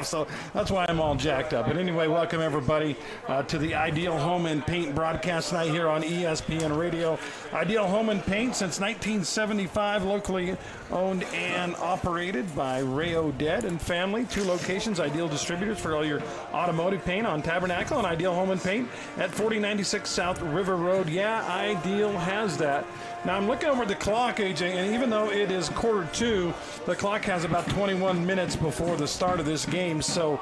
So that's why I'm all jacked up. But anyway, welcome everybody to the Ideal Home and Paint broadcast tonight here on ESPN Radio. Ideal Home and Paint since 1975, locally owned and operated by Ray Odette and family. 2 locations, Ideal Distributors for all your automotive paint on Tabernacle, and Ideal Home and Paint at 4096 South River Road. Yeah, Ideal has that. Now I'm looking over the clock, AJ, and even though it is 1:45, the clock has about 21 minutes before the start of this game, so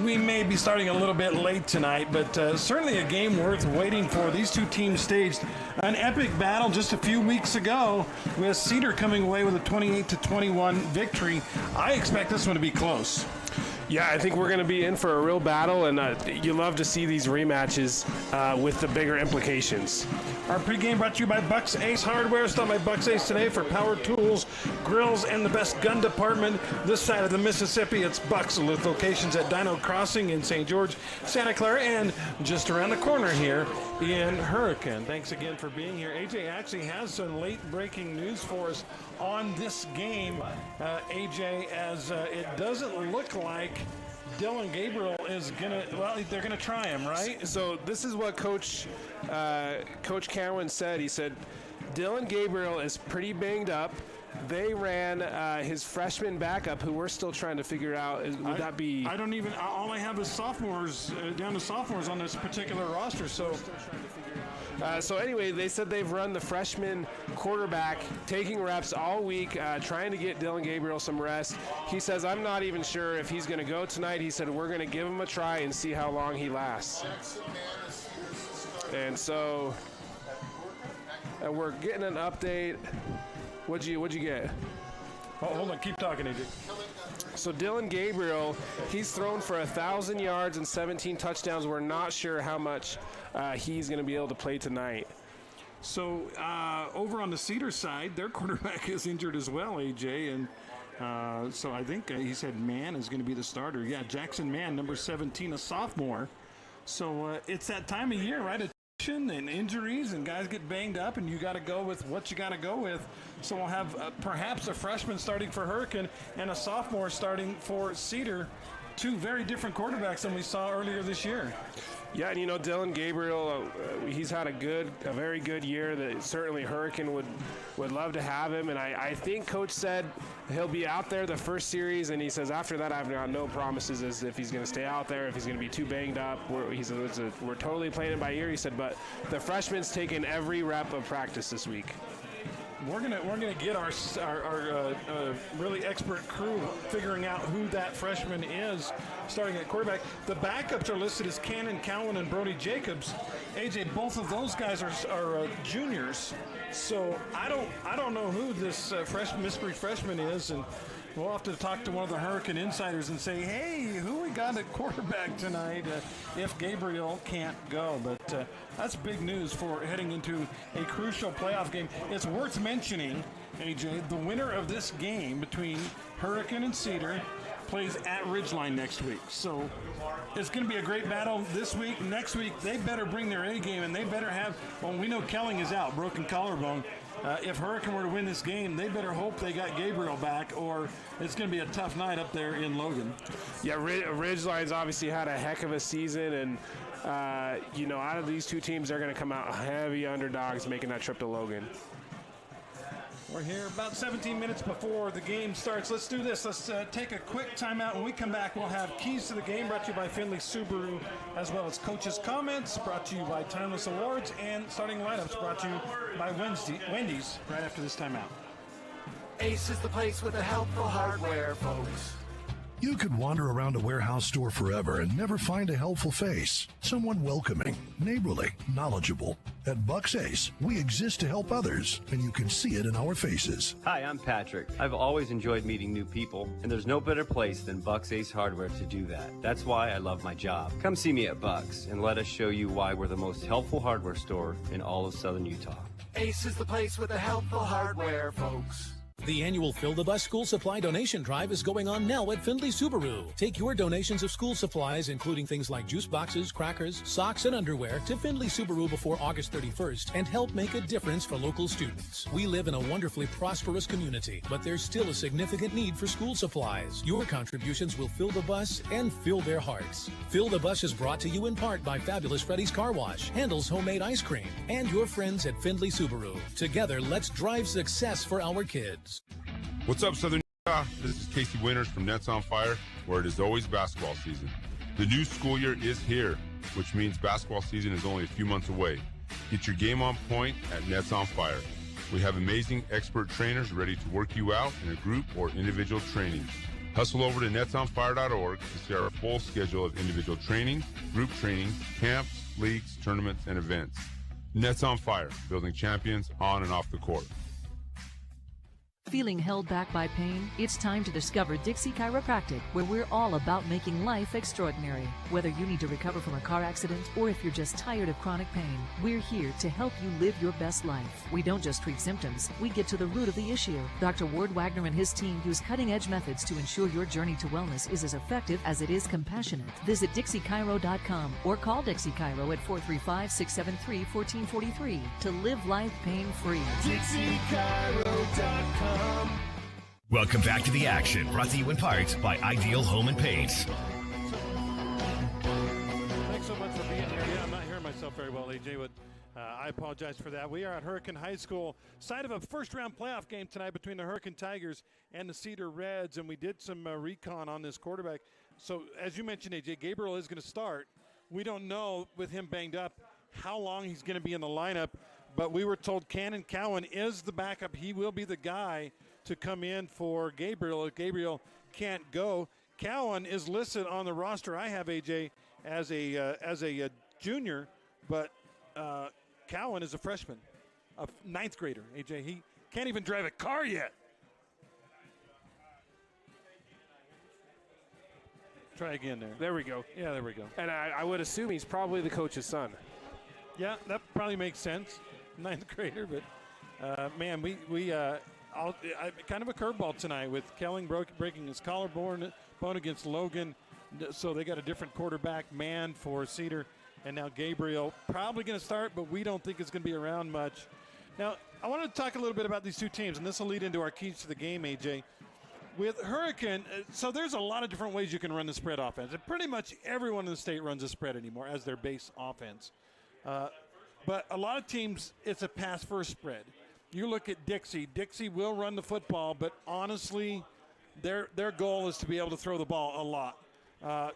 we may be starting a little bit late tonight, but certainly a game worth waiting for. These 2 teams staged an epic battle just a few weeks ago with Cedar coming away with a 28-21 victory. I expect this one to be close. Yeah, I think we're going to be in for a real battle, and you love to see these rematches with the bigger implications. Our pregame brought to you by Bucks Ace Hardware. Stop by Bucks Ace today for power tools, grills, and the best gun department this side of the Mississippi. It's Bucks with locations at Dino Crossing in St. George, Santa Clara, and just around the corner here in Hurricane. Thanks again for being here. AJ actually has some late-breaking news for us on this game, AJ, as it doesn't look like Dylan Gabriel is gonna. Well, they're gonna try him, right? So this is what Coach Cowan said. He said Dylan Gabriel is pretty banged up. They ran his freshman backup, who we're still trying to figure out. Would that be? I don't even. All I have is sophomores, down to sophomores on this particular roster. So. So anyway, they said they've run the freshman quarterback, taking reps all week, trying to get Dylan Gabriel some rest. He says, I'm not even sure if he's going to go tonight. He said, we're going to give him a try and see how long he lasts. And so we're getting an update. What'd you get? Oh, hold on, keep talking, AJ. So Dylan Gabriel, he's thrown for 1,000 yards and 17 touchdowns. We're not sure how much he's going to be able to play tonight. So over on the Cedar side, their quarterback is injured as well, AJ, and so I think he said Mann is going to be the starter. Yeah, Jackson Mann, number 17, a sophomore. So it's that time of year, right? And injuries, and guys get banged up, and you got to go with what you got to go with. So we'll have perhaps a freshman starting for Hurricane and a sophomore starting for Cedar. 2 very different quarterbacks than we saw earlier this year. Yeah, and Dylan Gabriel, he's had a very good year. That certainly Hurricane would love to have him, and I think Coach said he'll be out there the first series, and he says after that I've got no promises as if he's going to stay out there, if he's going to be too banged up. He said we're totally playing it by ear. He said, but the freshman's taken every rep of practice this week. We're gonna get our really expert crew figuring out who that freshman is starting at quarterback. The backups are listed as Cannon Cowan and Brody Jacobs. AJ, both of those guys are juniors, so I don't know who this mystery freshman is, and we'll have to talk to one of the Hurricane insiders and say, hey, who we got at quarterback tonight if Gabriel can't go. But that's big news for heading into a crucial playoff game. It's worth mentioning, AJ, the winner of this game between Hurricane and Cedar plays at Ridgeline next week. So it's going to be a great battle this week. Next week, they better bring their A game, and they better have, well, we know Kelling is out, broken collarbone. If Hurricane were to win this game, they better hope they got Gabriel back, or it's going to be a tough night up there in Logan. Yeah, Ridgeline's obviously had a heck of a season, and, out of these 2 teams, they're going to come out heavy underdogs making that trip to Logan. We're here about 17 minutes before the game starts. Let's do this. Let's take a quick timeout. When we come back, we'll have Keys to the Game brought to you by Findlay Subaru, as well as Coach's Comments brought to you by Timeless Awards, and Starting Lineups brought to you by Wendy's right after this timeout. Ace is the place with the helpful hardware, folks. You could wander around a warehouse store forever and never find a helpful face. Someone welcoming, neighborly, knowledgeable. At Bucks Ace, we exist to help others, and you can see it in our faces. Hi, I'm Patrick. I've always enjoyed meeting new people, and there's no better place than Bucks Ace Hardware to do that. That's why I love my job. Come see me at Bucks, and let us show you why we're the most helpful hardware store in all of Southern Utah. Ace is the place with the helpful hardware, folks. The annual Fill the Bus school supply donation drive is going on now at Findlay Subaru. Take your donations of school supplies, including things like juice boxes, crackers, socks, and underwear, to Findlay Subaru before August 31st and help make a difference for local students. We live in a wonderfully prosperous community, but there's still a significant need for school supplies. Your contributions will fill the bus and fill their hearts. Fill the Bus is brought to you in part by Fabulous Freddy's Car Wash, Handel's Homemade Ice Cream, and your friends at Findlay Subaru. Together, let's drive success for our kids. What's up, Southern Utah? This is Casey Winters from Nets on Fire, where it is always basketball season. The new school year is here, which means basketball season is only a few months away. Get your game on point at Nets on Fire. We have amazing expert trainers ready to work you out in a group or individual training. Hustle over to netsonfire.org to see our full schedule of individual training, group training, camps, leagues, tournaments, and events. Nets on Fire, building champions on and off the court. Feeling held back by pain? It's time to discover Dixie Chiropractic, where we're all about making life extraordinary. Whether you need to recover from a car accident or if you're just tired of chronic pain, we're here to help you live your best life. We don't just treat symptoms, we get to the root of the issue. Dr. Ward Wagner and his team use cutting-edge methods to ensure your journey to wellness is as effective as it is compassionate. Visit DixieChiro.com or call Dixie Chiro at 435-673-1443 to live life pain-free. DixieChiro.com. Welcome back to the action, brought to you in part by Ideal Home and Paint. Thanks so much for being here. Yeah, I'm not hearing myself very well, AJ, but I apologize for that. We are at Hurricane High School, side of a first-round playoff game tonight between the Hurricane Tigers and the Cedar Reds, and we did some recon on this quarterback. So, as you mentioned, AJ, Gabriel is going to start. We don't know, with him banged up, how long he's going to be in the lineup, but we were told Cannon Cowan is the backup. He will be the guy to come in for Gabriel if Gabriel can't go. Cowan is listed on the roster I have, AJ, as a junior, but Cowan is a freshman, a ninth grader, AJ. He can't even drive a car yet. Try again there. There we go. Yeah, there we go. And I would assume he's probably the coach's son. Yeah, that probably makes sense. Ninth grader, but man, we kind of a curveball tonight with Kelling breaking his collarbone against Logan, so they got a different quarterback man for Cedar, and now Gabriel probably going to start, but we don't think it's going to be around much. Now, I want to talk a little bit about these two teams, and this will lead into our keys to the game, AJ. With Hurricane, so there's a lot of different ways you can run the spread offense, and pretty much everyone in the state runs a spread anymore as their base offense. But a lot of teams, it's a pass-first spread. You look at Dixie. Dixie will run the football, but honestly, their goal is to be able to throw the ball a lot.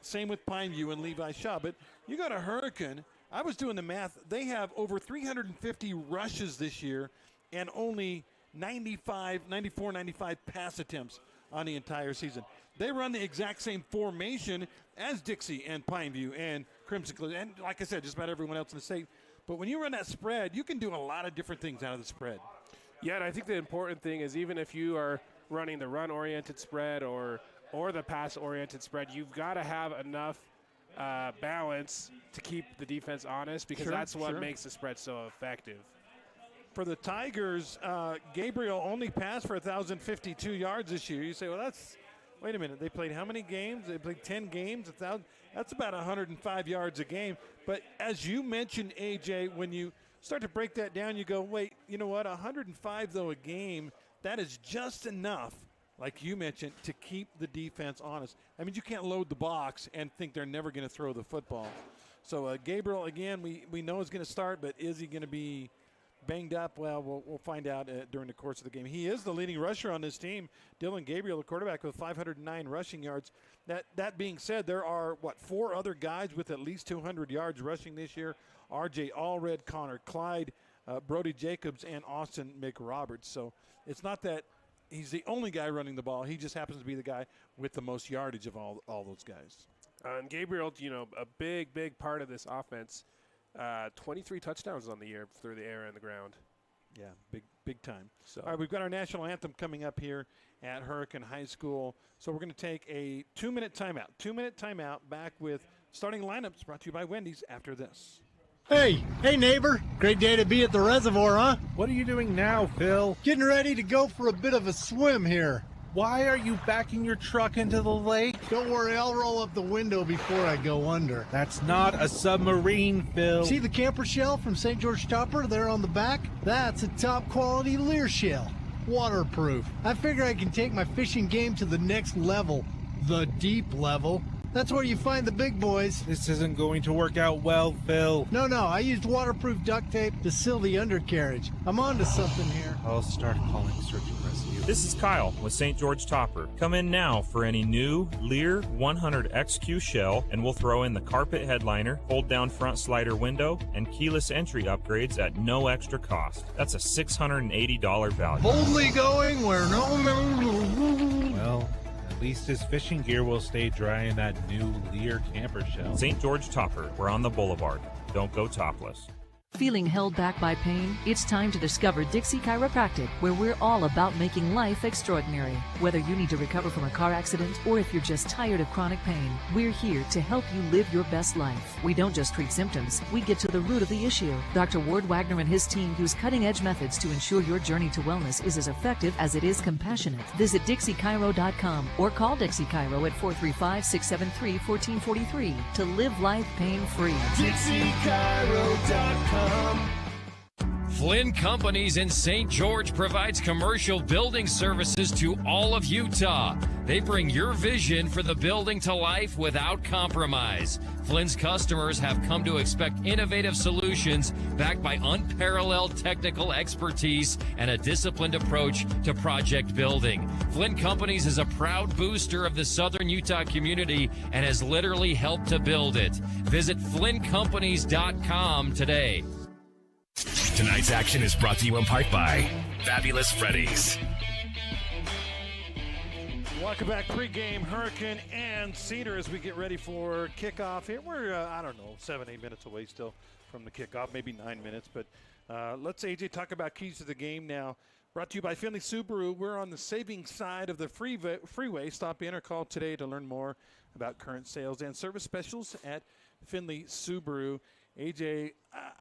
Same with Pineview and Levi Shaw. But you got a Hurricane. I was doing the math. They have over 350 rushes this year and only 94, 95 pass attempts on the entire season. They run the exact same formation as Dixie and Pineview and Crimson Cliff. And like I said, just about everyone else in the state. But when you run that spread, you can do a lot of different things out of the spread. Yeah, and I think the important thing is even if you are running the run-oriented spread or the pass-oriented spread, you've got to have enough balance to keep the defense honest because that's what makes the spread so effective. For the Tigers, Gabriel only passed for 1,052 yards this year. You say, well, wait a minute. They played how many games? They played 10 games. 1,000. That's about 105 yards a game. But as you mentioned, AJ, when you start to break that down, you go, wait, you know what? 105, though, a game, that is just enough, like you mentioned, to keep the defense honest. I mean, you can't load the box and think they're never going to throw the football. So Gabriel, again, we know is going to start, but is he going to be banged up? Well, we'll find out during the course of the game. He is the leading rusher on this team. Dylan Gabriel, the quarterback, with 509 rushing yards. That being said, there are, 4 other guys with at least 200 yards rushing this year. R.J. Allred, Connor Clyde, Brody Jacobs, and Austin McRoberts. So it's not that he's the only guy running the ball. He just happens to be the guy with the most yardage of all those guys. And Gabriel, a big part of this offense. 23 touchdowns on the year through the air and the ground. Yeah, big time. So, all right, we've got our national anthem coming up here at Hurricane High School. So we're going to take a 2-minute timeout. 2-minute timeout, back with starting lineups brought to you by Wendy's after this. Hey neighbor. Great day to be at the reservoir, huh? What are you doing now, Phil? Getting ready to go for a bit of a swim here. Why are you backing your truck into the lake? Don't worry, I'll roll up the window before I go under. That's not a submarine, Phil. See the camper shell from St. George Topper there on the back? That's a top quality Lear shell. Waterproof. I figure I can take my fishing game to the next level. The deep level. That's where you find the big boys. This isn't going to work out well, Phil. No, I used waterproof duct tape to seal the undercarriage. I'm onto something here. I'll start calling search and rescue. This is Kyle with St. George Topper. Come in now for any new Lear 100XQ shell, and we'll throw in the carpet headliner, fold-down front slider window, and keyless entry upgrades at no extra cost. That's a $680 value. Boldly going where no man... Well, at least his fishing gear will stay dry in that new Lear camper shell. St. George Topper, we're on the boulevard. Don't go topless. Feeling held back by pain? It's time to discover Dixie Chiropractic, where we're all about making life extraordinary. Whether you need to recover from a car accident or if you're just tired of chronic pain, we're here to help you live your best life. We don't just treat symptoms, we get to the root of the issue. Dr. Ward Wagner and his team use cutting-edge methods to ensure your journey to wellness is as effective as it is compassionate. Visit DixieChiro.com or call Dixie Chiro at 435-673-1443 to live life pain-free. DixieChiro.com. Flynn Companies in St. George provides commercial building services to all of Utah. They bring your vision for the building to life without compromise. Flynn's customers have come to expect innovative solutions backed by unparalleled technical expertise and a disciplined approach to project building. Flynn Companies is a proud booster of the Southern Utah community and has literally helped to build it. Visit FlynnCompanies.com today. Tonight's action is brought to you in part by Fabulous Freddy's. Welcome back. Pre-game Hurricane and Cedar as we get ready for kickoff here. We're, 7-8 minutes away still from the kickoff, maybe 9 minutes. But let's, AJ, talk about keys to the game now. Brought to you by Finley Subaru. We're on the saving side of the freeway. Stop in or call today to learn more about current sales and service specials at Finley Subaru. AJ,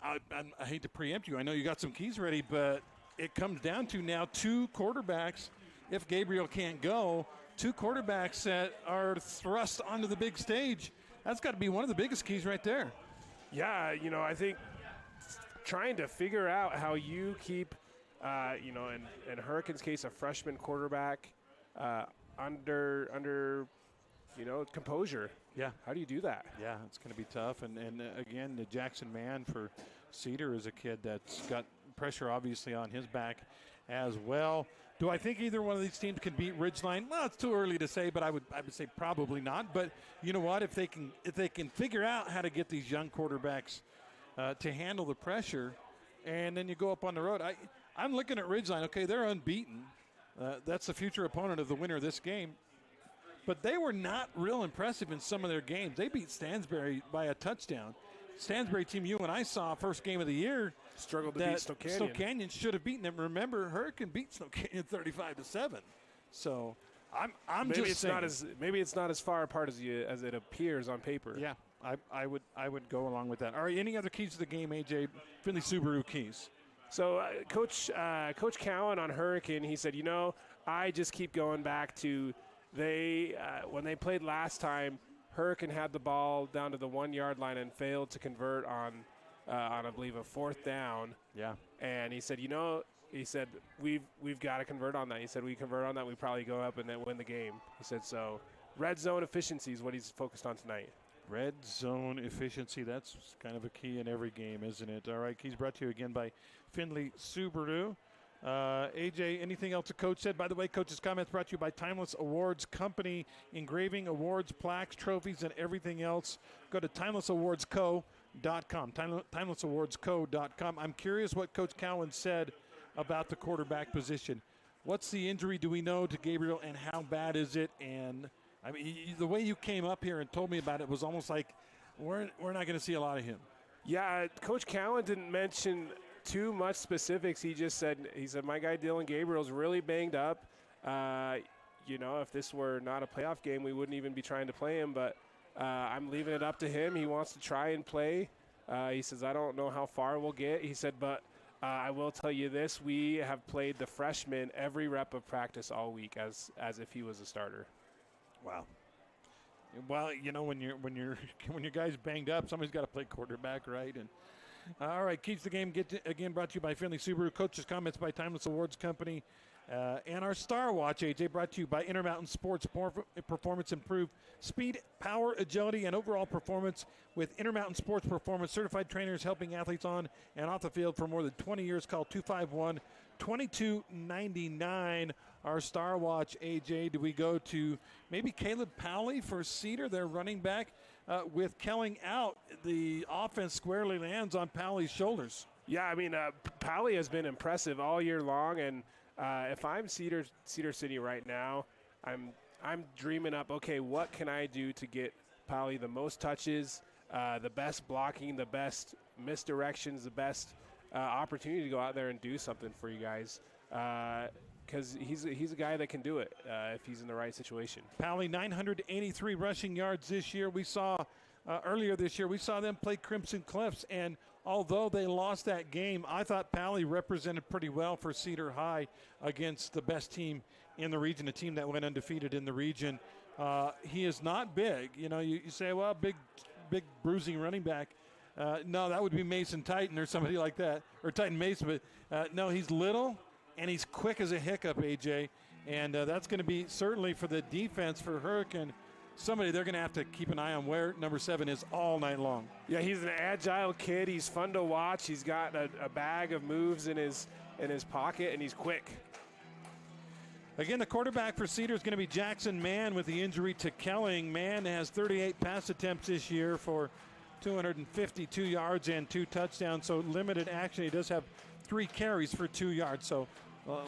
I hate to preempt you. I know you got some keys ready, but it comes down to now two quarterbacks. If Gabriel can't go, two quarterbacks that are thrust onto the big stage. That's got to be one of the biggest keys right there. Yeah, I think trying to figure out how you keep, in Hurricanes' case, a freshman quarterback under composure. Yeah. How do you do that? Yeah, it's going to be tough. And again, the Jackson Mann for Cedar is a kid that's got pressure obviously on his back as well. Do I think either one of these teams can beat Ridgeline? Well, it's too early to say, but I would say probably not. But you know what? If they can figure out how to get these young quarterbacks to handle the pressure, and then you go up on the road. I'm looking at Ridgeline. Okay, they're unbeaten. That's the future opponent of the winner of this game. But they were not real impressive in some of their games. They beat Stansbury by a touchdown. Stansbury team you and I saw first game of the year struggled to beat Snow Canyon. Snow Canyon should have beaten them. Remember, Hurricane beat Snow Canyon 35-7. So I'm maybe just it's saying. maybe it's not as far apart as it appears on paper. Yeah, I would go along with that. All right, any other keys to the game, AJ? Finley Subaru keys. So Coach Cowan on Hurricane, he said, I just keep going back to. When they played last time, Hurricane had the ball down to the 1 yard line and failed to convert on I believe a fourth down. Yeah. And he said, we've got to convert on that. He said, we convert on that, we probably go up and then win the game. He said, so red zone efficiency is what he's focused on tonight. Red zone efficiency, that's kind of a key in every game, isn't it? All right, keys brought to you again by Finley Subaru. AJ, anything else the coach said? By the way, coach's comments brought to you by Timeless Awards Company, engraving awards, plaques, trophies, and everything else. Go to timelessawardsco.com, timelessawardsco.com. I'm curious what Coach Cowan said about the quarterback position. What's the injury, do we know, to Gabriel, and how bad is it? And, I mean, the way you came up here and told me about it was almost like we're not going to see a lot of him. Yeah, Coach Cowan didn't mention too much specifics. He said my guy Dylan Gabriel's really banged up. If this were not a playoff game, we wouldn't even be trying to play him, but I'm leaving it up to him. He wants to try and play. He says, I don't know how far we'll get. He said, but I will tell you this, we have played the freshman every rep of practice all week as if he was a starter. Wow. Well, you know, when your guy's banged up, somebody's got to play quarterback, right? And all right, Keeps the Game again brought to you by Finley Subaru. Coaches' comments by Timeless Awards Company. And our Star Watch, AJ, brought to you by Intermountain Sports. Performance improved speed, power, agility, and overall performance with Intermountain Sports Performance. Certified trainers helping athletes on and off the field for more than 20 years. Call 251-2299. Our Star Watch, AJ. Do we go to maybe Caleb Powley for Cedar, their running back? With Kelling out, the offense squarely lands on Powley's shoulders. Yeah, I mean, Powley has been impressive all year long, and if I'm Cedar City right now, I'm dreaming up, okay, what can I do to get Powley the most touches, the best blocking, the best misdirections, the best opportunity to go out there and do something for you guys, because he's a guy that can do it if he's in the right situation. Powley, 983 rushing yards this year. We saw earlier this year, we saw them play Crimson Cliffs, and although they lost that game, I thought Powley represented pretty well for Cedar High against the best team in the region, a team that went undefeated in the region. He is not big. You know, you say, well, big bruising running back. No, that would be Mason Titan or somebody like that, or Titan Mason. But no, he's little, and he's quick as a hiccup, AJ. And that's going to be certainly for the defense for Hurricane, somebody they're going to have to keep an eye on where number 7 is all night long. Yeah, he's an agile kid. He's fun to watch. He's got a bag of moves in his pocket, and he's quick. Again, the quarterback for Cedar is going to be Jackson Mann with the injury to Kelling. Mann has 38 pass attempts this year for 252 yards and 2 touchdowns, so limited action. He does have 3 carries for 2 yards, so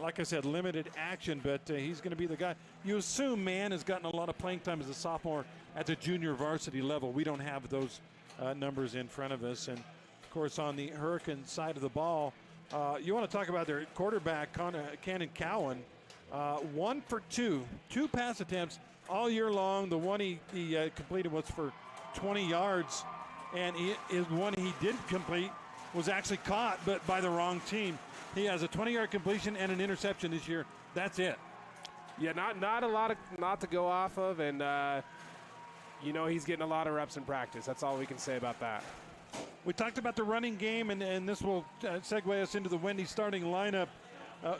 like I said, limited action, but he's going to be the guy. You assume Mann has gotten a lot of playing time as a sophomore at the junior varsity level. We don't have those numbers in front of us. And, of course, on the Hurricane side of the ball, you want to talk about their quarterback, Cannon Cowan. 1 for 2 pass attempts all year long. The one he completed was for 20 yards, and one he did complete was actually caught, but by the wrong team. He has a 20-yard completion and an interception this year. That's it. Yeah, not a lot to go off of, and he's getting a lot of reps in practice. That's all we can say about that. We talked about the running game, and this will segue us into the Wendy's starting lineup.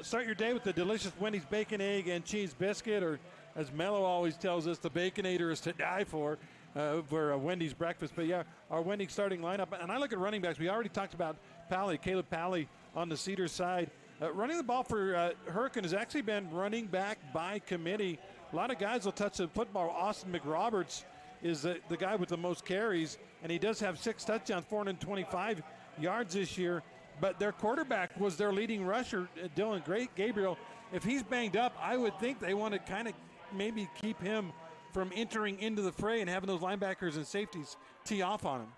Start your day with the delicious Wendy's bacon, egg, and cheese biscuit, or as Mello always tells us, the Baconator is to die for a Wendy's breakfast. But, yeah, our Wendy's starting lineup. And I look at running backs. We already talked about Caleb Powley on the Cedar side. Running the ball for Hurricane has actually been running back by committee. A lot of guys will touch the football. Austin McRoberts is the guy with the most carries, and he does have 6 touchdowns, 425 yards this year. But their quarterback was their leading rusher, Dylan Gabriel. If he's banged up, I would think they want to kind of maybe keep him from entering into the fray and having those linebackers and safeties tee off on him.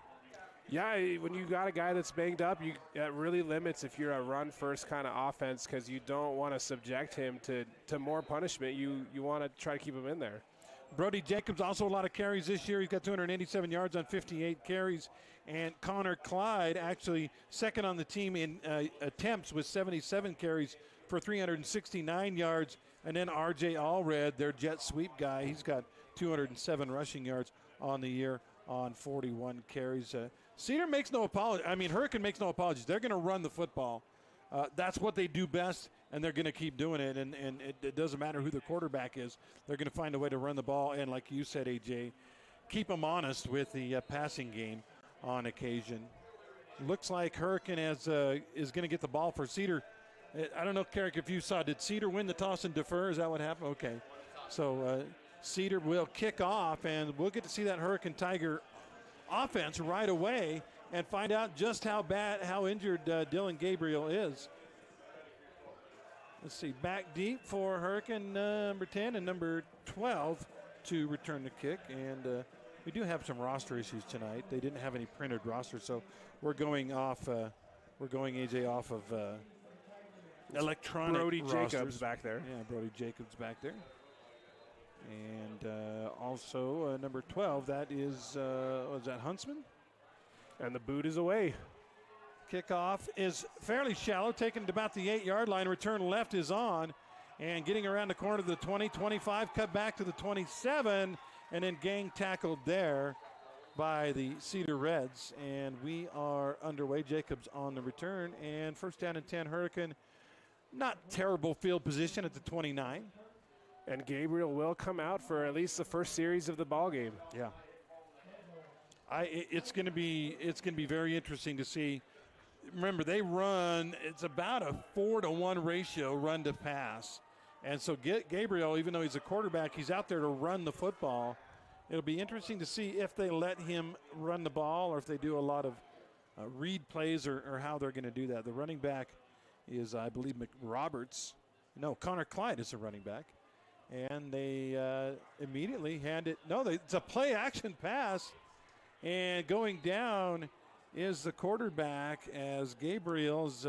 Yeah, when you got a guy that's banged up, it really limits if you're a run-first kind of offense, because you don't want to subject him to more punishment. You want to try to keep him in there. Brody Jacobs also a lot of carries this year. He's got 287 yards on 58 carries. And Connor Clyde actually second on the team in attempts with 77 carries for 369 yards. And then R.J. Allred, their jet sweep guy, he's got 207 rushing yards on the year on 41 carries. Cedar makes no apology. I mean, Hurricane makes no apologies. They're going to run the football. That's what they do best, and they're going to keep doing it. And it doesn't matter who the quarterback is. They're going to find a way to run the ball. And like you said, AJ, keep them honest with the passing game on occasion. Looks like Hurricane is going to get the ball for Cedar. I don't know, Carrick, if you saw, did Cedar win the toss and defer? Is that what happened? Okay. So Cedar will kick off, and we'll get to see that Hurricane Tiger offense right away and find out just how injured Dylan Gabriel is. Let's see, back deep for Hurricane number 10 and number 12 to return the kick. And we do have some roster issues tonight. They didn't have any printed rosters, so we're going off. We're going AJ off of electronic Brody rosters. Jacobs back there. Yeah, Brody Jacobs back there. And also number 12, that is that Huntsman? And the boot is away. Kickoff is fairly shallow, taken to about the 8-yard line. Return left is on, and getting around the corner to the 20, 25, cut back to the 27, and then gang tackled there by the Cedar Reds. And we are underway. Jacobs on the return, and first down and 10, Hurricane. Not terrible field position at the 29. And Gabriel will come out for at least the first series of the ball game. Yeah. It's going to be very interesting to see. Remember, they run, it's about a 4-to-1 ratio run to pass. And so Gabriel, even though he's a quarterback, he's out there to run the football. It'll be interesting to see if they let him run the ball or if they do a lot of read plays or how they're going to do that. The running back is, I believe, Connor Clyde is the running back. And they immediately hand it. No, it's a play action pass. And going down is the quarterback as Gabriel's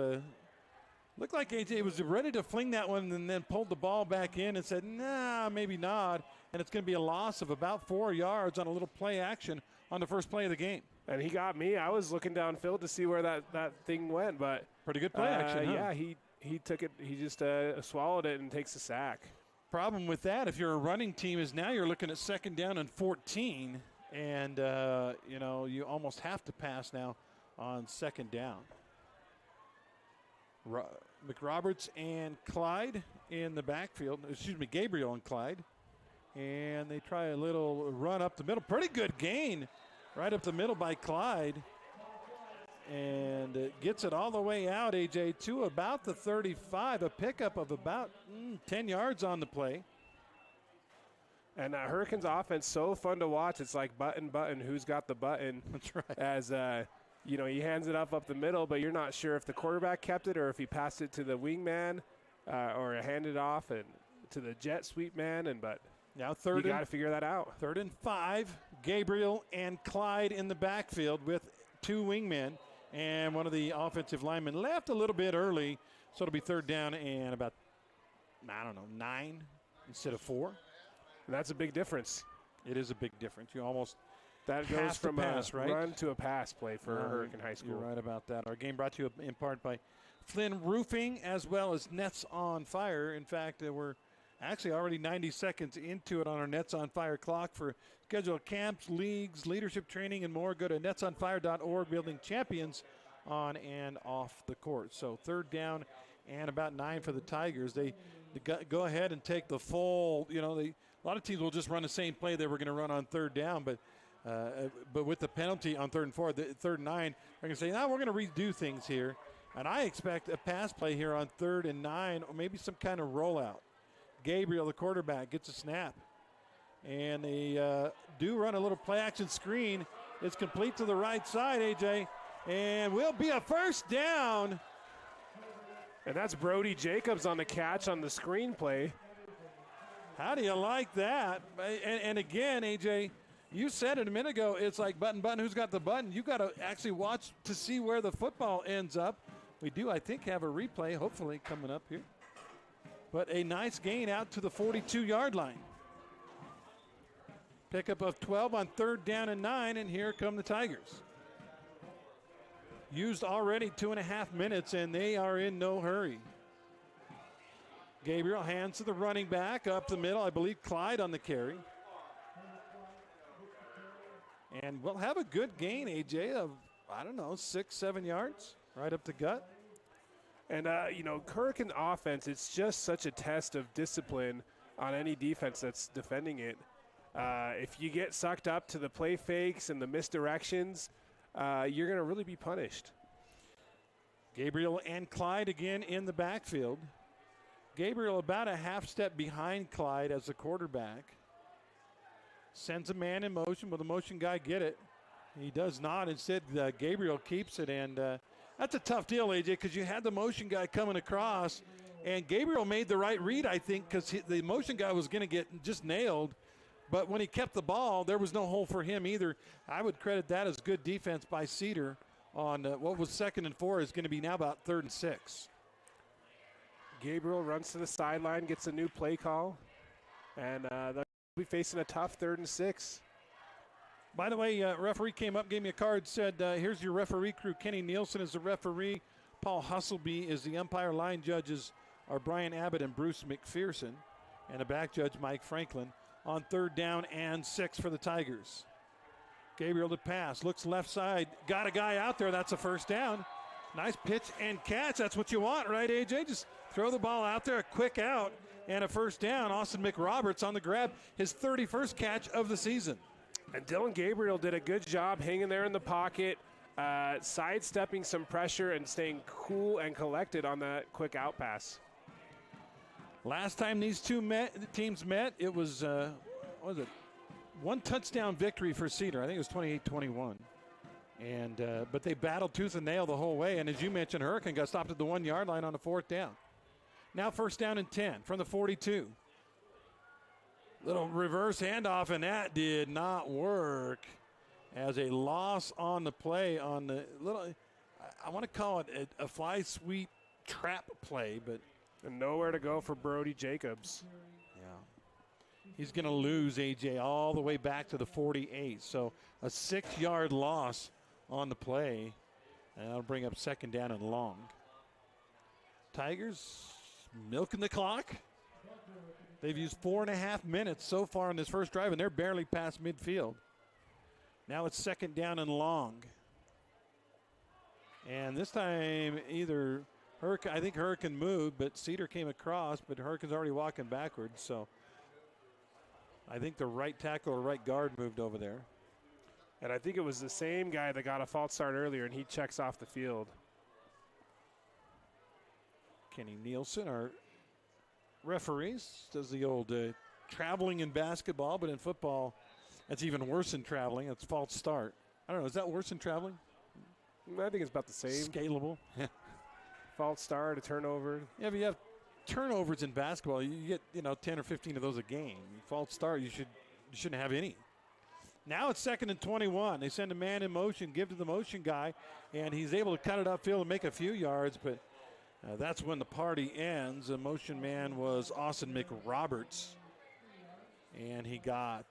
looked like AJ was ready to fling that one and then pulled the ball back in and said, nah, maybe not. And it's going to be a loss of about 4 yards on a little play action on the first play of the game. And he got me. I was looking downfield to see where that thing went, but pretty good play action. Huh? Yeah, he took it. He just swallowed it and takes a sack. Problem with that, if you're a running team, is now you're looking at second down and 14. And, you almost have to pass now on second down. McRoberts and Clyde in the backfield. Gabriel and Clyde. And they try a little run up the middle. Pretty good gain right up the middle by Clyde. And gets it all the way out, AJ, to about the 35. A pickup of about 10 yards on the play. And Hurricanes offense, so fun to watch. It's like button, who's got the button. That's right. As, he hands it up the middle, but you're not sure if the quarterback kept it or if he passed it to the wingman or handed off and to the jet sweep man. But now you got to figure that out. 3rd and 5. Gabriel and Clyde in the backfield with 2 wingmen. And one of the offensive linemen left a little bit early, so it'll be 3rd down and about, 9 instead of 4. And that's a big difference. It is a big difference. You almost that goes from pass, a right? run to a pass play for Hurricane High School. You're right about that. Our game brought to you in part by Flynn Roofing as well as Nets on Fire. In fact, we're actually already 90 seconds into it on our Nets on Fire clock. For scheduled camps, leagues, leadership training, and more, go to netsonfire.org, building champions on and off the court. So 3rd down and about 9 for the Tigers. They go ahead and take the full, a lot of teams will just run the same play they were going to run on 3rd down, but with the penalty on 3rd and 4, the 3rd and 9, they're going to say, we're going to redo things here. And I expect a pass play here on 3rd and 9, or maybe some kind of rollout. Gabriel, the quarterback, gets a snap. And they do run a little play action screen. It's complete to the right side, AJ, and will be a first down. And that's Brody Jacobs on the catch on the screen play. How do you like that? And again, AJ, you said it a minute ago, it's like button, who's got the button? You got to actually watch to see where the football ends up. We do, I think, have a replay, hopefully, coming up here. But a nice gain out to the 42-yard line. Pickup of 12 on 3rd down and 9, and here come the Tigers. Used already 2.5 minutes, and they are in no hurry. Gabriel hands to the running back up the middle. I believe Clyde on the carry. And we'll have a good gain, AJ, of, 6-7 yards right up the gut. And, Hurricane offense, it's just such a test of discipline on any defense that's defending it. If you get sucked up to the play fakes and the misdirections, you're going to really be punished. Gabriel and Clyde again in the backfield. Gabriel about a half step behind Clyde as the quarterback. Sends a man in motion. Will the motion guy get it? He does not. Instead, Gabriel keeps it. And that's a tough deal, AJ, because you had the motion guy coming across. And Gabriel made the right read, I think, because the motion guy was going to get just nailed. But when he kept the ball, there was no hole for him either. I would credit that as good defense by Cedar on what was 2nd and 4 is going to be now about 3rd and 6. Gabriel runs to the sideline, gets a new play call, and they'll be facing a tough 3rd and 6. By the way, referee came up, gave me a card, said, here's your referee crew. Kenny Nielsen is the referee. Paul Husselby is the umpire. Line judges are Brian Abbott and Bruce McPherson. And the back judge, Mike Franklin, on 3rd down and 6 for the Tigers. Gabriel to pass, looks left side, got a guy out there. That's a first down. Nice pitch and catch. That's what you want, right, AJ? Just throw the ball out there, a quick out, and a first down. Austin McRoberts on the grab, his 31st catch of the season. And Dylan Gabriel did a good job hanging there in the pocket, sidestepping some pressure and staying cool and collected on that quick out pass. Last time these two teams met, it was, what was it? 1 touchdown victory for Cedar. I think it was 28-21. And but they battled tooth and nail the whole way. And as you mentioned, Hurricane got stopped at the 1 yard line on the 4th down. Now 1st down and 10 from the 42. Little reverse handoff, and that did not work. As a loss on the play on the little, I want to call it a fly sweep trap play, but and nowhere to go for Brody Jacobs. Yeah. He's going to lose, AJ, all the way back to the 48. So a 6-yard loss on the play, and that'll bring up 2nd down and long. Tigers milking the clock. They've used 4.5 minutes so far in this first drive, and they're barely past midfield. Now it's 2nd down and long. And this time either Hurricane, I think Hurricane moved, but Cedar came across, but Hurricane's already walking backwards. So I think the right tackle or right guard moved over there. And I think it was the same guy that got a false start earlier, and he checks off the field. Kenny Nielsen, our referees, does the old traveling in basketball, but in football, that's even worse than traveling. It's false start. I don't know. Is that worse than traveling? I think it's about the same. Scalable. False start, a turnover. Yeah, but you have turnovers in basketball. You get 10 or 15 of those a game. False start, you shouldn't have any. Now it's 2nd and 21. They send a man in motion, give to the motion guy, and he's able to cut it upfield and make a few yards, but that's when the party ends. The motion man was Austin McRoberts, and he got,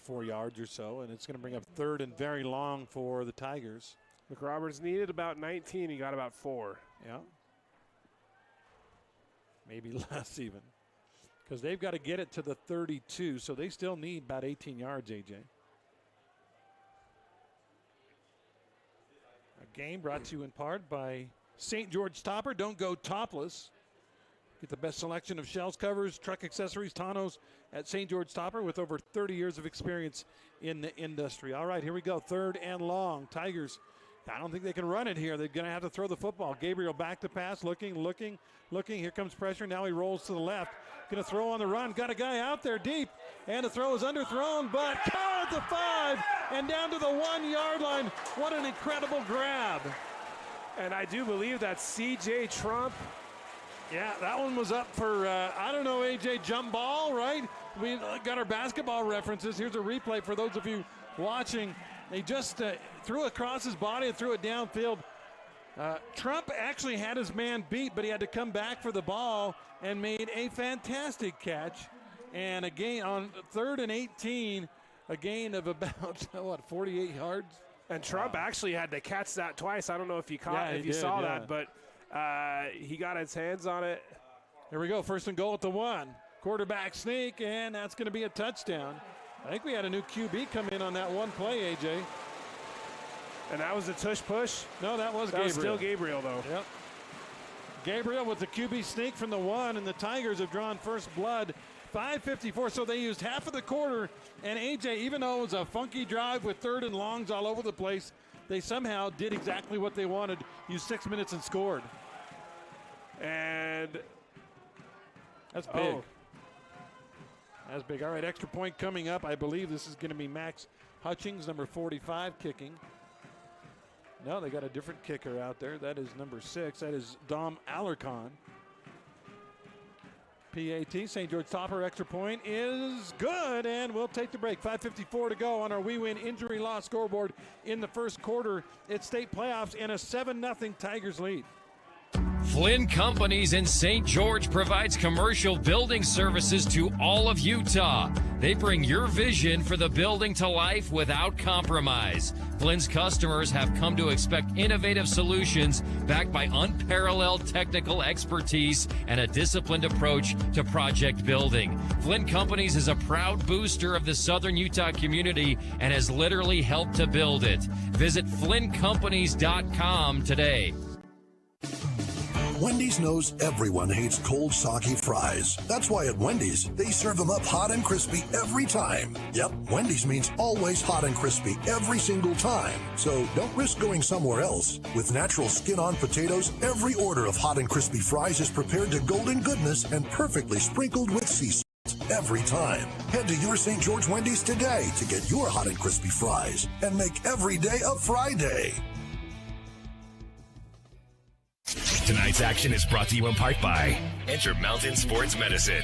4 yards or so, and it's going to bring up 3rd and very long for the Tigers. McRoberts needed about 19. He got about 4. Yeah. Maybe less even. Because they've got to get it to the 32, so they still need about 18 yards, AJ. A game brought to you in part by St. George Topper. Don't go topless. Get the best selection of shells, covers, truck accessories, tonneaus at St. George Topper with over 30 years of experience in the industry. All right, here we go. 3rd and long. Tigers, I don't think they can run it here. They're going to have to throw the football. Gabriel back to pass, looking. Here comes pressure. Now he rolls to the left. Going to throw on the run. Got a guy out there deep. And the throw is underthrown, but caught at the 5 and down to the 1 yard line. What an incredible grab. And I do believe that C.J. Trump. Yeah, that one was up for, AJ, jump ball, right? We got our basketball references. Here's a replay for those of you watching. They just threw it across his body and threw it downfield. Trump actually had his man beat, but he had to come back for the ball and made a fantastic catch. And a gain on 3rd and 18, a gain of about, 48 yards? And Trump actually had to catch that twice. I don't know if you saw that, but he got his hands on it. Here we go, 1st and goal at the 1. Quarterback sneak, and that's going to be a touchdown. I think we had a new QB come in on that one play, AJ. And that was a tush push? No, that was Gabriel. That was still Gabriel, though. Yep. Gabriel with the QB sneak from the 1, and the Tigers have drawn first blood. 5:54, so they used half of the quarter. And AJ, even though it was a funky drive with 3rd and longs all over the place, they somehow did exactly what they wanted. Used 6 minutes and scored. And that's big. That's big. All right, extra point coming up. I believe this is going to be Max Hutchings, number 45, kicking. No, they got a different kicker out there. That is number 6. That is Dom Alarcon. PAT, St. George Topper, extra point is good, and we'll take the break. 5:54 to go on our We Win injury loss scoreboard in the first quarter. It's state playoffs and a 7-0 Tigers lead. Flynn Companies in St. George provides commercial building services to all of Utah. They bring your vision for the building to life without compromise. Flynn's customers have come to expect innovative solutions backed by unparalleled technical expertise and a disciplined approach to project building. Flynn Companies is a proud booster of the Southern Utah community and has literally helped to build it. Visit FlynnCompanies.com today. Wendy's knows everyone hates cold, soggy fries. That's why at Wendy's, they serve them up hot and crispy every time. Yep, Wendy's means always hot and crispy every single time. So don't risk going somewhere else. With natural skin-on potatoes, every order of hot and crispy fries is prepared to golden goodness and perfectly sprinkled with sea salt every time. Head to your St. George Wendy's today to get your hot and crispy fries and make every day a fry day. Tonight's action is brought to you in part by Intermountain Sports Medicine.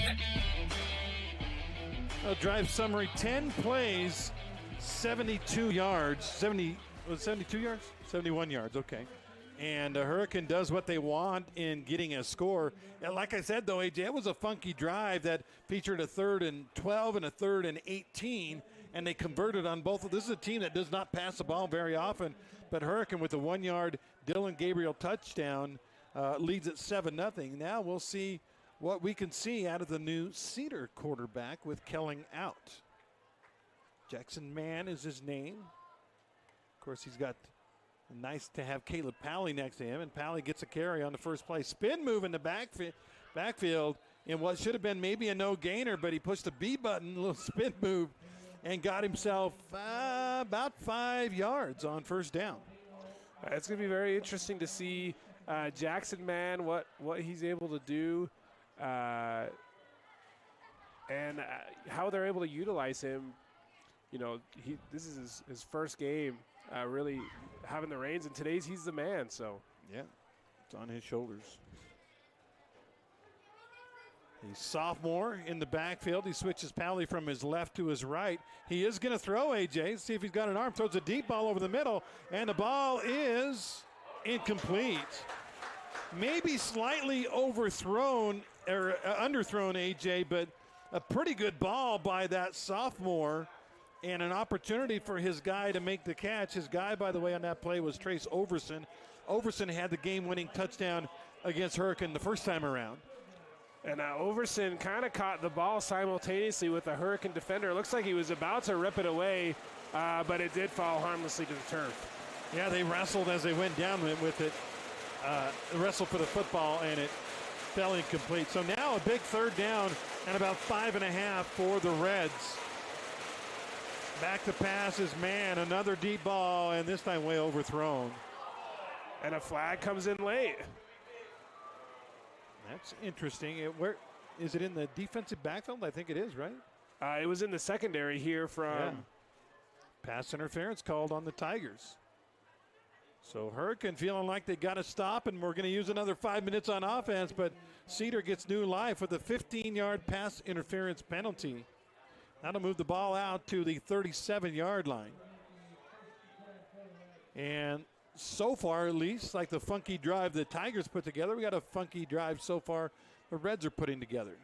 Drive summary, 10 plays, 72 yards. 72 yards? 71 yards, okay. And Hurricane does what they want in getting a score. And like I said, though, AJ, it was a funky drive that featured a 3rd and 12 and a 3rd and 18, and they converted on both. This is a team that does not pass the ball very often, but Hurricane with a 1-yard Dylan Gabriel touchdown leads at 7-0. Now we'll see what we can see out of the new Cedar quarterback with Kelling out. Jackson Mann is his name. Of course, he's got nice to have Caleb Pally next to him, and Pally gets a carry on the first play. Spin move in the backfield in what should have been maybe a no-gainer, but he pushed the B button, a little spin move, and got himself about 5 yards on first down. It's going to be very interesting to see Jackson Mann, what he's able to do, and how they're able to utilize him. You know, this is his first game, really having the reins, and today's he's the man. So yeah, it's on his shoulders. He's sophomore in the backfield. He switches Pally from his left to his right. He is going to throw, AJ. See if he's got an arm. Throws a deep ball over the middle, and the ball is incomplete. Maybe slightly overthrown or underthrown, AJ, but a pretty good ball by that sophomore and an opportunity for his guy to make the catch. His guy, by the way, on that play was Trace Overson. Overson had the game-winning touchdown against Hurricane the first time around. And Overson kind of caught the ball simultaneously with a Hurricane defender. It looks like he was about to rip it away, but it did fall harmlessly to the turf. Yeah, they wrestled as they went down with it. Wrestled for the football, and it fell incomplete. So now a big 3rd down and about 5.5 for the Reds. Back to pass is Mann. Another deep ball, and this time way overthrown. And a flag comes in late. That's interesting. Where is it, in the defensive backfield? I think it is, right? It was in the secondary here from pass interference called on the Tigers. So Hurricane feeling like they got to stop, and we're going to use another 5 minutes on offense, but Cedar gets new life with a 15-yard pass interference penalty. That'll move the ball out to the 37-yard line. And so far, at least, like the funky drive the Tigers put together, we got a funky drive so far the Reds are putting together.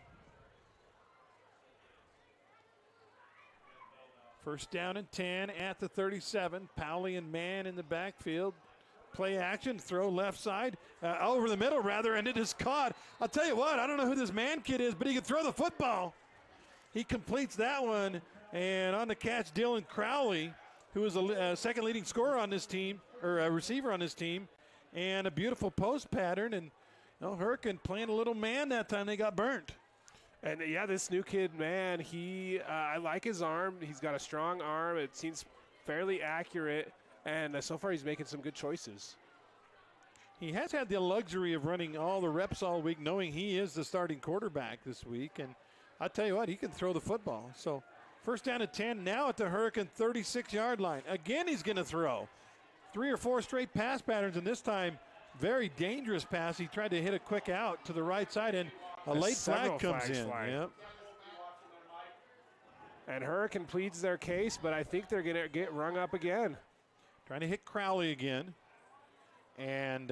First down and 10 at the 37. Powley and Mann in the backfield. Play action, throw left side, over the middle rather, and it is caught. I'll tell you what, I don't know who this Mann kid is, but he can throw the football. He completes that one, and on the catch, Dylan Crowley, who is a second leading scorer on this team, or a receiver on this team, and a beautiful post pattern. And Hurricane playing a little man that time. They got burnt. And yeah, this new kid, man, I like his arm. He's got a strong arm. It seems fairly accurate, and so far he's making some good choices. He has had the luxury of running all the reps all week, knowing he is the starting quarterback this week. And I'll tell you what, he can throw the football. So first down at 10, now at the Hurricane 36-yard line. Again, he's going to throw. 3 or 4 straight pass patterns, and this time very dangerous pass. He tried to hit a quick out to the right side, and a late flag comes in. Yep. And Hurricane pleads their case, but I think they're going to get rung up again. Trying to hit Crowley again. And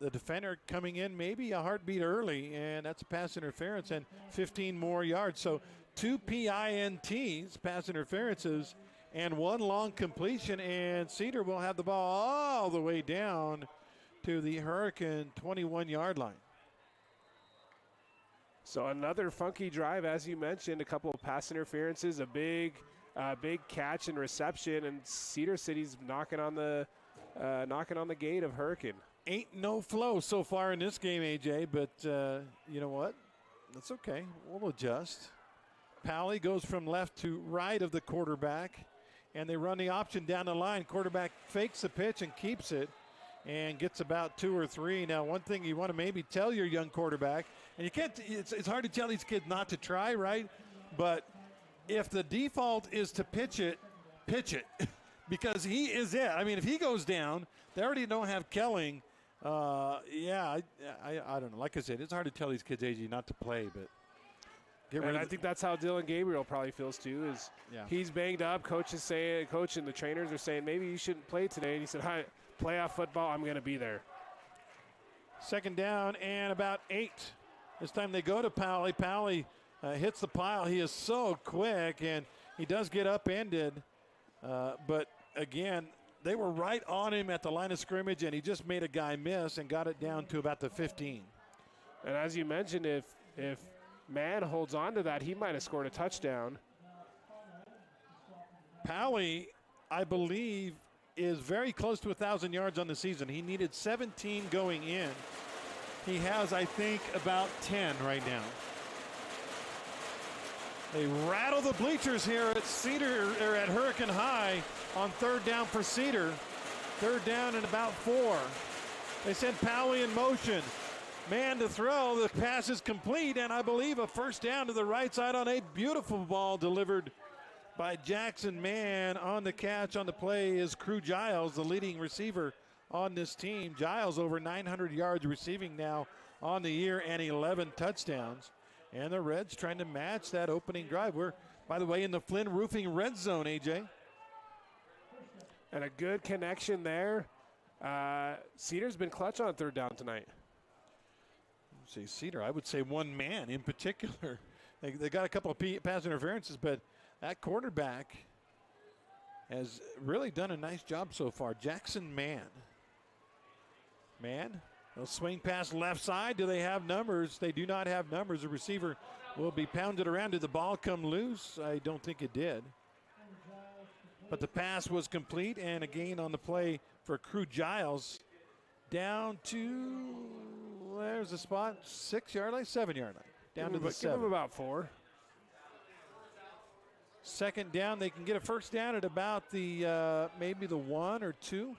the defender coming in maybe a heartbeat early, and that's a pass interference and 15 more yards. So 2 PINTs, pass interferences, and 1 long completion, and Cedar will have the ball all the way down to the Hurricane 21-yard line. So another funky drive, as you mentioned, a couple of pass interferences, a big catch and reception, and Cedar City's knocking on the gate of Hurricane. Ain't no flow so far in this game, AJ, but you know what? That's okay. We'll adjust. Pally goes from left to right of the quarterback, and they run the option down the line. Quarterback fakes the pitch and keeps it and gets about 2 or 3. Now, one thing you want to maybe tell your young quarterback, and you can't, it's hard to tell these kids not to try, right? But if the default is to pitch it, because he is it. I mean, if he goes down, they already don't have Kelling. I don't know. Like I said, it's hard to tell these kids, AJ, not to play, but I think that's how Dylan Gabriel probably feels too. He's banged up. Coach and the trainers are saying maybe you shouldn't play today. And he said, "Hi, playoff football. I'm going to be there." 2nd down and about 8. This time they go to Pally. Pally hits the pile. He is so quick, and he does get upended. But again, they were right on him at the line of scrimmage, and he just made a guy miss and got it down to about the 15. And as you mentioned, if Mann holds on to that, he might have scored a touchdown. Pally, I believe, is very close to 1,000 yards on the season. He needed 17 going in. He has, I think, about 10 right now. They rattle the bleachers here at Cedar, or at Hurricane High, on 3rd down for Cedar. 3rd down and about 4. They send Pally in motion. Man to throw. The pass is complete, and I believe a 1st down to the right side on a beautiful ball delivered by Jackson Mann. On the catch on the play is Crew Giles, the leading receiver on this team. Giles over 900 yards receiving now on the year and 11 touchdowns. And the Reds trying to match that opening drive. We're, by the way, in the Flynn Roofing red zone, AJ. And a good connection there. Cedar's been clutch on 3rd down tonight. See, Cedar, I would say one man in particular. They got a couple of pass interferences, but that quarterback has really done a nice job so far. Jackson Mann. Mann, they'll swing past left side. Do they have numbers? They do not have numbers. The receiver will be pounded around. Did the ball come loose? I don't think it did. But the pass was complete, and a gain on the play for Crew Giles. Down to, there's the spot, 6-yard line, 7-yard line. Down to the 7. Give him about 4. 2nd down, they can get a 1st down at about the maybe the 1 or 2.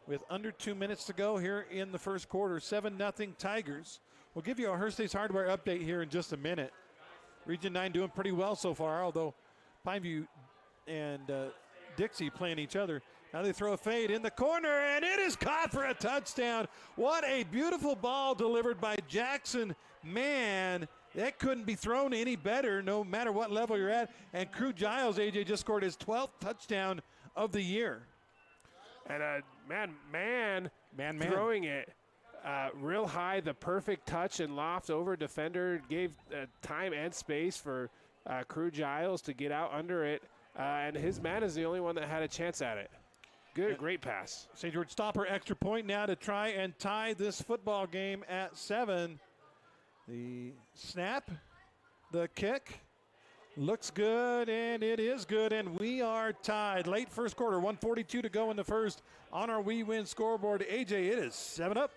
With under 2 minutes to go here in the 1st quarter, 7-0 Tigers. We'll give you a Hearst Hardware update here in just a minute. Region 9 doing pretty well so far, although Pineview and Dixie playing each other. Now they throw a fade in the corner, and it is caught for a touchdown. What a beautiful ball delivered by Jackson Mann. That couldn't be thrown any better, no matter what level you're at. And Crew Giles, AJ, just scored his 12th touchdown of the year. And man throwing it real high, the perfect touch and loft over defender, gave time and space for Crew Giles to get out under it. And his man is the only one that had a chance at it. Great pass. St. George Stopper extra point now to try and tie this football game at 7. The snap, the kick, looks good, and it is good, and we are tied. Late 1st quarter, 1:42 to go in the 1st on our We Win scoreboard. AJ, it is 7-up.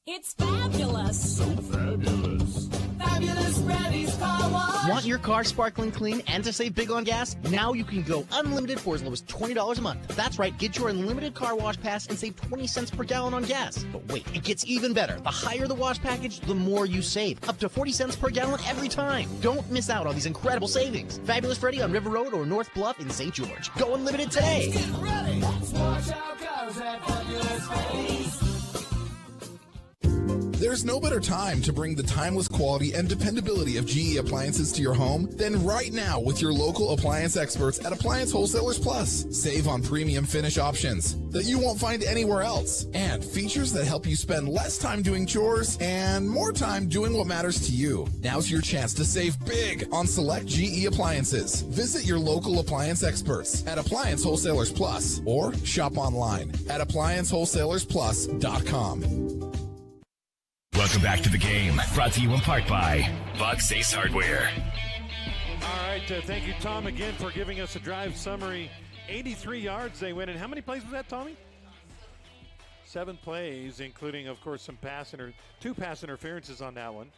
It's fabulous. So fabulous. Fabulous Freddy's Car Wash. Want your car sparkling clean and to save big on gas? Now you can go unlimited for as low as $20 a month. That's right, get your unlimited car wash pass and save 20 cents per gallon on gas. But wait, it gets even better. The higher the wash package, the more you save. Up to 40 cents per gallon every time. Don't miss out on these incredible savings. Fabulous Freddy on River Road or North Bluff in St. George. Go unlimited today. Let's get ready. Let's wash our cars at Fabulous Freddy's. There's no better time to bring the timeless quality and dependability of GE appliances to your home than right now with your local appliance experts at Appliance Wholesalers Plus. Save on premium finish options that you won't find anywhere else, and features that help you spend less time doing chores and more time doing what matters to you. Now's your chance to save big on select GE appliances. Visit your local appliance experts at Appliance Wholesalers Plus or shop online at ApplianceWholesalersPlus.com. Welcome back to the game. Brought to you in part by Bucks Ace Hardware. All right, thank you, Tom, again for giving us a drive summary. 83 yards they went. And how many plays was that, Tommy? 7 plays, including, of course, two pass interferences on that one.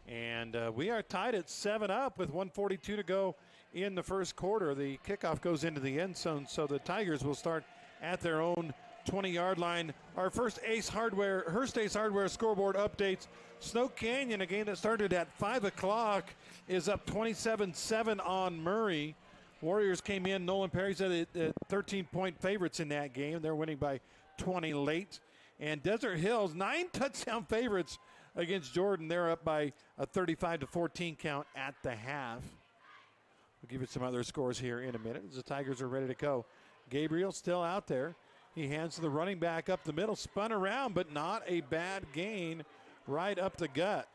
And we are tied at 7-up with 1:42 to go in the first quarter. The kickoff goes into the end zone, so the Tigers will start at their own 20-yard line. Our first Hearst Ace Hardware scoreboard updates. Snow Canyon, a game that started at 5 o'clock, is up 27-7 on Murray. Warriors came in. Nolan Perry said 13-point favorites in that game. They're winning by 20 late. And Desert Hills, 9 touchdown favorites against Jordan. They're up by a 35-14 count at the half. We'll give you some other scores here in a minute as the Tigers are ready to go. Gabriel still out there. He hands to the running back up the middle, spun around, but not a bad gain right up the gut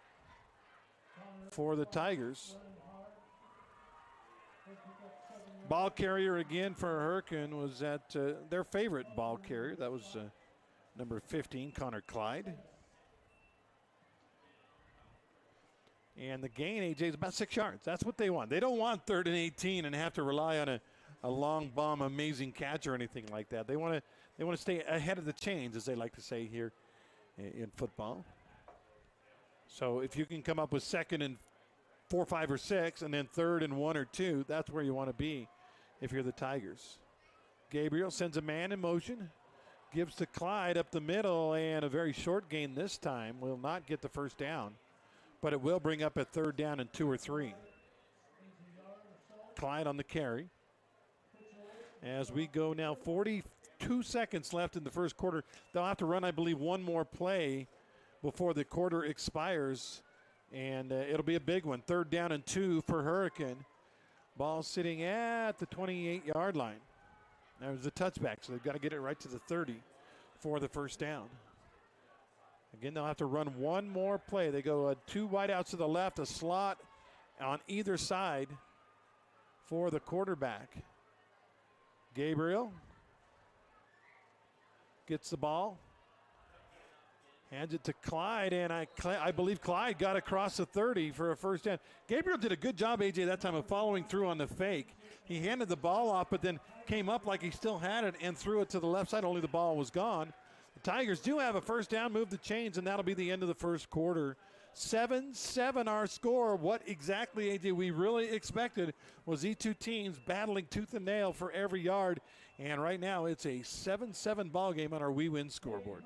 for the Tigers. Ball carrier again for Hurricane was at their favorite ball carrier. That was number 15, Connor Clyde. And the gain, AJ, is about 6 yards. That's what they want. They don't want 3rd and 18 and have to rely on a long bomb, amazing catch or anything like that. They want to stay ahead of the chains, as they like to say here in football. So if you can come up with 2nd and 4, 5, or 6, and then 3rd and 1 or 2, that's where you want to be if you're the Tigers. Gabriel sends a man in motion, gives to Clyde up the middle, and a very short gain this time. Will not get the first down, but it will bring up a 3rd down and 2 or 3. Clyde on the carry. As we go now, 42 seconds left in the first quarter. They'll have to run, I believe, one more play before the quarter expires, and it'll be a big one. 3rd down and 2 for Hurricane. Ball sitting at the 28-yard line. There's a touchback, so they've got to get it right to the 30 for the first down. Again, they'll have to run one more play. They go 2 wideouts to the left, a slot on either side for the quarterback. Gabriel gets the ball, hands it to Clyde, and I believe Clyde got across the 30 for a first down. Gabriel did a good job, AJ, that time of following through on the fake. He handed the ball off, but then came up like he still had it and threw it to the left side, only the ball was gone. The Tigers do have a first down, move the chains, and that'll be the end of the first quarter. 7-7 our score. What exactly, AJ, we really expected was these two teams battling tooth and nail for every yard. And right now it's a 7-7 ball game on our We Win scoreboard.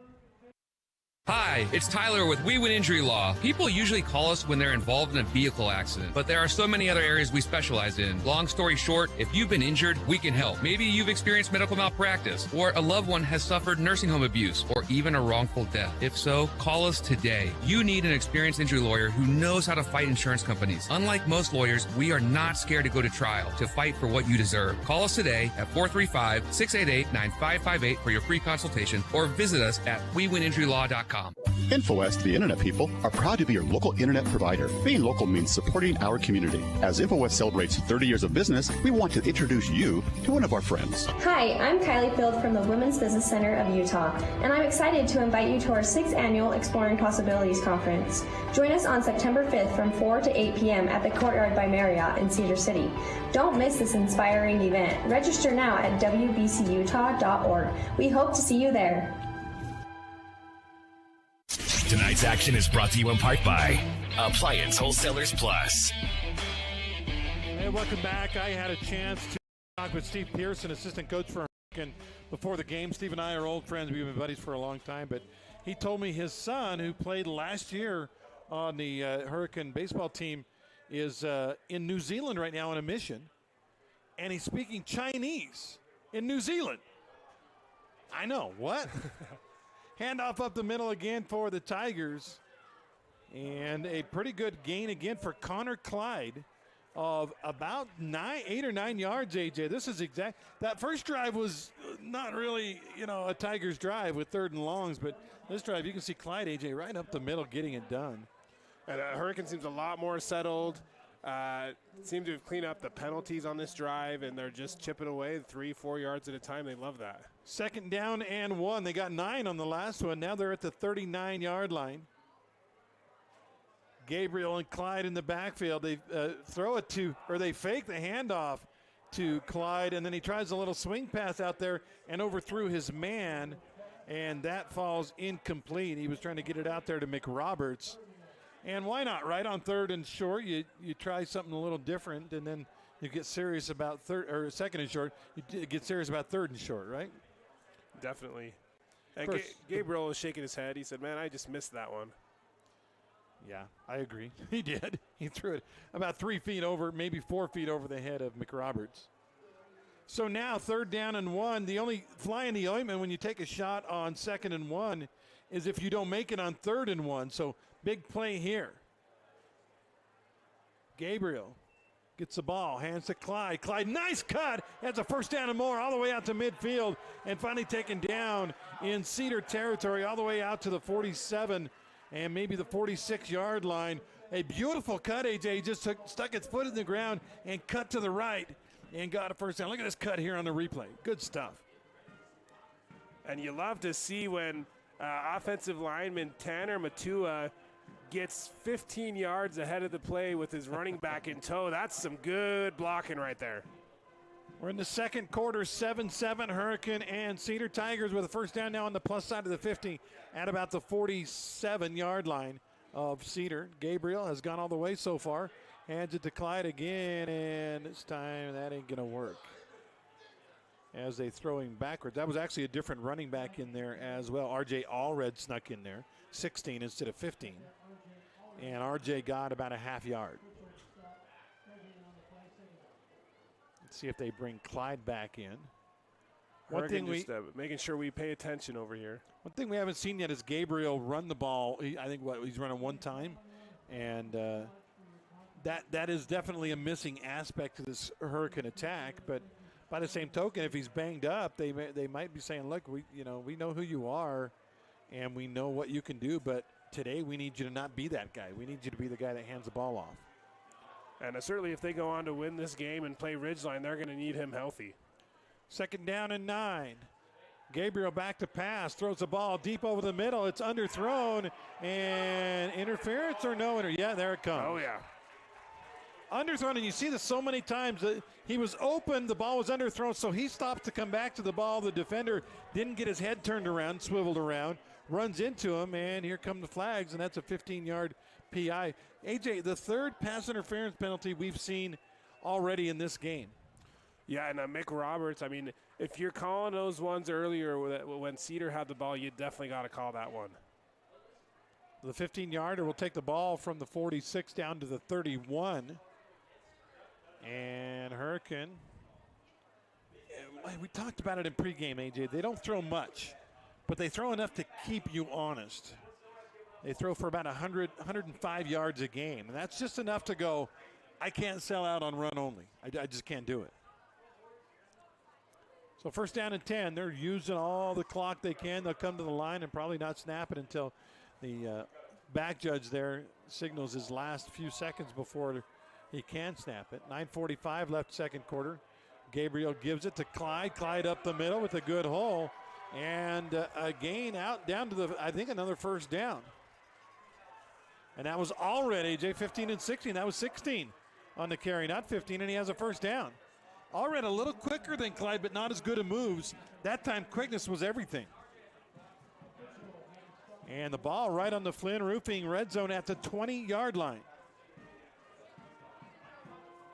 Hi, it's Tyler with We Win Injury Law. People usually call us when they're involved in a vehicle accident, but there are so many other areas we specialize in. Long story short, if you've been injured, we can help. Maybe you've experienced medical malpractice, or a loved one has suffered nursing home abuse, or even a wrongful death. If so, call us today. You need an experienced injury lawyer who knows how to fight insurance companies. Unlike most lawyers, we are not scared to go to trial to fight for what you deserve. Call us today at 435-688-9558 for your free consultation, or visit us at WeWinInjuryLaw.com. InfoWest, the Internet people, are proud to be your local Internet provider. Being local means supporting our community. As InfoWest celebrates 30 years of business, we want to introduce you to one of our friends. Hi, I'm Kylie Field from the Women's Business Center of Utah, and I'm excited to invite you to our 6th annual Exploring Possibilities Conference. Join us on September 5th from 4 to 8 p.m. at the Courtyard by Marriott in Cedar City. Don't miss this inspiring event. Register now at wbcutah.org. We hope to see you there. Tonight's action is brought to you in part by Appliance Wholesalers Plus. Hey, welcome back. I had a chance to talk with Steve Pearson, assistant coach for Hurricane, before the game. Steve and I are old friends. We've been buddies for a long time, but he told me his son, who played last year on the Hurricane baseball team, is in New Zealand right now on a mission, and he's speaking Chinese in New Zealand. I know, what? Handoff up the middle again for the Tigers. And a pretty good gain again for Connor Clyde of about 8 or 9 yards, AJ. This is exact. That first drive was not really, a Tigers drive with 3rd and longs, but this drive, you can see Clyde, AJ, right up the middle getting it done. And Hurricane seems a lot more settled. Seem to have cleaned up the penalties on this drive, and they're just chipping away 3-4 yards at a time. They love that. 2nd down and 1. They got 9 on the last one. Now they're at the 39-yard line. Gabriel and Clyde in the backfield. They they fake the handoff to Clyde, and then he tries a little swing pass out there and overthrew his man, and that falls incomplete. He was trying to get it out there to McRoberts. And why not, right? On 3rd and short, you try something a little different, and then you get serious about 2nd and short. You get serious about 3rd and short, right? Definitely. And Gabriel was shaking his head. He said, man, I just missed that one. Yeah, I agree. He did. He threw it about 3 feet over, maybe 4 feet over the head of McRoberts. So now 3rd down and 1. The only fly in the ointment when you take a shot on 2nd and 1 is if you don't make it on 3rd and 1. So big play here. Gabriel gets the ball, hands to Clyde. Clyde, nice cut. That's a 1st down and more all the way out to midfield, and finally taken down in Cedar territory all the way out to the 47 and maybe the 46-yard line. A beautiful cut, AJ. He just stuck his foot in the ground and cut to the right and got a 1st down. Look at this cut here on the replay. Good stuff. And you love to see when offensive lineman Tanner Matua gets 15 yards ahead of the play with his running back in tow. That's some good blocking right there. We're in the 2nd quarter, 7-7 Hurricane and Cedar Tigers with a 1st down now on the plus side of the 50 at about the 47-yard line of Cedar. Gabriel has gone all the way so far. Hands it to Clyde again, and this time that ain't going to work. As they throw him backwards. That was actually a different running back in there as well. R.J. Allred snuck in there, 16 instead of 15. And R.J. got about a half yard. Let's see if they bring Clyde back in. One thing making sure we pay attention over here. One thing we haven't seen yet is Gabriel run the ball. I think he's running one time, and that is definitely a missing aspect to this Hurricane attack. But by the same token, if he's banged up, they might be saying, "Look, we know who you are, and we know what you can do. But today we need you to not be that guy. We need you to be the guy that hands the ball off." And certainly if they go on to win this game and play Ridgeline, they're going to need him healthy. 2nd down and 9. Gabriel back to pass, throws the ball deep over the middle. It's underthrown, and interference or no? Yeah, there it comes. Oh, yeah. Underthrown, and you see this so many times. He was open, the ball was underthrown, so he stopped to come back to the ball. The defender didn't get his head turned around, swiveled around, runs into him, and here come the flags, and that's a 15-yard PI. AJ, the 3rd pass interference penalty we've seen already in this game. Yeah, and Mick Roberts, I mean, if you're calling those ones earlier when Cedar had the ball, you definitely got to call that one. The 15-yarder will take the ball from the 46 down to the 31. And Hurricane, we talked about it in pregame, AJ. They don't throw much, but they throw enough to keep you honest. They throw for about 105 yards a game, and that's just enough to go, I can't sell out on run only. I just can't do it. So 1st down and 10. They're using all the clock they can. They'll come to the line and probably not snap it until the back judge there signals his last few seconds before he can snap it. 9:45 left 2nd quarter. Gabriel gives it to Clyde. Clyde up the middle with a good hole. And a gain out down to I think another 1st down. And that was already, AJ, 15 and 16. That was 16 on the carry, not 15, and he has a 1st down. Already a little quicker than Clyde, but not as good at moves. That time, quickness was everything. And the ball right on the Flynn Roofing red zone at the 20-yard line.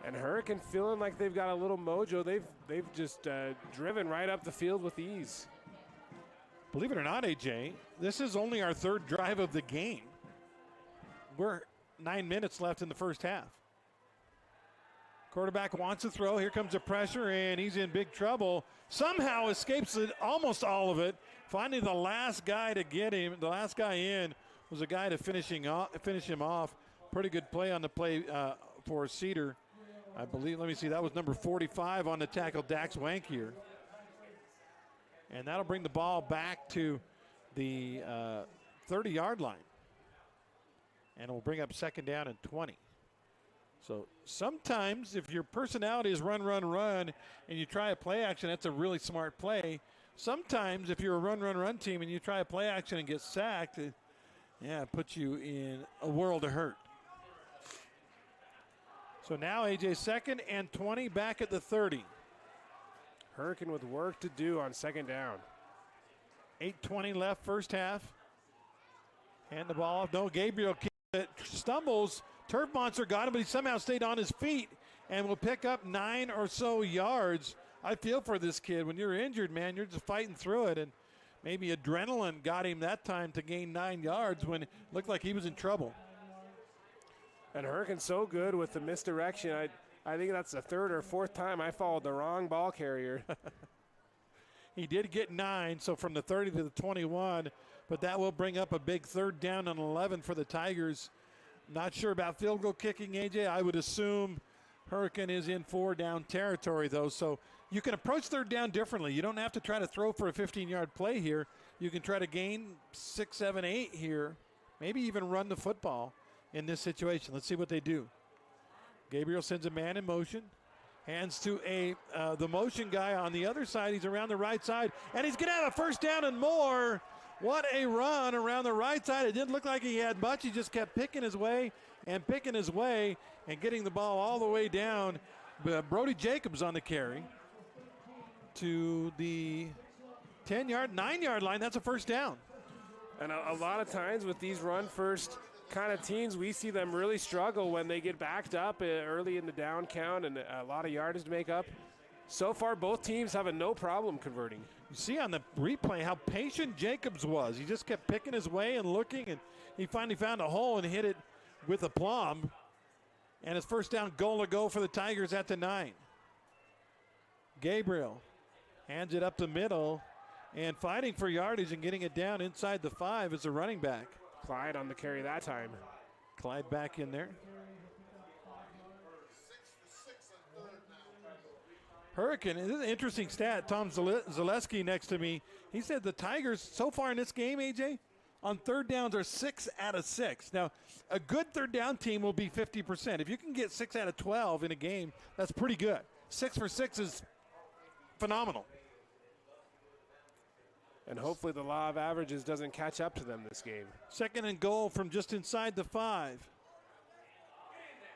And Hurricane feeling like they've got a little mojo. They've just driven right up the field with ease. Believe it or not, AJ, this is only our 3rd drive of the game. We're 9 minutes left in the 1st half. Quarterback wants to throw. Here comes the pressure, and he's in big trouble. Somehow escapes it, almost all of it. Finding the last guy to get him, the last guy in was a guy to finish him off. Pretty good play on the play for Cedar. I believe, let me see, that was number 45 on the tackle, Dax Wankier. And that'll bring the ball back to the 30-yard line. And it will bring up second down and 20. So sometimes if your personality is run, and you try a play action, that's a really smart play. Sometimes if you're a run team and you try a play action and get sacked, it puts you in a world of hurt. So now AJ, second and 20, back at the 30. Hurricane with work to do on second down. 8:20 left, first half. Hand the ball off. No, Gabriel stumbles. Turf Monster got him, but he somehow stayed on his feet and will pick up 9 or so yards. I feel for this kid. When you're injured, man, you're just fighting through it. And maybe adrenaline got him that time to gain 9 yards when it looked like he was in trouble. And Hurricane's so good with the misdirection. I think that's the third or fourth time I followed the wrong ball carrier. He did get 9, so from the 30 to the 21, but that will bring up a big third down and 11 for the Tigers. Not sure about field goal kicking, AJ. I would assume Hurricane is in 4-down territory, though, so you can approach third down differently. You don't have to try to throw for a 15-yard play here. You can try to gain 6, 7, 8 here, maybe even run the football in this situation. Let's see what they do. Gabriel sends a man in motion. Hands to the motion guy on the other side. He's around the right side, and he's going to have a first down and more. What a run around the right side. It didn't look like he had much. He just kept picking his way and getting the ball all the way down. Brody Jacobs on the carry to the 10-yard, 9-yard line. That's a first down. And a lot of times with these run-first kind of teams, we see them really struggle when they get backed up early in the down count and a lot of yardage to make up. So far, both teams have no problem converting. You see on the replay how patient Jacobs was. He just kept picking his way and looking, and he finally found a hole and hit it with aplomb. And it's first down, goal to go for the Tigers at the 9. Gabriel hands it up the middle, and fighting for yardage and getting it down inside the 5 is a running back. Clyde on the carry that time. Clyde back in there. Hurricane, this is an interesting stat. Tom Zaleski next to me, he said the Tigers so far in this game, AJ, on third downs are 6 out of 6. Now, a good third down team will be 50%. If you can get 6 out of 12 in a game, that's pretty good. 6 for 6 is phenomenal. And hopefully the law of averages doesn't catch up to them this game. Second and goal from just inside the 5.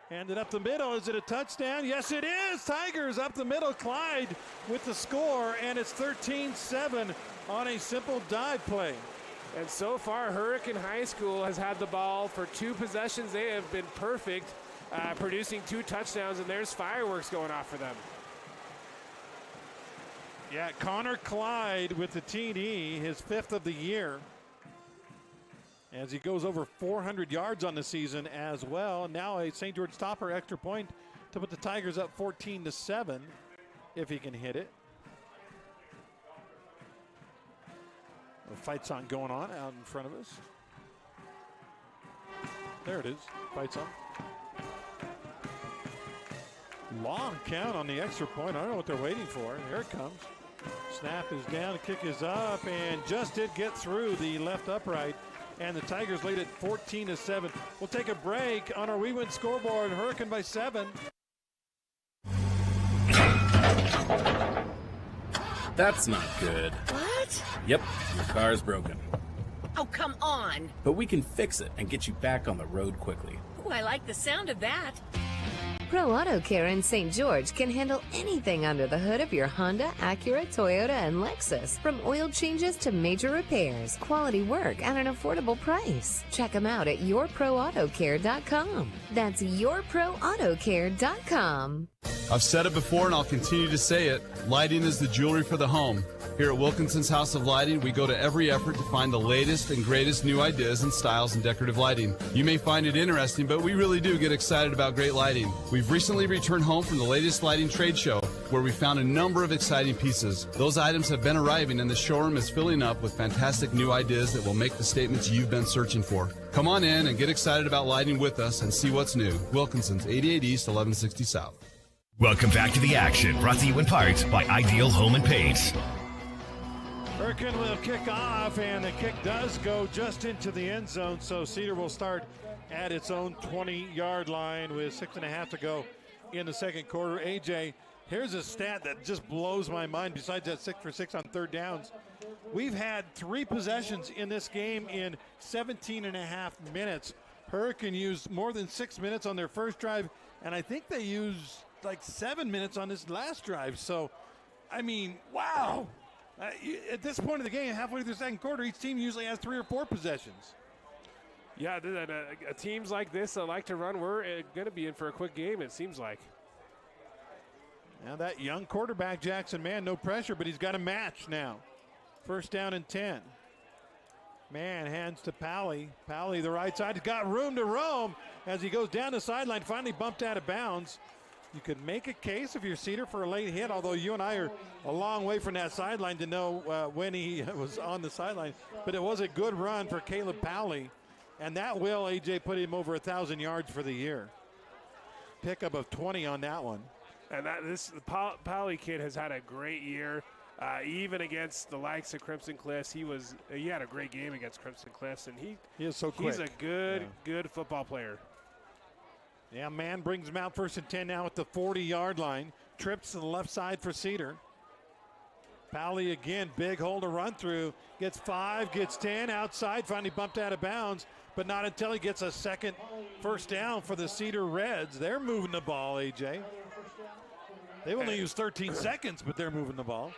Handed up the middle. Is it a touchdown? Yes, it is. Tigers up the middle. Clyde with the score, and it's 13-7 on a simple dive play. And so far, Hurricane High School has had the ball for 2 possessions. They have been perfect, producing 2 touchdowns, and there's fireworks going off for them. Yeah, Connor Clyde with the TD, his 5th of the year, as he goes over 400 yards on the season as well. And now a St. George Topper extra point to put the Tigers up 14-7 if he can hit it. A fight song going on out in front of us. There it is, fight song. Long count on the extra point. I don't know what they're waiting for. Here it comes. Snap is down, kick is up, and just did get through the left upright. And the Tigers lead it 14-7. We'll take a break on our We Win scoreboard. Hurricane by 7. That's not good. What? Yep, your car's broken. Oh, come on. But we can fix it and get you back on the road quickly. Oh, I like the sound of that. Pro Auto Care in St. George can handle anything under the hood of your Honda, Acura, Toyota, and Lexus. From oil changes to major repairs, quality work at an affordable price. Check them out at yourproautocare.com. That's yourproautocare.com. I've said it before and I'll continue to say it. Lighting is the jewelry for the home. Here at Wilkinson's House of Lighting, we go to every effort to find the latest and greatest new ideas and styles in decorative lighting. You may find it interesting, but we really do get excited about great lighting. We've recently returned home from the latest lighting trade show. where we found a number of exciting pieces. Those items have been arriving, and the showroom is filling up with fantastic new ideas that will make the statements you've been searching for. Come on in and get excited about lighting with us and see what's new. Wilkinson's, 88 East, 1160 South. Welcome back to the action, brought to you in part by Ideal Home and Paint. Hurricane will kick off, and the kick does go just into the end zone, so Cedar will start at its own 20-yard line with 6.5 to go in the second quarter. AJ, here's a stat that just blows my mind besides that 6 for 6 on third downs. We've had 3 possessions in this game in 17.5 minutes. Hurricane used more than 6 minutes on their first drive, and I think they used like 7 minutes on this last drive. So, I mean, wow. At this point of the game, halfway through the second quarter, each team usually has 3 or 4 possessions. Yeah, teams like this that like to run, we're going to be in for a quick game, it seems like. Now that young quarterback, Jackson Mann, no pressure, but he's got a match now. First down and 10. Mann hands to Pally. Pally, the right side, has got room to roam as he goes down the sideline, finally bumped out of bounds. You could make a case if you're Cedar for a late hit, although you and I are a long way from that sideline to know when he was on the sideline. But it was a good run for Caleb Pally. And that will, AJ, put him over 1,000 yards for the year. Pickup of 20 on that one. And the Pally kid has had a great year, even against the likes of Crimson Cliffs. He had a great game against Crimson Cliffs, and he is so quick. He's a good football player. Yeah, Mann brings him out 1st and 10 now at the 40-yard line. Trips to the left side for Cedar. Pally again, big hole to run through. Gets 5, gets 10, outside, finally bumped out of bounds, but not until he gets a second first down for the Cedar Reds. They're moving the ball, AJ. They've only used 13 seconds, but they're moving the ball.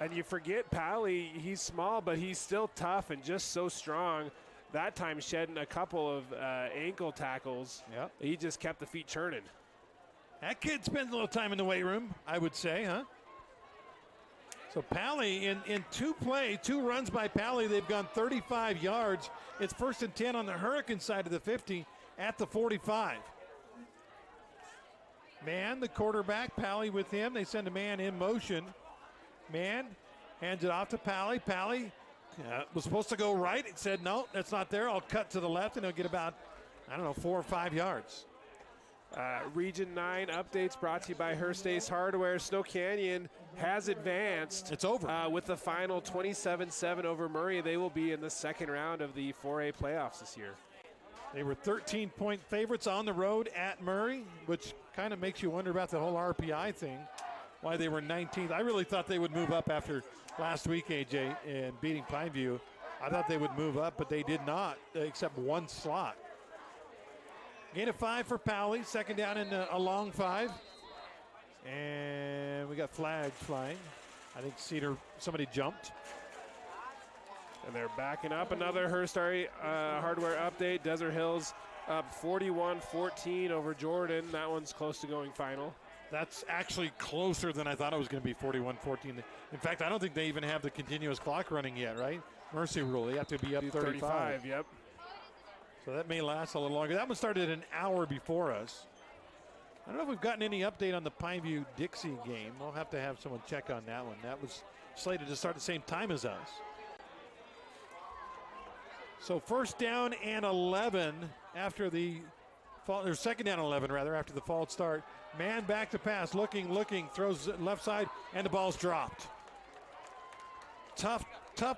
And you forget Pally, he's small, but he's still tough and just so strong. That time shedding a couple of ankle tackles. Yep. He just kept the feet churning. That kid spends a little time in the weight room, I would say, huh? So Pally, in 2 runs by Pally, they've gone 35 yards. It's 1st and 10 on the Hurricane side of the 50 at the 45. Mann, the quarterback, Pally with him. They send a man in motion. Mann hands it off to Pally. Pally was supposed to go right. It said, no, that's not there. I'll cut to the left, and he'll get about, 4 or 5 yards. Region 9 updates brought to you by Hearst Ace Hardware. Snow Canyon has advanced. It's over. With the final 27-7 over Murray. They will be in the second round of the 4A playoffs this year. They were 13-point favorites on the road at Murray, which kind of makes you wonder about the whole RPI thing, why they were 19th. I really thought they would move up after last week, AJ, in beating Pineview. I thought they would move up, but they did not, except one slot. Gain of 5 for Pally, second down and a long 5. And we got flags flying. I think Cedar, somebody jumped. And they're backing up. Another Hearst Hardware update. Desert Hills up 41-14 over Jordan. That one's close to going final. That's actually closer than I thought it was going to be, 41-14. In fact, I don't think they even have the continuous clock running yet, right? Mercy rule. They have to be up 35. Yep. So that may last a little longer. That one started an hour before us. I don't know if we've gotten any update on the Pineview-Dixie game. We'll have to have someone check on that one. That was slated to start the same time as us. So first down and 11 after the fall, or second down and 11 rather, after the false start. Man back to pass, looking, throws left side, and the ball's dropped. Tough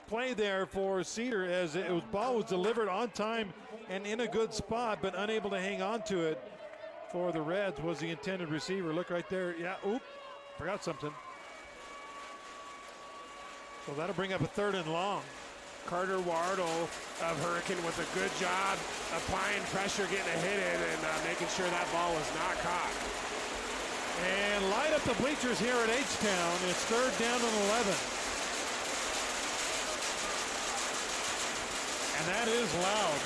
play there for Cedar as ball was delivered on time and in a good spot, but unable to hang on to it for the Reds was the intended receiver. Look right there. Yeah, forgot something. So that'll bring up a 3rd and long. Carter Wardle of Hurricane with a good job applying pressure, getting a hit in, and making sure that ball was not caught. And light up the bleachers here at H-Town. It's 3rd down and 11. And that is loud.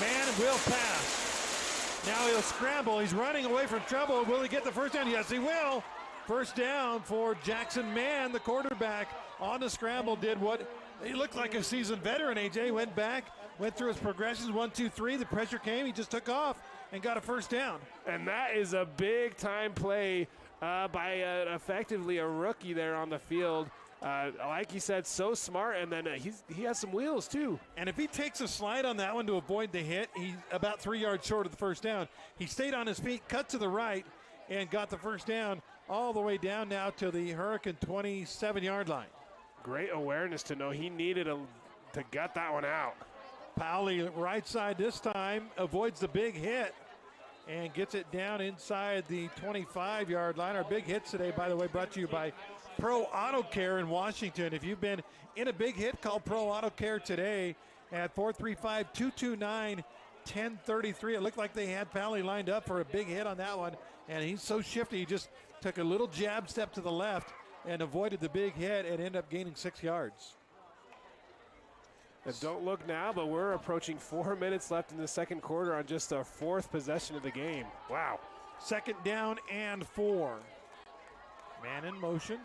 Man will pass. Now he'll scramble. He's running away from trouble. Will he get the first down? Yes, he will. First down for Jackson Mann, the quarterback. On the scramble, did what he looked like a seasoned veteran. AJ went back, went through his progressions, 1, 2, 3. The pressure came. He just took off and got a first down. And that is a big time play by effectively a rookie there on the field. Like you said, so smart, and then he has some wheels too. And if he takes a slide on that one to avoid the hit, he's about 3 yards short of the first down. He stayed on his feet, cut to the right, and got the first down all the way down now to the Hurricane 27-yard line. Great awareness to know he needed to gut that one out. Powley right side this time, avoids the big hit and gets it down inside the 25-yard line. Our big hits today, by the way, brought to you by Pro Auto Care in Washington. If you've been in a big hit, call Pro Auto Care today at 435-229-1033. It looked like they had Powley lined up for a big hit on that one, and he's so shifty, he just took a little jab step to the left and avoided the big hit and ended up gaining 6 yards. And don't look now, but we're approaching 4 minutes left in the second quarter on just our fourth possession of the game. Wow. Second down and 4. Man in motion.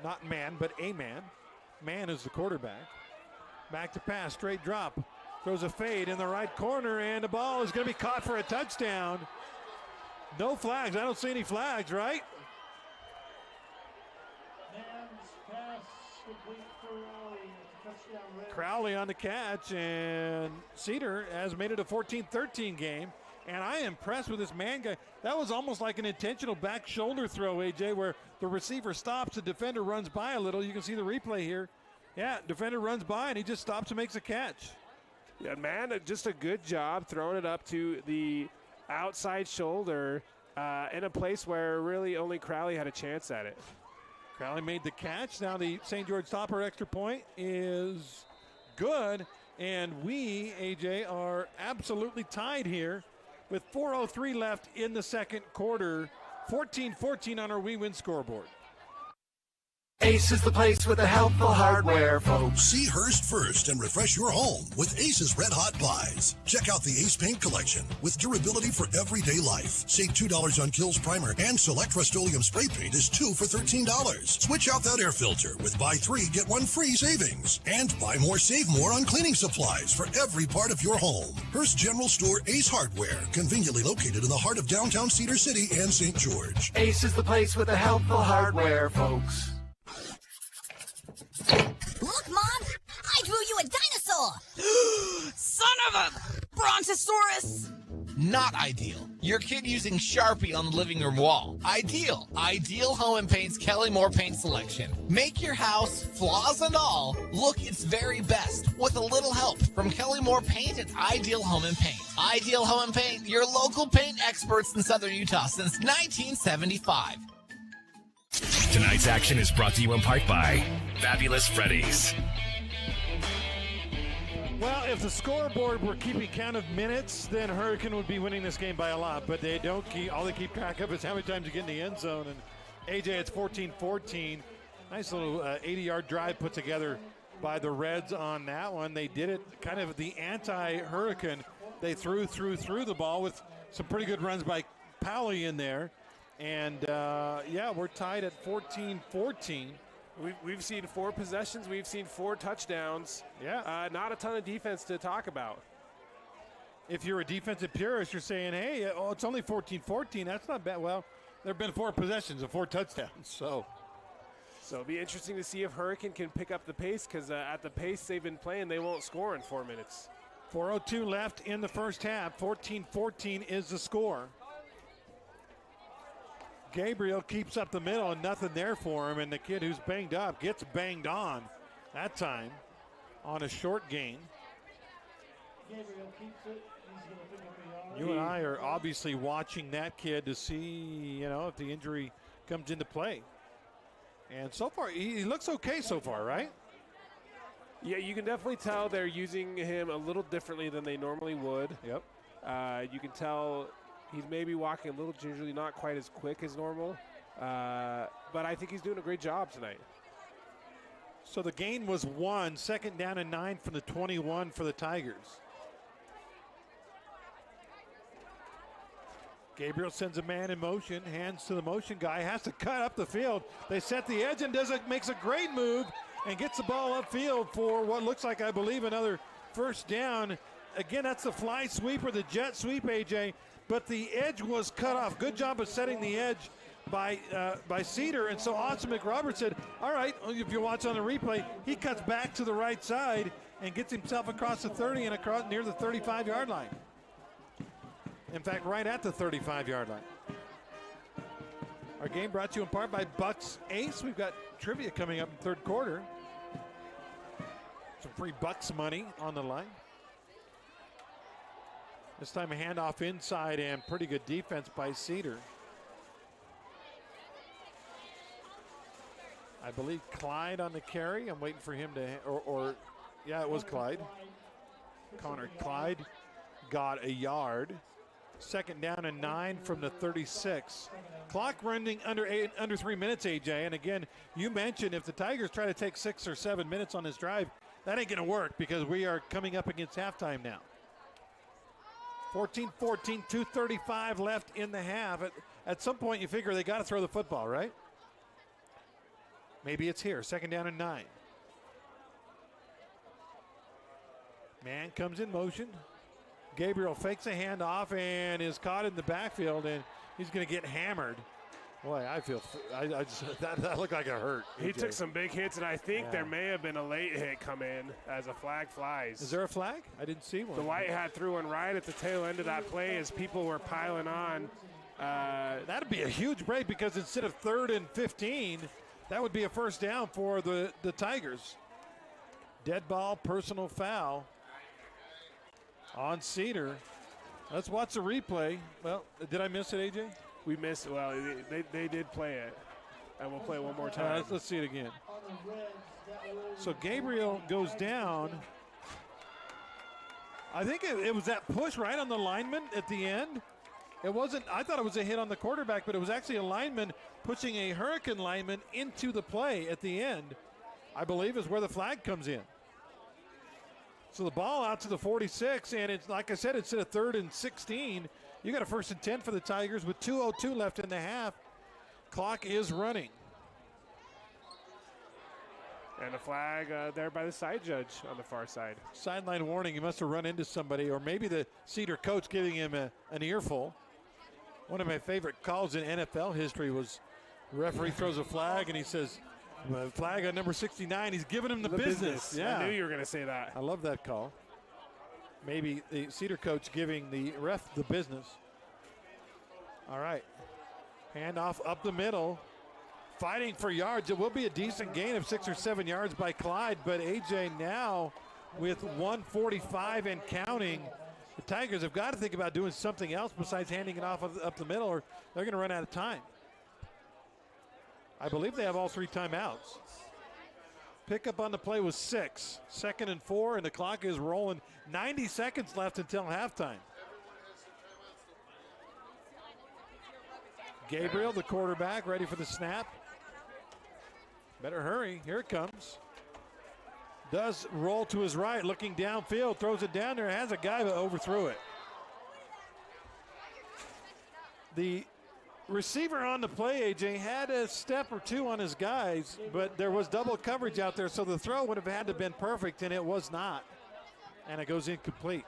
Not man, but a man. Man is the quarterback. Back to pass, straight drop. Throws a fade in the right corner, and the ball is going to be caught for a touchdown. No flags. I don't see any flags, right? Crowley on the catch, and Cedar has made it a 14-13 game. And I am impressed with this man guy. That was almost like an intentional back shoulder throw, AJ, where the receiver stops, the defender runs by a little. You can see the replay here. Yeah, defender runs by, and he just stops and makes a catch. Yeah, man, just a good job throwing it up to the outside shoulder in a place where really only Crowley had a chance at it. Crowley made the catch. Now the St. George Topper extra point is good. And we, AJ, are absolutely tied here with 4:03 left in the second quarter. 14-14 on our We Win scoreboard. Ace is the place with the helpful hardware, folks. See Hearst first and refresh your home with Ace's Red Hot Buys. Check out the Ace Paint Collection with durability for everyday life. Save $2 on Kills Primer and select Rust-Oleum Spray Paint is 2 for $13. Switch out that air filter with buy 3, get 1 free savings. And buy more, save more on cleaning supplies for every part of your home. Hearst General Store Ace Hardware, conveniently located in the heart of downtown Cedar City and St. George. Ace is the place with the helpful hardware, folks. Look, Mom! I drew you a dinosaur! Son of a brontosaurus! Not ideal. Your kid using Sharpie on the living room wall. Ideal. Ideal Home and Paint's Kelly Moore paint selection. Make your house, flaws and all, look its very best with a little help from Kelly Moore Paint and Ideal Home and Paint. Ideal Home and Paint, your local paint experts in Southern Utah since 1975. Tonight's action is brought to you in part by Fabulous Freddy's. Well, if the scoreboard were keeping count of minutes, then Hurricane would be winning this game by a lot. But they don't keep. All they keep track of is how many times you get in the end zone. And AJ, it's 14-14. Nice little 80-yard drive put together by the Reds on that one. They did it kind of the anti-Hurricane. They threw the ball with some pretty good runs by Powley in there. And, yeah, we're tied at 14-14. We've seen 4 possessions. We've seen 4 touchdowns. Yeah. Not a ton of defense to talk about. If you're a defensive purist, you're saying, hey, it's only 14-14. That's not bad. Well, there have been 4 possessions and 4 touchdowns. So it'll be interesting to see if Hurricane can pick up the pace because at the pace they've been playing, they won't score in 4 minutes. 4:02 left in the first half. 14-14 is the score. Gabriel keeps up the middle and nothing there for him, and the kid who's banged up gets banged on that time on a short gain. Gabriel keeps it. He's going to pick up the yard. You and I are obviously watching that kid to see, if the injury comes into play. And so far, he looks okay so far, right? Yeah, you can definitely tell they're using him a little differently than they normally would. Yep. You can tell he's maybe walking a little gingerly, not quite as quick as normal. But I think he's doing a great job tonight. So the gain was 1, second down and 9 from the 21 for the Tigers. Gabriel sends a man in motion, hands to the motion guy, has to cut up the field. They set the edge and makes a great move and gets the ball upfield for what looks like, I believe, another first down. Again, that's the fly sweep or the jet sweep, AJ. but the edge was cut off. Good job of setting the edge by Cedar, and so Austin McRoberts said, all right, if you watch on the replay, he cuts back to the right side and gets himself across the 30 and across near the 35-yard line. In fact, right at the 35-yard line. Our game brought to you in part by Bucks Ace. We've got trivia coming up in third quarter. Some free Bucks money on the line. This time a handoff inside and pretty good defense by Cedar. I believe Clyde on the carry. I'm waiting for him to, yeah, it was Clyde. Connor Clyde got a yard. Second down and 9 from the 36. Clock running under 3 minutes, AJ. And again, you mentioned if the Tigers try to take 6 or 7 minutes on this drive, that ain't going to work because we are coming up against halftime now. 14-14, 2:35 left in the half. At some point, you figure they got to throw the football, right? Maybe it's here. Second down and 9. Man comes in motion. Gabriel fakes a handoff and is caught in the backfield, and he's going to get hammered. Boy, I feel that looked like it hurt. He took some big hits, and I think there may have been a late hit come in as a flag flies. Is there a flag? I didn't see one. The white hat threw one right at the tail end of that play as people were piling on. That'd be a huge break because instead of 3rd and 15, that would be a first down for the Tigers. Dead ball, personal foul on Cedar. Let's watch the replay. Well, did I miss it, AJ? We missed it. Well, they did play it. And we'll play it one more time. Let's see it again. So Gabriel goes down. I think it was that push right on the lineman at the end. It wasn't, I thought it was a hit on the quarterback, but it was actually a lineman pushing a Hurricane lineman into the play at the end, I believe is where the flag comes in. So the ball out to the 46, and it's like I said, instead of 3rd and 16, you got a 1st and 10 for the Tigers with 2:02 left in the half. Clock is running. And a flag there by the side judge on the far side. Sideline warning, he must have run into somebody, or maybe the Cedar coach giving him an earful. One of my favorite calls in NFL history was referee throws a flag and he says, flag on number 69, he's giving him the business. Yeah. I knew you were going to say that. I love that call. Maybe the Cedar coach giving the ref the business. All right. Handoff up the middle. Fighting for yards. It will be a decent gain of 6 or 7 yards by Clyde, but AJ now with 1:45 and counting. The Tigers have got to think about doing something else besides handing it off up the middle, or they're going to run out of time. I believe they have all 3 timeouts. Pickup on the play was 6. 2nd and 4, and the clock is rolling. 90 seconds left until halftime. Gabriel, the quarterback, ready for the snap. Better hurry. Here it comes. Does roll to his right, looking downfield, throws it down there, has a guy but overthrew it. The receiver on the play, AJ, had a step or two on his guys, but there was double coverage out there, so the throw would have had to have been perfect, and it was not. And it goes incomplete.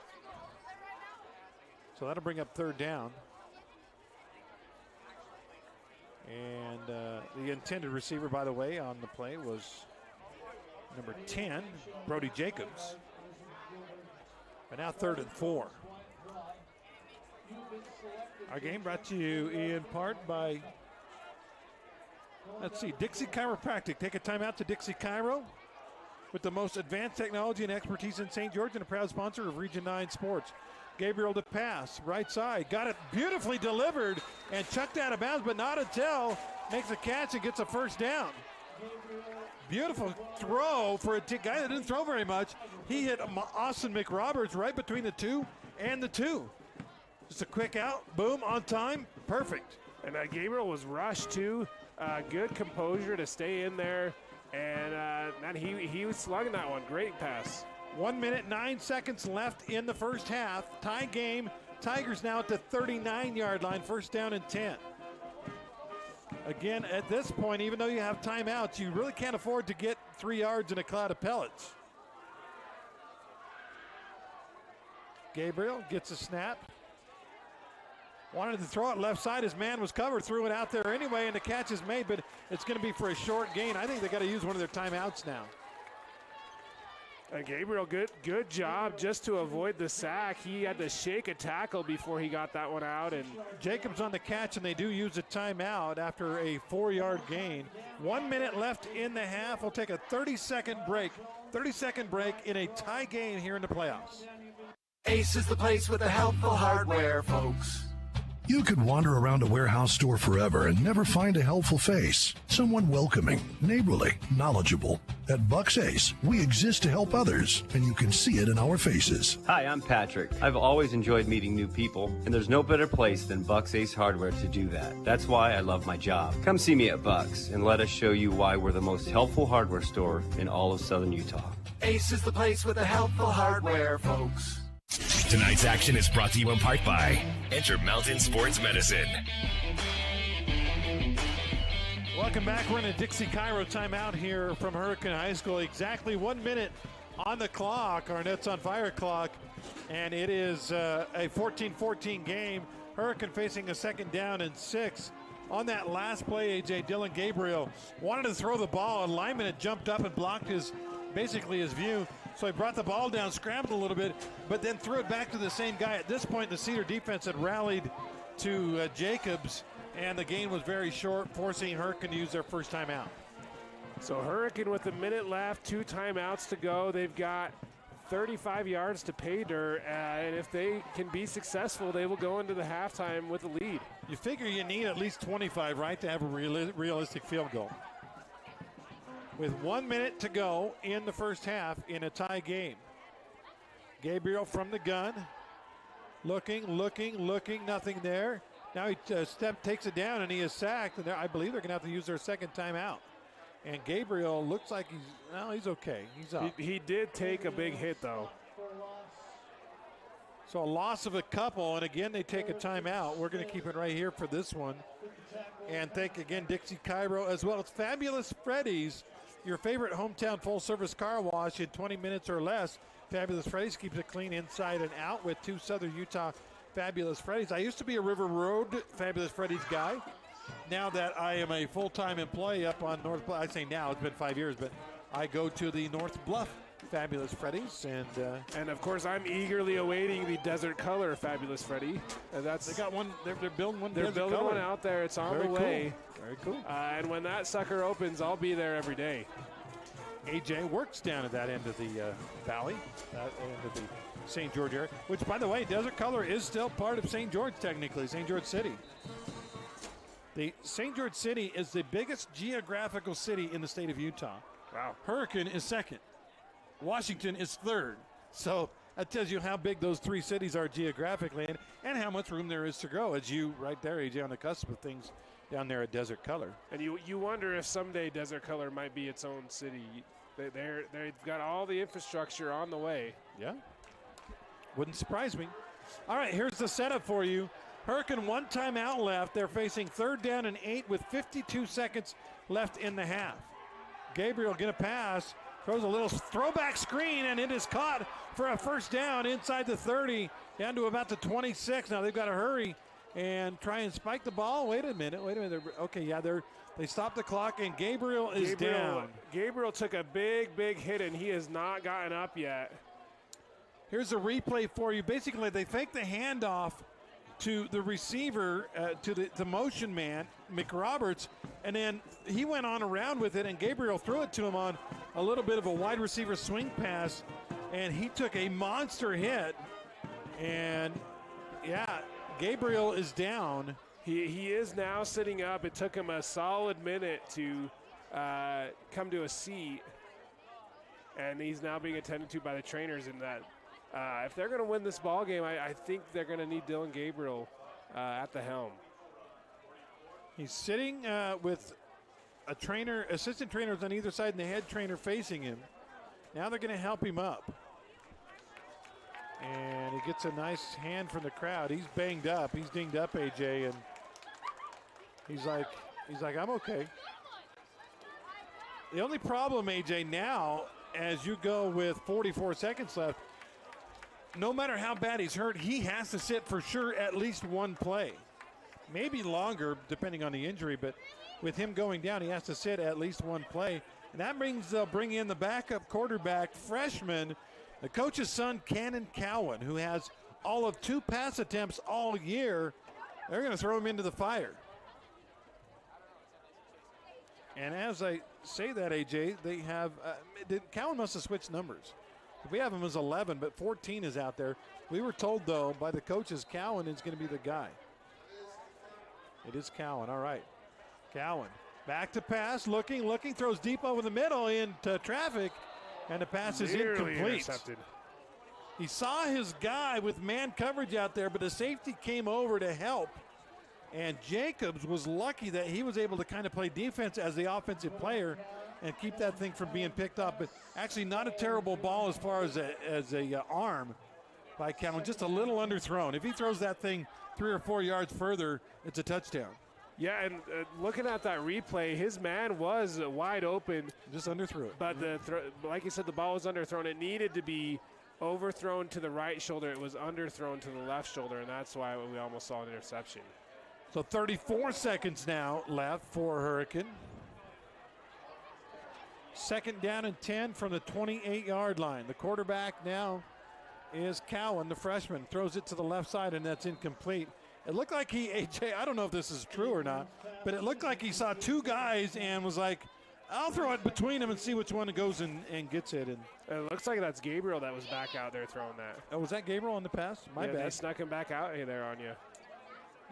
So that'll bring up 3rd down. And the intended receiver, by the way, on the play was number 10, Brody Jacobs. But now 3rd and 4. Our game brought to you in part by, let's see, Dixie Chiropractic. Take a time out to Dixie Chiro with the most advanced technology and expertise in St. George and a proud sponsor of Region 9 Sports. Gabriel to pass, right side, got it beautifully delivered and chucked out of bounds, but not until makes a catch and gets a 1st down. Beautiful throw for a guy that didn't throw very much. He hit Austin McRoberts right between the 2 and the 2. Just a quick out, boom, on time, perfect. And Gabriel was rushed too. Good composure to stay in there, and he was slugging that one. Great pass. 1 minute, 9 seconds left in the first half. Tie game. Tigers now at the 39-yard line. 1st down and 10. Again, at this point, even though you have timeouts, you really can't afford to get 3 yards in a cloud of pellets. Gabriel gets a snap. Wanted to throw it left side. His man was covered, threw it out there anyway, and the catch is made, but it's going to be for a short gain. I think they got to use one of their timeouts now. And Gabriel, good job just to avoid the sack. He had to shake a tackle before he got that one out. And Jacobs on the catch, and they do use a timeout after a 4-yard gain. 1 minute left in the half. We'll take a 30-second break. 30-second break in a tie game here in the playoffs. Ace is the place with the helpful hardware, folks. You could wander around a warehouse store forever and never find a helpful face. Someone welcoming, neighborly, knowledgeable. At Bucks Ace, we exist to help others, and you can see it in our faces. Hi, I'm Patrick. I've always enjoyed meeting new people, and there's no better place than Bucks Ace Hardware to do that. That's why I love my job. Come see me at Bucks, and let us show you why we're the most helpful hardware store in all of Southern Utah. Ace is the place with the helpful hardware, folks. Tonight's action is brought to you in part by Intermountain Sports Medicine. Welcome back. We're in a Dixie Cairo timeout here from Hurricane High School. Exactly 1 minute on the clock, our Nets on Fire clock, and it is a 14-14 game. Hurricane facing a 2nd down and 6. On that last play, AJ, Dylan Gabriel wanted to throw the ball. A lineman had jumped up and blocked his view. So he brought the ball down, scrambled a little bit, but then threw it back to the same guy. At this point, the Cedar defense had rallied to Jacobs, and the gain was very short, forcing Hurricane to use their first timeout. So Hurricane with a minute left, 2 timeouts to go. They've got 35 yards to pay dirt, and if they can be successful, they will go into the halftime with a lead. You figure you need at least 25, right, to have a realistic field goal. With 1 minute to go in the first half in a tie game. Gabriel from the gun. Looking, nothing there. Now he takes it down and he is sacked. And I believe they're going to have to use their second timeout. And Gabriel looks like he's okay. He's up. He did take a big hit though. So a loss of a couple, and again they take a timeout. We're going to keep it right here for this one. And thank again Dixie Cairo as well as Fabulous Freddy's. Your favorite hometown full-service car wash in 20 minutes or less. Fabulous Freddy's keeps it clean inside and out with 2 Southern Utah Fabulous Freddy's. I used to be a River Road Fabulous Freddy's guy. Now that I am a full-time employee up on North Bluff, I say now, it's been 5 years, but I go to the North Bluff Fabulous Freddy's. And of course, I'm eagerly awaiting the Desert Color Fabulous Freddy. They got one, they're building one. They're building one out there. It's on the way. Very cool. And when that sucker opens, I'll be there every day. AJ works down at that end of the valley, that end of the St. George area, which, by the way, Desert Color is still part of St. George, technically, St. George City. The St. George City is the biggest geographical city in the state of Utah. Wow. Hurricane is 2nd. Washington is 3rd. So that tells you how big those 3 cities are geographically and how much room there is to grow, as you right there, AJ, on the cusp of things down there at Desert Color. And you wonder if someday Desert Color might be its own city. They've got all the infrastructure on the way. Yeah. Wouldn't surprise me. All right, here's the setup for you. Hurricane 1 timeout left. They're facing 3rd down and 8 with 52 seconds left in the half. Gabriel get a pass, throws a little throwback screen, and it is caught for a first down inside the 30, down to about the 26. Now they've got to hurry and try and spike the ball. Wait a minute. Okay, yeah, they stopped the clock, and Gabriel is down. Gabriel took a big hit, and he has not gotten up yet. Here's a replay for you. Basically, they fake the handoff to the receiver, to the motion man, McRoberts, and then he went on around with it, and Gabriel threw it to him on a little bit of a wide receiver swing pass, and he took a monster hit, and yeah, Gabriel is down. He is now sitting up. It took him a solid minute to come to a seat, and he's now being attended to by the trainers in that. If they're going to win this ball game, I think they're going to need Dylan Gabriel at the helm. He's sitting with a trainer, assistant trainers on either side, and the head trainer facing him. Now they're going to help him up. And he gets a nice hand from the crowd. He's banged up. He's dinged up, AJ, and he's like, I'm okay. The only problem, AJ, now, as you go with 44 seconds left, no matter how bad he's hurt, he has to sit for sure at least one play. Maybe longer, depending on the injury, but with him going down, he has to sit at least one play. And that means they'll bring in the backup quarterback, freshman, the coach's son, Cannon Cowan, who has all of 2 pass attempts all year. They're going to throw him into the fire. And as I say that, AJ, they have Cowan must have switched numbers. We have him as 11, but 14 is out there. We were told, though, by the coaches, Cowan is going to be the guy. It is Cowan. All right. Cowan back to pass, looking, throws deep over the middle into traffic, and the pass is incomplete. Intercepted. He saw his guy with man coverage out there, but the safety came over to help. And Jacobs was lucky that he was able to kind of play defense as the offensive player and keep that thing from being picked up. But actually not a terrible ball as far as a arm by Cowan, just a little underthrown. If he throws that thing 3 or 4 yards further, it's a touchdown. Yeah, and looking at that replay, his man was wide open. Just underthrew it. But like you said, the ball was underthrown. It needed to be overthrown to the right shoulder. It was underthrown to the left shoulder, and that's why we almost saw an interception. So 34 seconds now left for Hurricane. 2nd down and 10 from the 28-yard line. The quarterback now is Cowan, the freshman. Throws it to the left side, and that's incomplete. It looked like AJ, I don't know if this is true or not, but it looked like he saw 2 guys and was like, I'll throw it between them and see which one goes and gets it. And it looks like that's Gabriel that was back out there throwing that. Oh, was that Gabriel on the pass? My bad. They snuck him back out there on you.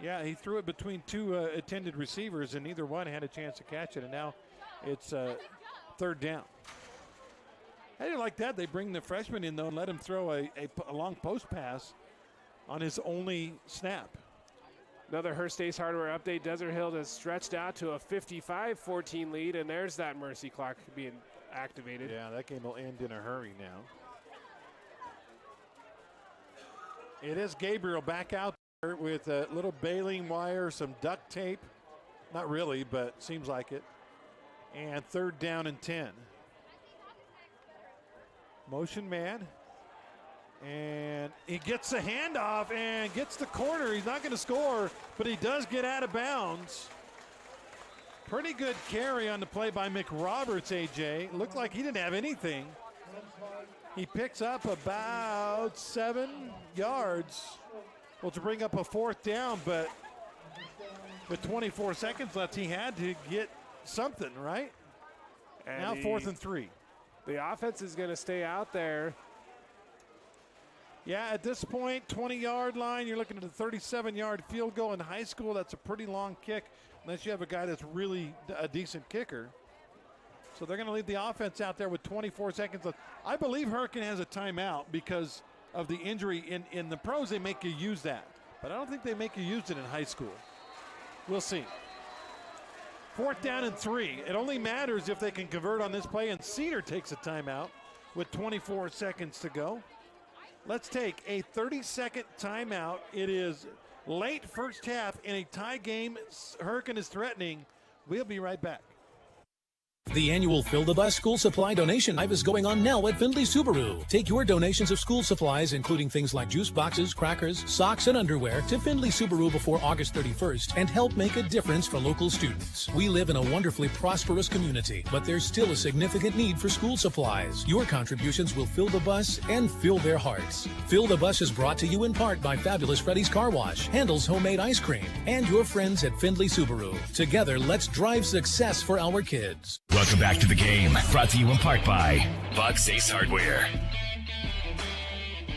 Yeah, he threw it between 2 attended receivers, and neither one had a chance to catch it, and now it's 3rd down. I didn't like that. They bring the freshman in, though, and let him throw a long post pass on his only snap. Another Hearst Ace Hardware update. Desert Hill has stretched out to a 55-14 lead, and there's that mercy clock being activated. Yeah, that game will end in a hurry now. It is Gabriel back out there with a little baling wire, some duct tape. Not really, but seems like it. And 3rd down and 10. Motion man. And he gets the handoff and gets the corner. He's not going to score, but he does get out of bounds. Pretty good carry on the play by McRoberts, AJ. Looked like he didn't have anything. He picks up about 7 yards. Well, to bring up a 4th down, but with 24 seconds left, he had to get something, right? And now 4th and 3. The offense is going to stay out there. Yeah, at this point, 20-yard line, you're looking at a 37-yard field goal in high school. That's a pretty long kick, unless you have a guy that's really a decent kicker. So they're going to leave the offense out there with 24 seconds left. I believe Hurricane has a timeout because of the injury. In the pros, they make you use that. But I don't think they make you use it in high school. We'll see. 4th down and 3. It only matters if they can convert on this play, and Cedar takes a timeout with 24 seconds to go. Let's take a 30-second timeout. It is late first half in a tie game. Hurricane is threatening. We'll be right back. The annual Fill the Bus school supply donation drive is going on now at Findlay Subaru. Take your donations of school supplies, including things like juice boxes, crackers, socks, and underwear, to Findlay Subaru before August 31st and help make a difference for local students. We live in a wonderfully prosperous community, but there's still a significant need for school supplies. Your contributions will fill the bus and fill their hearts. Fill the Bus is brought to you in part by Fabulous Freddy's Car Wash, Handel's Homemade Ice Cream, and your friends at Findlay Subaru. Together, let's drive success for our kids. Welcome back to the game, brought to you in part by Bucks Ace Hardware.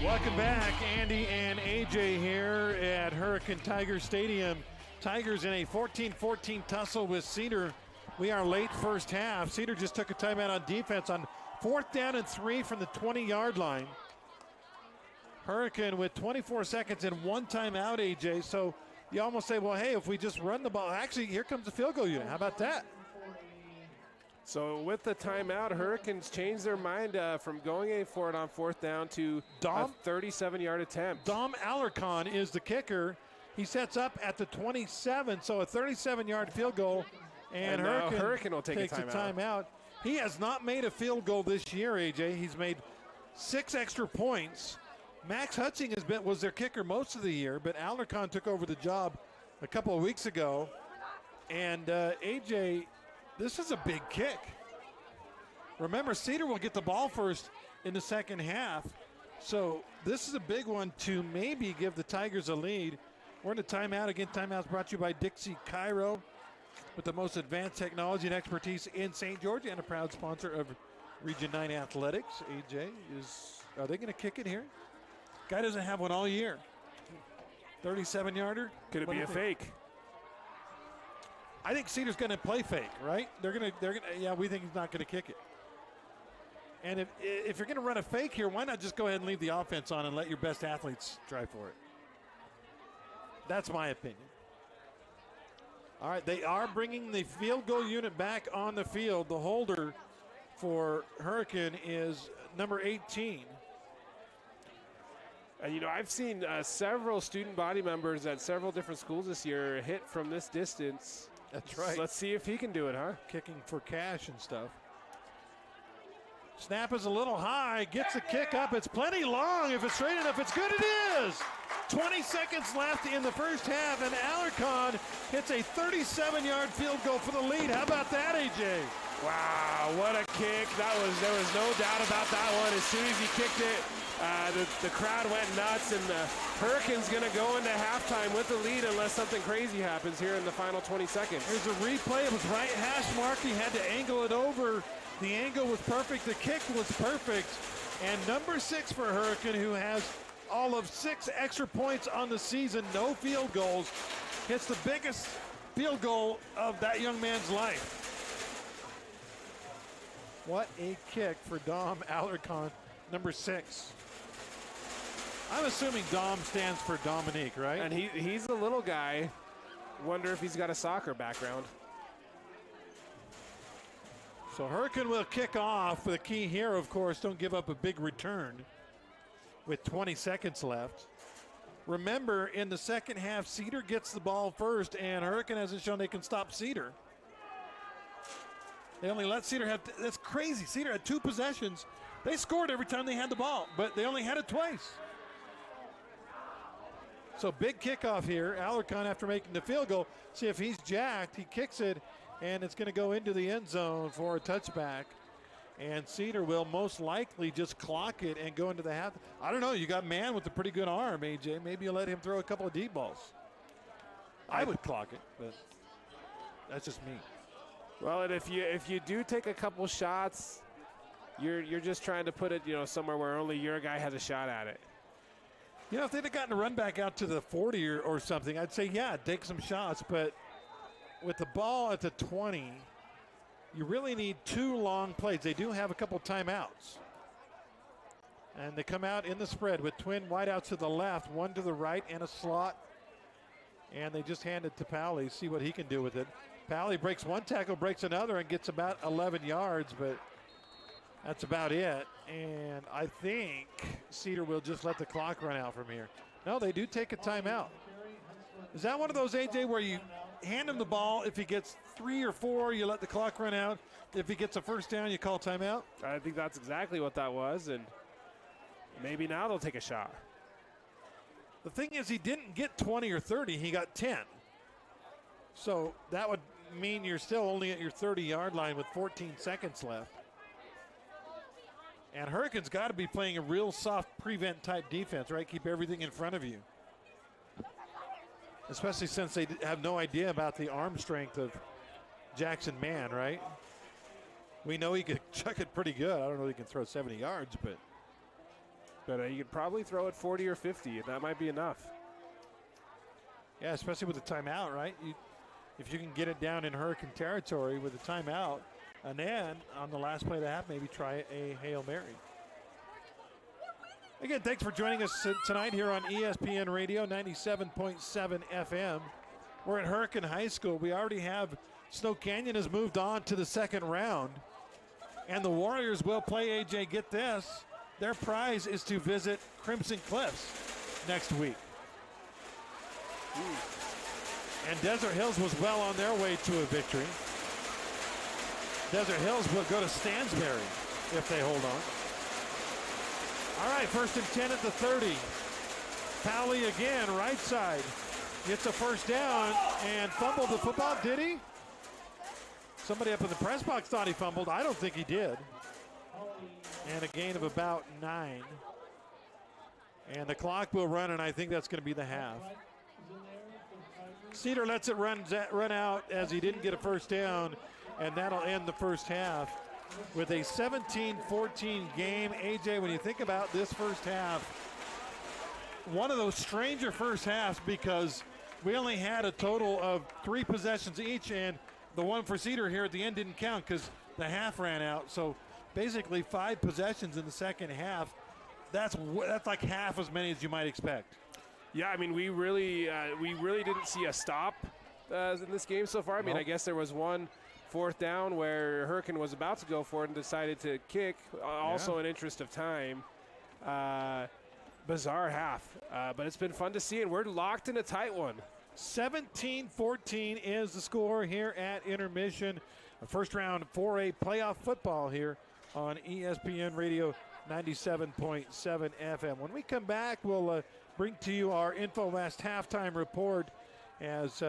Welcome back. Andy and AJ here at Hurricane Tiger Stadium. Tigers in a 14-14 tussle with Cedar. We are late first half. Cedar just took a timeout on defense on 4th down and 3 from the 20-yard line. Hurricane with 24 seconds and 1 timeout, AJ. So you almost say, well, hey, if we just run the ball. Actually, here comes the field goal unit. How about that? So with the timeout, Hurricanes changed their mind from going for it on 4th down to a 37-yard attempt. Dom Alarcon is the kicker. He sets up at the 27, so a 37-yard field goal. And Hurricane will take takes a timeout. He has not made a field goal this year, AJ. He's made 6 extra points, Max Hutching was their kicker most of the year, but Alarcon took over the job a couple of weeks ago. And AJ, this is a big kick. Remember, Cedar will get the ball first in the second half. So this is a big one to maybe give the Tigers a lead. We're in a timeout. Again, timeout's brought to you by Dixie Cairo, with the most advanced technology and expertise in St. George, and a proud sponsor of Region 9 Athletics. AJ, are they going to kick it here? Guy doesn't have one all year. 37-yarder. Could it be a fake? I think Cedar's going to play fake, right? They're going to. Yeah, we think he's not going to kick it. And if you're going to run a fake here, why not just go ahead and leave the offense on and let your best athletes try for it? That's my opinion. All right, they are bringing the field goal unit back on the field. The holder for Hurricane is number 18. And, I've seen several student body members at several different schools this year hit from this distance. That's right. So let's see if he can do it, huh? Kicking for cash and stuff. Snap is a little high, gets the kick up. It's plenty long. If it's straight enough, it's good. It is. 20 seconds left in the first half, and Alarcon hits a 37-yard field goal for the lead. How about that, AJ? Wow, what a kick. There was no doubt about that one. As soon as he kicked it, the crowd went nuts, and the Hurricanes going to go into halftime with the lead unless something crazy happens here in the final 20 seconds. Here's a replay. It was right hash marked. He had to angle it over. The angle was perfect. The kick was perfect. And number 6 for Hurricane, who has all of 6 extra points on the season, no field goals, hits the biggest field goal of that young man's life. What a kick for Dom Alarcon, number 6. I'm assuming Dom stands for Dominique, right? And he's a little guy. Wonder if he's got a soccer background. So Hurricane will kick off. The key here, of course, don't give up a big return with 20 seconds left. Remember, in the second half, Cedar gets the ball first, and Hurricane hasn't shown they can stop Cedar. They only let Cedar have, that's crazy. Cedar had 2 possessions. They scored every time they had the ball, but they only had it twice. So big kickoff here. Alarcon, after making the field goal, see if he's jacked. He kicks it, and it's going to go into the end zone for a touchback. And Cedar will most likely just clock it and go into the half. I don't know. You got man with a pretty good arm, AJ. Maybe you let him throw a couple of deep balls. I would clock it, but that's just me. Well, and if you do take a couple shots, you're just trying to put it, somewhere where only your guy has a shot at it. If they'd have gotten a run back out to the 40 or something, I'd say, yeah, take some shots. But with the ball at the 20, you really need 2 long plays. They do have a couple timeouts. And they come out in the spread with twin wideouts to the left, one to the right, and a slot. And they just hand it to Powley, see what he can do with it. Powley breaks one tackle, breaks another, and gets about 11 yards, but that's about it. And I think Cedar will just let the clock run out from here. No, they do take a timeout. Is that one of those, AJ, where you hand him the ball? If he gets 3 or 4, you let the clock run out. If he gets a first down, you call timeout? I think that's exactly what that was, and maybe now they'll take a shot. The thing is, he didn't get 20 or 30. He got 10. So that would mean you're still only at your 30-yard line with 14 seconds left. And Hurricane's got to be playing a real soft prevent type defense, right? Keep everything in front of you. Especially since they have no idea about the arm strength of Jackson Mann, right? We know he could chuck it pretty good. I don't know if he can throw 70 yards, but he could probably throw it 40 or 50, and that might be enough. Yeah, especially with the timeout, right? If you can get it down in Hurricane territory with the timeout, and then on the last play of the half, maybe try a Hail Mary. Again, thanks for joining us tonight here on ESPN Radio 97.7 FM. We're at Hurricane High School. We already have Snow Canyon has moved on to the second round. And the Warriors will play, AJ, get this. Their prize is to visit Crimson Cliffs next week. And Desert Hills was well on their way to a victory. Desert Hills will go to Stansbury if they hold on. All right, 1st and 10 at the 30. Powley again, right side. Gets a first down and fumbled the football, did he? Somebody up in the press box thought he fumbled. I don't think he did. And a gain of about 9. And the clock will run, and I think that's going to be the half. Cedar lets it run out as he didn't get a first down, and that'll end the first half with a 17-14 game. AJ, when you think about this first half, one of those stranger first halves because we only had a total of 3 possessions each, and the one for Cedar here at the end didn't count because the half ran out. So basically 5 possessions in the second half. That's like half as many as you might expect. Yeah, I mean, we really didn't see a stop in this game so far. I mean, I guess there was one 4th down where Hurricane was about to go for it and decided to kick, also in interest of time. Bizarre half, but it's been fun to see, and we're locked in a tight one. 17-14 is the score here at intermission. A first round 4A playoff football here on ESPN Radio 97.7 FM. When we come back, we'll bring to you our InfoWest halftime report as,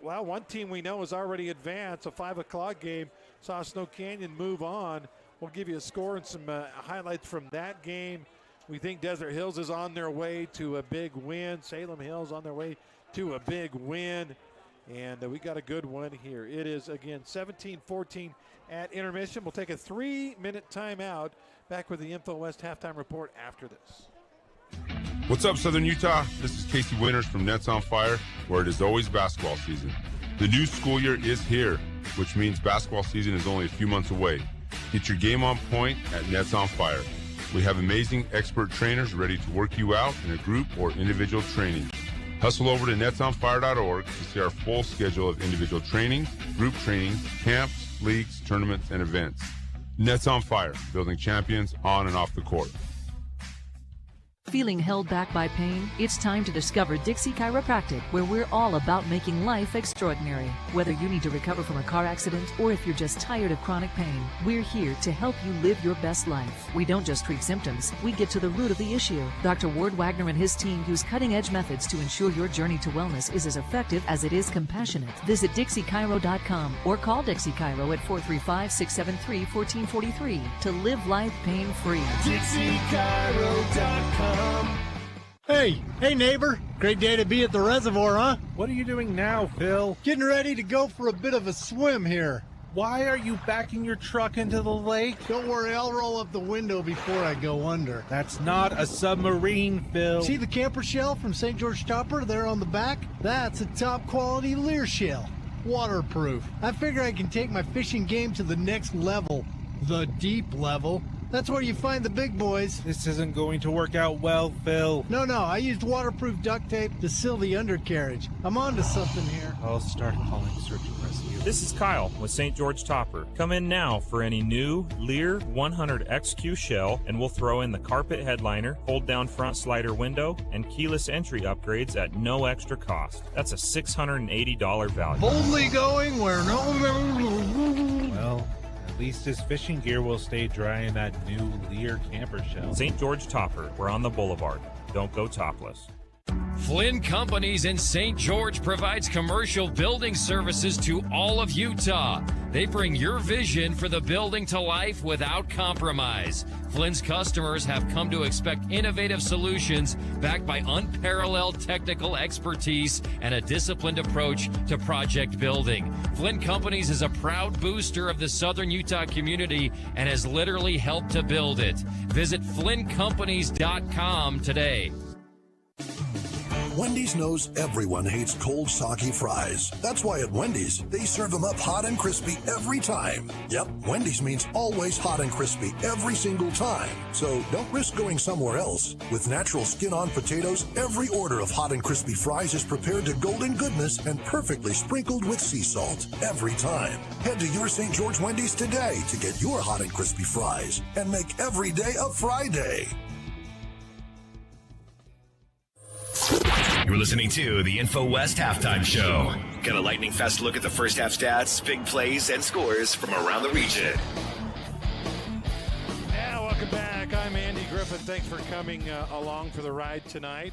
one team we know is already advanced. A 5 o'clock game saw Snow Canyon move on. We'll give you a score and some highlights from that game. We think Desert Hills is on their way to a big win. Salem Hills on their way to a big win. And we got a good one here. It is, again, 17-14 at intermission. We'll take a 3-minute timeout. Back with the InfoWest halftime report after this. What's up, Southern Utah? This is Casey Winters from Nets on Fire, where it is always basketball season. The new school year is here, which means basketball season is only a few months away. Get your game on point at Nets on Fire. We have amazing expert trainers ready to work you out in a group or individual training. Hustle over to netsonfire.org to see our full schedule of individual trainings, group trainings, camps, leagues, tournaments, and events. Nets on Fire, building champions on and off the court. Feeling held back by pain? It's time to discover Dixie Chiropractic, where we're all about making life extraordinary. Whether you need to recover from a car accident or if you're just tired of chronic pain, we're here to help you live your best life. We don't just treat symptoms, we get to the root of the issue. Dr. Ward Wagner and his team use cutting-edge methods to ensure your journey to wellness is as effective as it is compassionate. Visit DixieChiro.com or call Dixie Chiro at 435-673-1443 to live life pain-free. DixieChiro.com. Hey neighbor, great day to be at the reservoir, huh? What are you doing now, Phil? Getting ready to go for a bit of a swim here. Why are you backing your truck into the lake? Don't worry, I'll roll up the window before I go under. That's not a submarine, Phil. See the camper shell from St. George Topper there on the back? That's a top quality Lear shell. Waterproof. I figure I can take my fishing game to the next level. The deep level. That's where you find the big boys. This isn't going to work out well, Phil. No, I used waterproof duct tape to seal the undercarriage. I'm onto something here. I'll start calling search and rescue. This is Kyle with St. George Topper. Come in now for any new Lear 100XQ shell, and we'll throw in the carpet headliner, fold-down front slider window, and keyless entry upgrades at no extra cost. That's a $680 value. Boldly going where no... Well... at least his fishing gear will stay dry in that new Lear camper shell. St. George Topper, we're on the boulevard. Don't go topless. Flynn Companies in St. George provides commercial building services to all of Utah. They bring your vision for the building to life without compromise. Flynn's customers have come to expect innovative solutions backed by unparalleled technical expertise and a disciplined approach to project building. Flynn Companies is a proud booster of the Southern Utah community and has literally helped to build it. Visit FlynnCompanies.com today. Wendy's knows everyone hates cold, soggy fries. That's why at Wendy's, they serve them up hot and crispy every time. Yep, Wendy's means always hot and crispy every single time. So don't risk going somewhere else. With natural skin-on potatoes, every order of hot and crispy fries is prepared to golden goodness and perfectly sprinkled with sea salt every time. Head to your St. George Wendy's today to get your hot and crispy fries and make every day a fry day. You're listening to the InfoWest Halftime Show. Got a lightning-fast look at the first half stats, big plays, and scores from around the region. Yeah, welcome back. I'm Andy Gray. Griffin, thanks for coming along for the ride tonight.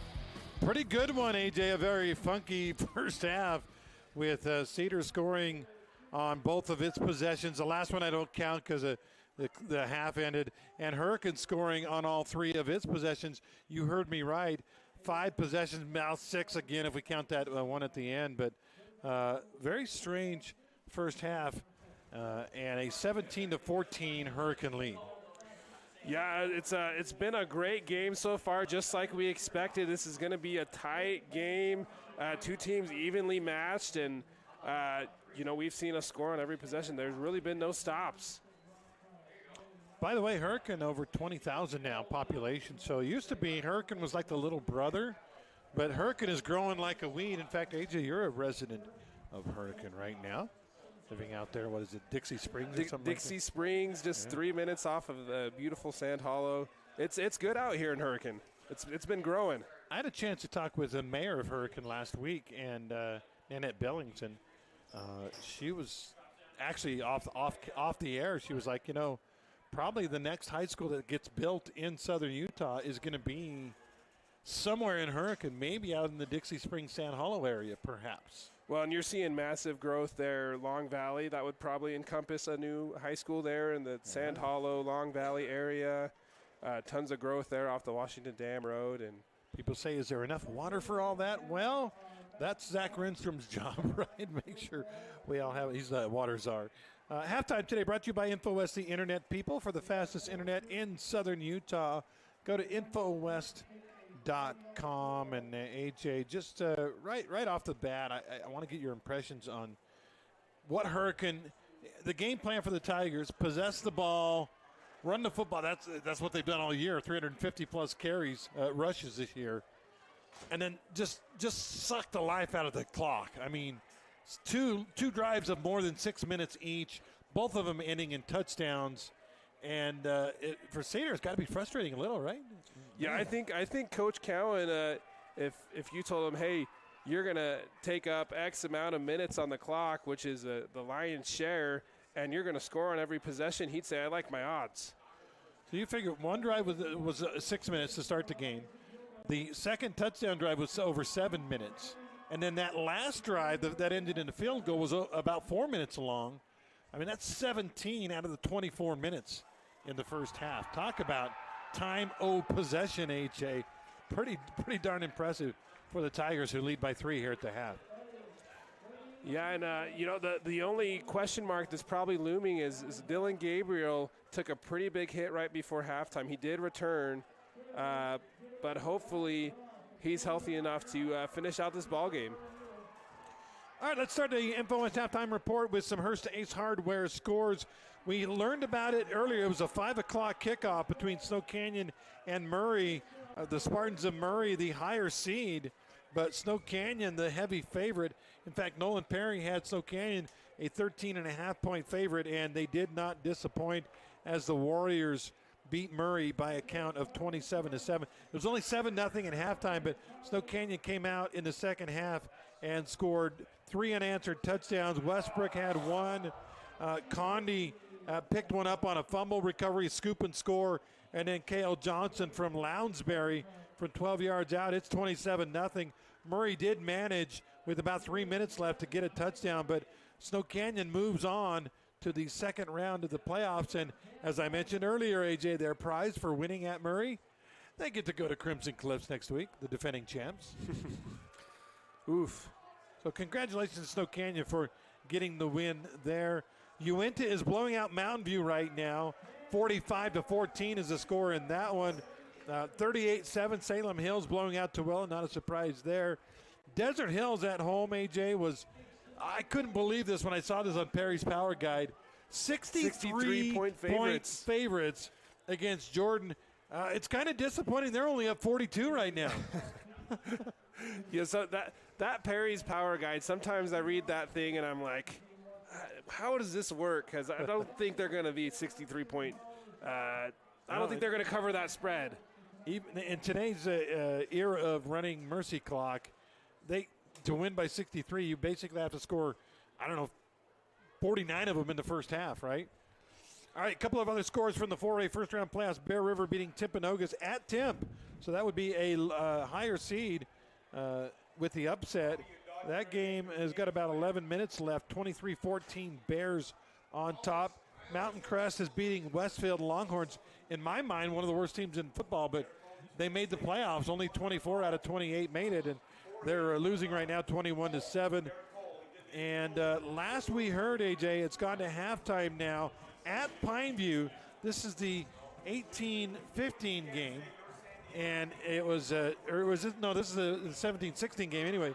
Pretty good one, AJ. A very funky first half with Cedar scoring on both of its possessions. The last one I don't count because the half ended. And Hurricane scoring on all 3 of its possessions. You heard me right. 5 possessions, now 6 again if we count that one at the end. But very strange first half and a 17-14 Hurricane lead. Yeah, it's been a great game so far, just like we expected. This is going to be a tight game, 2 teams evenly matched, and we've seen a score on every possession. There's really been no stops. By the way, Hurricane over 20,000 now population. So it used to be Hurricane was like the little brother, but Hurricane is growing like a weed. In fact, AJ, you're a resident of Hurricane right now. Living out there, what is it, Dixie Springs or something? Dixie Springs, just 3 minutes off of the beautiful Sand Hollow. It's good out here in Hurricane. It's been growing. I had a chance to talk with the mayor of Hurricane last week, and Nanette Billington. She was actually off the air. She was like, probably the next high school that gets built in southern Utah is going to be somewhere in Hurricane, maybe out in the Dixie Springs, Sand Hollow area, perhaps. Well, and you're seeing massive growth there. Long Valley, that would probably encompass a new high school there in the Sand Hollow, Long Valley area. Tons of growth there off the Washington Dam Road. And people say, is there enough water for all that? Well, that's Zach Renstrom's job, right? Make sure we all have it. He's the water czar. Halftime today brought to you by InfoWest, the internet people. For the fastest internet in southern Utah, go to InfoWest.com. And AJ, just right off the bat, I want to get your impressions on what Hurricane, the game plan for the Tigers: possess the ball, run the football. That's what they've done all year. 350 plus carries, rushes this year, and then just suck the life out of the clock. I mean, two drives of more than 6 minutes each, both of them ending in touchdowns. And for Cedar, it's got to be frustrating a little, right? Yeah, I think Coach Cowan, if you told him, hey, you're going to take up X amount of minutes on the clock, which is the lion's share, and you're going to score on every possession, he'd say, I like my odds. So you figure one drive was 6 minutes to start the game. The second touchdown drive was over 7 minutes. And then that last drive that ended in a field goal was about 4 minutes long. I mean, that's 17 out of the 24 minutes in the first half. Talk about time o' possession, AJ. Pretty darn impressive for the Tigers, who lead by 3 here at the half. Yeah, and the only question mark that's probably looming is Dylan Gabriel took a pretty big hit right before halftime. He did return, but hopefully he's healthy enough to finish out this ball game. All right, let's start the InfoWest halftime report with some Hearst Ace Hardware scores. We learned about it earlier. It was a 5 o'clock kickoff between Snow Canyon and Murray. The Spartans of Murray, the higher seed, but Snow Canyon, the heavy favorite. In fact, Nolan Perry had Snow Canyon a 13.5-point favorite, and they did not disappoint as the Warriors beat Murray by a count of 27-7. It was only 7-0 at halftime, but Snow Canyon came out in the second half and scored 3 unanswered touchdowns. Westbrook had 1. Condi picked one up on a fumble recovery, scoop and score. And then Cale Johnson from Lounsbury from 12 yards out. It's 27-0. Murray did manage with about 3 minutes left to get a touchdown, but Snow Canyon moves on to the second round of the playoffs. And as I mentioned earlier, AJ, their prize for winning at Murray, they get to go to Crimson Cliffs next week, the defending champs. Oof. So congratulations to Snow Canyon for getting the win there. Uinta is blowing out Mountain View right now. 45-14 is the score in that one. 38-7, Salem Hills blowing out Tooele. Not a surprise there. Desert Hills at home, AJ, I couldn't believe this when I saw this on Perry's Power Guide. 63-point favorites against Jordan. It's kind of disappointing. They're only up 42 right now. Yeah, so that Perry's Power Guide, sometimes I read that thing and I'm like, how does this work? Because I don't think they're going to be 63-point. I don't think they're going to cover that spread. Even in today's era of running Mercy Clock, to win by 63, you basically have to score, 49 of them in the first half, right? All right, a couple of other scores from the 4A first-round playoffs. Bear River beating Timpanogos at Timp. So that would be a higher seed with the upset. That game has got about 11 minutes left. 23-14 Bears on top. Mountain Crest is beating Westfield Longhorns. In my mind, one of the worst teams in football, but they made the playoffs. Only 24 out of 28 made it, and they're losing right now 21-7. And last we heard, AJ, it's gone to halftime now at Pineview. This is the 18-15 game, and this is the 17-16 game anyway.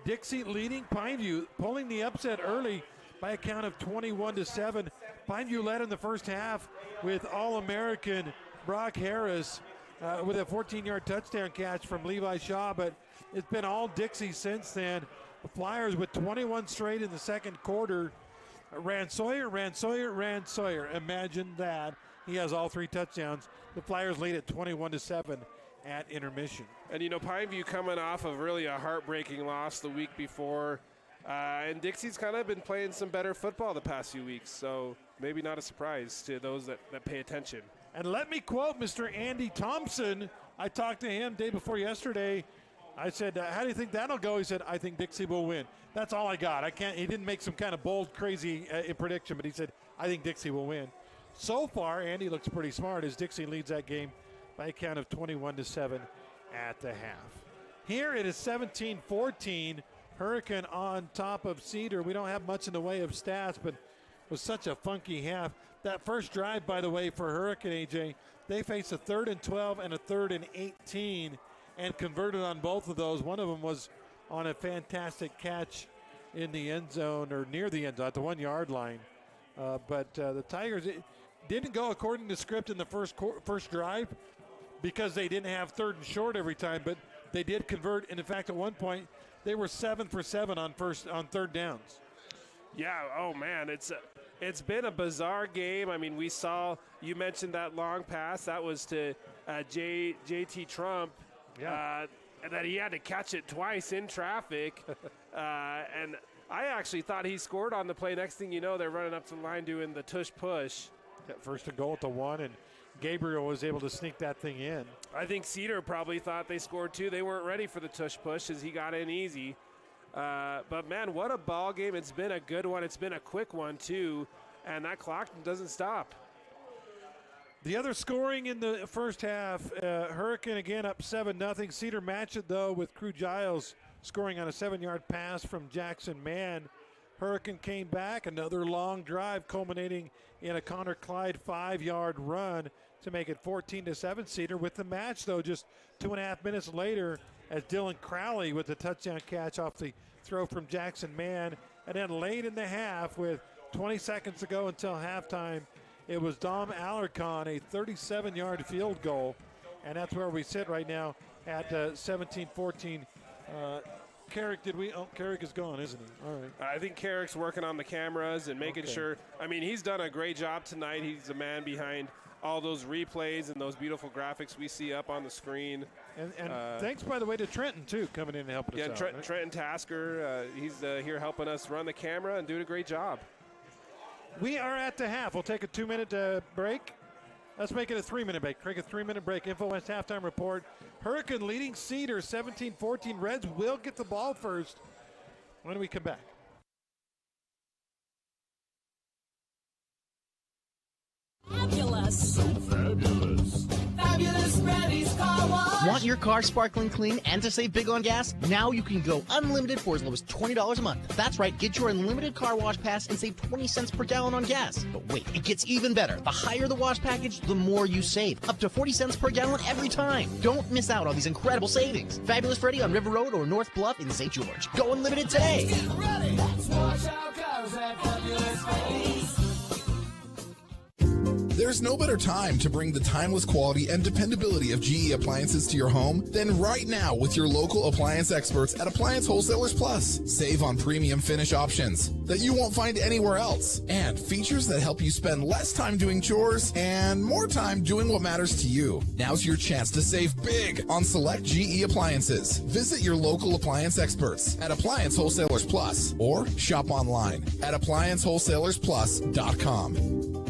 Dixie leading Pineview, pulling the upset early by a count of 21-7. Pineview led in the first half with All-American Brock Harris with a 14-yard touchdown catch from Levi Shaw, but it's been all Dixie since then. The Flyers with 21 straight in the second quarter. Sawyer. Imagine that. He has all 3 touchdowns. The Flyers lead at 21-7 at intermission. And, Pineview coming off of really a heartbreaking loss the week before. And Dixie's kind of been playing some better football the past few weeks. So maybe not a surprise to those that pay attention. And let me quote Mr. Andy Thompson. I talked to him day before yesterday. I said, how do you think that'll go? He said, I think Dixie will win. That's all I got. He didn't make some kind of bold, crazy prediction, but he said, I think Dixie will win. So far, Andy looks pretty smart as Dixie leads that game by a count of 21-7 at the half. Here it is 17-14. Hurricane on top of Cedar. We don't have much in the way of stats, but it was such a funky half. That first drive, by the way, for Hurricane, AJ, they faced a 3rd and 12 and a 3rd and 18 and converted on both of those. One of them was on a fantastic catch in the end zone or near the end zone at the 1-yard line. But the Tigers didn't go according to script in the first drive because they didn't have 3rd and short every time, but they did convert. And in fact, at one point, they were 7 for 7 on 3rd downs. Yeah, oh man, it's been a bizarre game. I mean, you mentioned that long pass. That was to JT Trump. Yeah. And that he had to catch it twice in traffic. And I actually thought he scored on the play. Next thing you know, they're running up to the line doing the tush push. Yeah, first and goal at the 1, and Gabriel was able to sneak that thing in. I think Cedar probably thought they scored too. They weren't ready for the tush push as he got in easy. But, man, what a ball game. It's been a good one. It's been a quick one, too. And that clock doesn't stop. The other scoring in the first half, Hurricane again up 7-0. Cedar matched it, though, with Crew Giles scoring on a 7-yard pass from Jackson Mann. Hurricane came back, another long drive culminating in a Connor Clyde 5-yard run to make it 14-7 Cedar. With the match, though, just 2.5 minutes later, as Dylan Crowley with the touchdown catch off the throw from Jackson Mann. And then late in the half, with 20 seconds to go until halftime, it was Dom Alarcon, a 37-yard field goal. And that's where we sit right now at 17-14. Carrick, Carrick is gone, isn't he? All right. I think Carrick's working on the cameras and making sure. I mean, he's done a great job tonight. He's the man behind all those replays and those beautiful graphics we see up on the screen. And thanks, by the way, to Trenton, too, coming in and helping us out. Yeah, Trenton Tasker, he's here helping us run the camera and doing a great job. We are at the half. We'll take a 2-minute break. Let's make it a 3-minute break. Take a 3-minute break. Info West halftime report. Hurricane leading Cedar 17-14. Reds will get the ball first when we come back. Fabulous. So fabulous. Fabulous Freddy's Car Wash. Want your car sparkling clean and to save big on gas? Now you can go unlimited for as low as $20 a month. That's right, get your unlimited car wash pass and save 20 cents per gallon on gas. But wait, it gets even better. The higher the wash package, the more you save. Up to 40 cents per gallon every time. Don't miss out on these incredible savings. Fabulous Freddy on River Road or North Bluff in St. George. Go unlimited today. Get ready. Let's wash our cars at Fabulous Freddy's. There's no better time to bring the timeless quality and dependability of GE appliances to your home than right now with your local appliance experts at Appliance Wholesalers Plus. Save on premium finish options that you won't find anywhere else, and features that help you spend less time doing chores and more time doing what matters to you. Now's your chance to save big on select GE appliances. Visit your local appliance experts at Appliance Wholesalers Plus or shop online at ApplianceWholesalerSplus.com.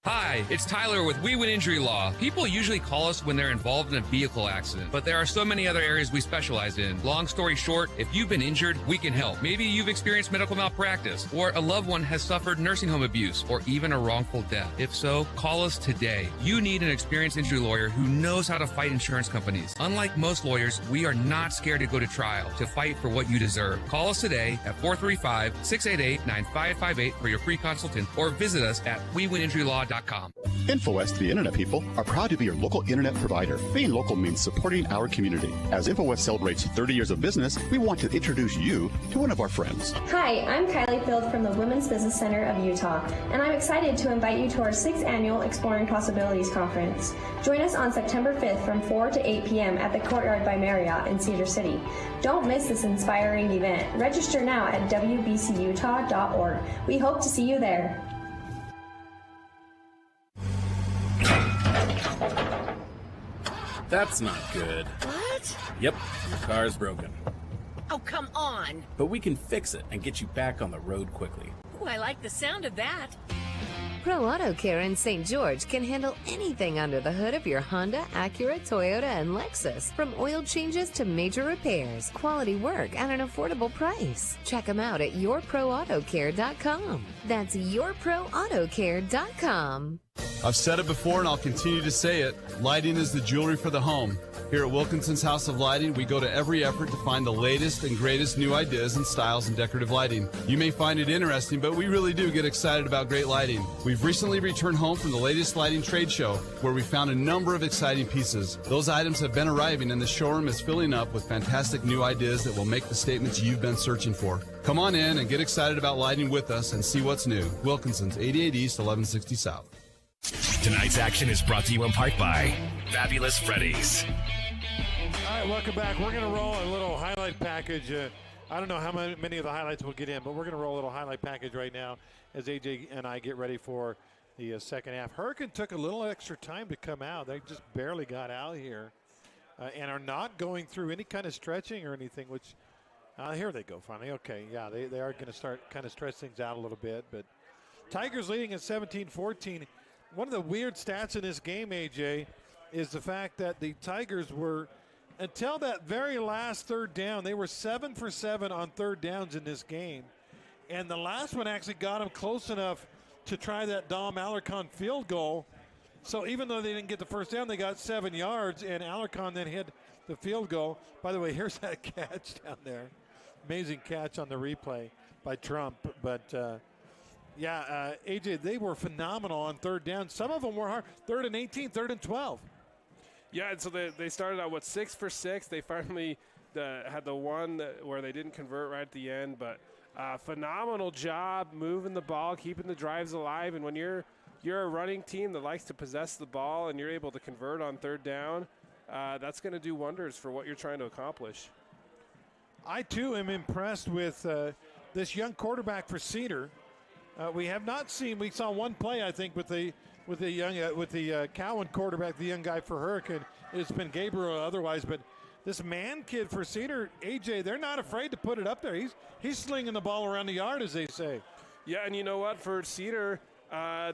Hi, it's Tyler with We Win Injury Law. People usually call us when they're involved in a vehicle accident, but there are so many other areas we specialize in. Long story short, if you've been injured, we can help. Maybe you've experienced medical malpractice, or a loved one has suffered nursing home abuse, or even a wrongful death. If so, call us today. You need an experienced injury lawyer who knows how to fight insurance companies. Unlike most lawyers, we are not scared to go to trial to fight for what you deserve. Call us today at 435-688-9558 for your free consultant, or visit us at WeWinInjuryLaw.com. InfoWest, the Internet people, are proud to be your local Internet provider. Being local means supporting our community. As InfoWest celebrates 30 years of business, we want to introduce you to one of our friends. Hi, I'm Kylie Field from the Women's Business Center of Utah, and I'm excited to invite you to our 6th annual Exploring Possibilities Conference. Join us on September 5th from 4 to 8 p.m. at the Courtyard by Marriott in Cedar City. Don't miss this inspiring event. Register now at wbcutah.org. We hope to see you there. That's not good. What? Yep, your car's broken. Oh, come on. But we can fix it and get you back on the road quickly. Ooh, I like the sound of that. Pro Auto Care in St. George can handle anything under the hood of your Honda, Acura, Toyota, and Lexus. From oil changes to major repairs, quality work at an affordable price. Check them out at yourproautocare.com. That's yourproautocare.com. I've said it before and I'll continue to say it. Lighting is the jewelry for the home. Here at Wilkinson's House of Lighting, we go to every effort to find the latest and greatest new ideas and styles in decorative lighting. You may find it interesting, but we really do get excited about great lighting. We've recently returned home from the latest lighting trade show, where we found a number of exciting pieces. Those items have been arriving, and the showroom is filling up with fantastic new ideas that will make the statements you've been searching for. Come on in and get excited about lighting with us and see what's new. Wilkinson's, 88 East, 1160 South. Tonight's action is brought to you in part by Fabulous Freddy's. All right, welcome back. We're going to roll a little highlight package. I don't know how many of the highlights we'll get in, but we're going to roll a little highlight package right now as AJ and I get ready for the second half. Hurricane took a little extra time to come out. They just barely got out here and are not going through any kind of stretching or anything, which here they go finally. Okay, yeah, they are going to start kind of stretch things out a little bit. But Tigers leading at 17-14. One of the weird stats in this game, AJ, is the fact that the Tigers were, until that very last third down, they were 7 for 7 on third downs in this game. And the last one actually got them close enough to try that Dom Alarcon field goal. So even though they didn't get the first down, they got 7 yards, and Alarcon then hit the field goal. By the way, here's that catch down there. Amazing catch on the replay by Trump. But, yeah, AJ, they were phenomenal on third down. Some of them were hard. 3rd and 18, 3rd and 12. Yeah, and so they started out, 6 for 6. They finally had the one where they didn't convert right at the end. But phenomenal job moving the ball, keeping the drives alive. And when you're a running team that likes to possess the ball and you're able to convert on third down, that's going to do wonders for what you're trying to accomplish. I, too, am impressed with this young quarterback for Cedar. We have not seen. We saw one play, I think, with the Cowan quarterback, the young guy for Hurricane. It's been Gabriel otherwise, but this man kid for Cedar, AJ, they're not afraid to put it up there. He's slinging the ball around the yard, as they say. Yeah, and you know what? For Cedar,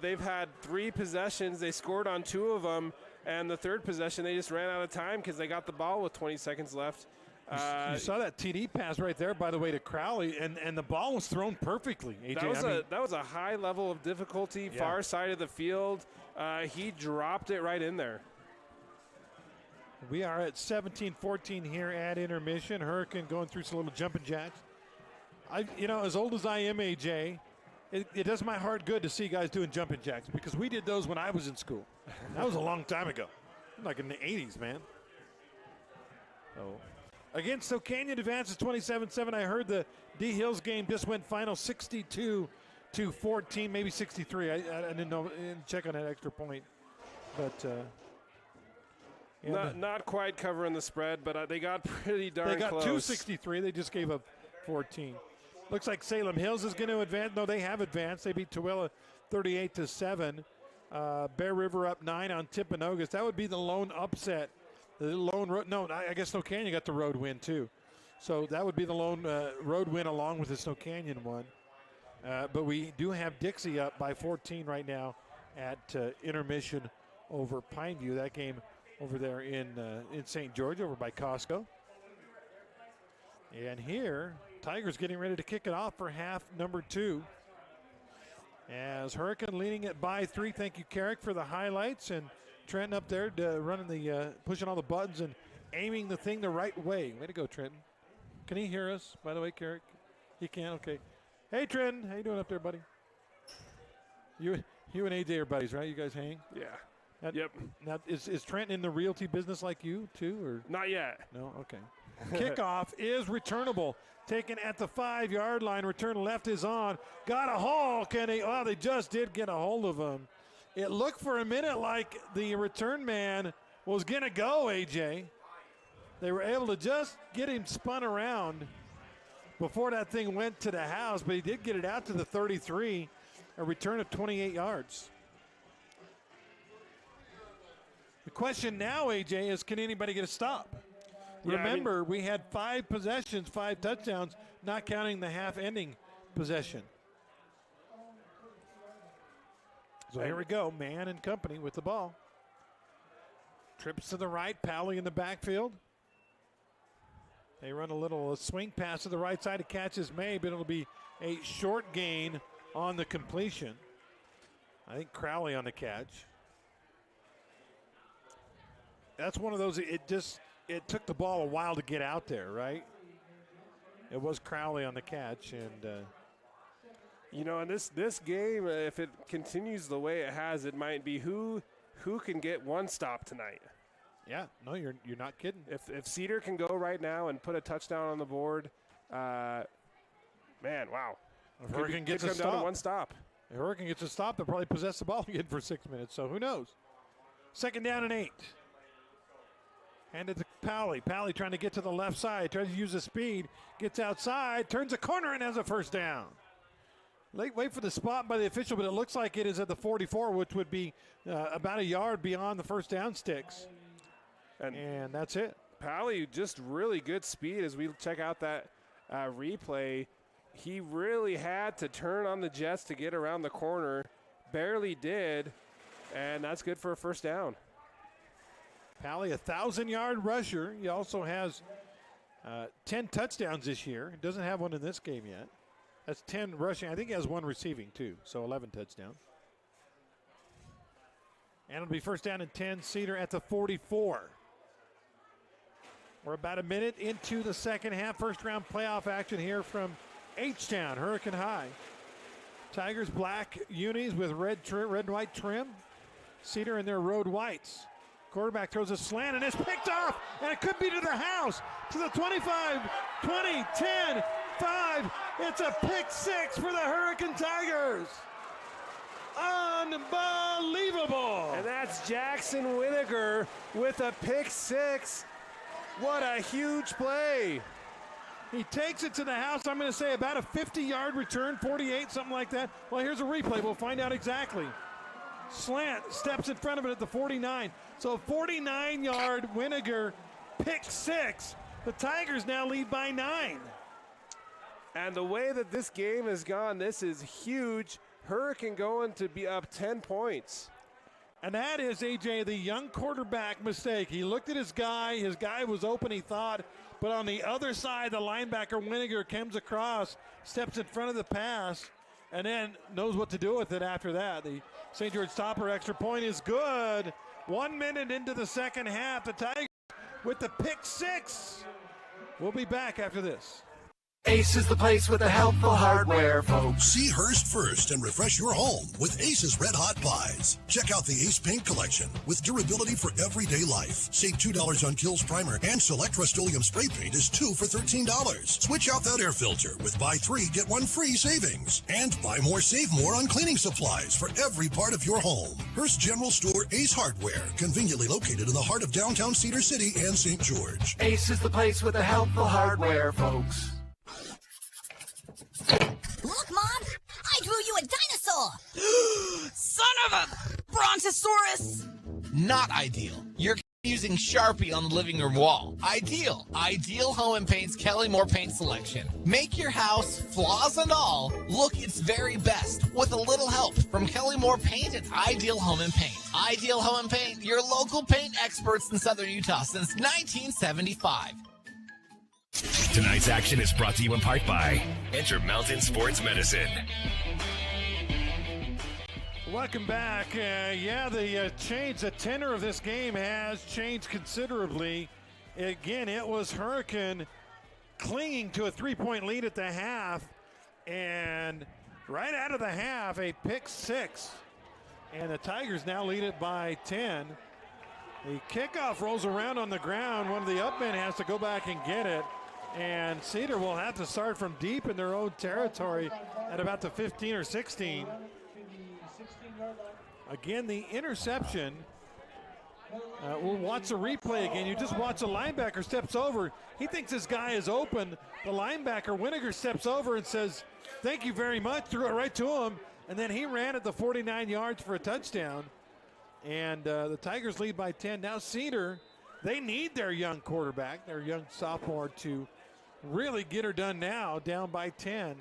they've had 3 possessions. They scored on 2 of them, and the 3rd possession they just ran out of time because they got the ball with 20 seconds left. You saw that TD pass right there, by the way, to Crowley, and the ball was thrown perfectly. AJ, that was a high level of difficulty, yeah. Far side of the field. He dropped it right in there. We are at 17-14 here at intermission. Hurricane going through some little jumping jacks. As old as I am, AJ, it does my heart good to see guys doing jumping jacks because we did those when I was in school. That was a long time ago, like in the 80s, man. Oh. Again, so Canyon advances 27-7. I heard the D Hills game just went final 62-14, maybe 63. I didn't know. I didn't check on that extra point, but not quite covering the spread, but they got pretty darn close. They got 263. They just gave up 14. Looks like Salem Hills is going to advance. No, they have advanced. They beat Tooele 38-7. Bear River up 9 on Timpanogos. That would be the lone upset. The lone road. No, I guess Snow Canyon got the road win too. So that would be the lone road win along with the Snow Canyon one. But we do have Dixie up by 14 right now at intermission over Pineview. That game over there in St. George, over by Costco. And here, Tigers getting ready to kick it off for half number 2. As Hurricane leading it by 3. Thank you, Carrick, for the highlights. And Trenton up there running pushing all the buttons and aiming the thing the right way. Way to go, Trenton. Can he hear us, by the way, Carrick? He can? Okay. Hey, Trenton. How you doing up there, buddy? You and AJ are buddies, right? You guys hang? Yeah. Yep. Now, is Trenton in the realty business like you, too? Or not yet. No? Okay. Kickoff is returnable. Taken at the 5-yard line. Return left is on. Got a haul. They just did get a hold of him. It looked for a minute like the return man was going to go, AJ. They were able to just get him spun around before that thing went to the house, but he did get it out to the 33, a return of 28 yards. The question now, AJ, is can anybody get a stop? Yeah, Remember, we had 5 possessions, 5 touchdowns, not counting the half-ending possession. So here we go, man and company with the ball. Trips to the right, Powley in the backfield. They run a little swing pass to the right side. A catch is made, but it'll be a short gain on the completion. I think Crowley on the catch. That's one of those, it took the ball a while to get out there, right? It was Crowley on the catch. And in this game, if it continues the way it has, it might be who can get one stop tonight. Yeah, no, you're not kidding. If Cedar can go right now and put a touchdown on the board, man, wow. If Hurricane gets a stop. Down to one stop. If Hurricane gets a stop, they'll probably possess the ball again for 6 minutes, so who knows? 2nd down and 8. Handed to Powley. Powley trying to get to the left side, tries to use the speed, gets outside, turns a corner and has a first down. Wait for the spot by the official, but it looks like it is at the 44, which would be about a yard beyond the first down sticks. And that's it. Powley, just really good speed as we check out that replay. He really had to turn on the jets to get around the corner. Barely did, and that's good for a first down. Powley, a 1,000-yard rusher. He also has 10 touchdowns this year. He doesn't have one in this game yet. That's 10 rushing. I think he has 1 receiving, too, so 11 touchdowns. And it'll be first down and 10. Cedar at the 44. We're about a minute into the second half. First-round playoff action here from H-Town, Hurricane High. Tigers black unis with red and white trim. Cedar in their road whites. Quarterback throws a slant, and it's picked off, and it could be to the house, to the 25, 20, 10, 5. It's a pick 6 for the Hurricane Tigers. Unbelievable. And that's Jackson Winiger with a pick 6. What a huge play. He takes it to the house. I'm going to say about a 50-yard return, 48, something like that. Well, here's a replay. We'll find out exactly. Slant, steps in front of it at the 49. So 49-yard Winiger, pick 6. The Tigers now lead by 9. And the way that this game has gone, this is huge. Hurricane going to be up 10 points. And that is, AJ, the young quarterback mistake. He looked at his guy was open, he thought, but on the other side, the linebacker Winiger comes across, steps in front of the pass, and then knows what to do with it after that. The St. George Topper extra point is good. 1 minute into the second half, the Tigers with the pick 6. We'll be back after this. Ace is the place with the helpful hardware, folks. See Hearst first and refresh your home with Ace's Red Hot Pies. Check out the Ace Paint Collection with durability for everyday life. Save $2 on Kills Primer and select Rust-Oleum Spray Paint is 2 for $13. Switch out that air filter with buy 3, get 1 free savings. And buy more, save more on cleaning supplies for every part of your home. Hearst General Store Ace Hardware, conveniently located in the heart of downtown Cedar City and St. George. Ace is the place with the helpful hardware, folks. Look, Mom! I drew you a dinosaur! Son of a brontosaurus! Not ideal. You're using Sharpie on the living room wall. Ideal Home and Paint's Kelly Moore paint selection. Make your house, flaws and all, look its very best with a little help from Kelly Moore Paint and Ideal Home and Paint. Ideal Home and Paint, your local paint experts in Southern Utah since 1975. Tonight's action is brought to you in part by Intermountain Sports Medicine. Welcome back. The tenor of this game has changed considerably. Again, it was Hurricane clinging to a 3-point lead at the half, and right out of the half, a pick six. And the Tigers now lead it by 10. The kickoff rolls around on the ground. One of the upmen has to go back and get it. And Cedar will have to start from deep in their own territory at about the 15 or 16. Again, the interception. We'll watch the replay again. You just watch the linebacker steps over. He thinks this guy is open. The linebacker, Winiger, steps over and says, "Thank you very much," threw it right to him. And then he ran at the 49 yards for a touchdown. And the Tigers lead by 10. Now Cedar, they need their young quarterback, their young sophomore, to really get her done now, down by 10.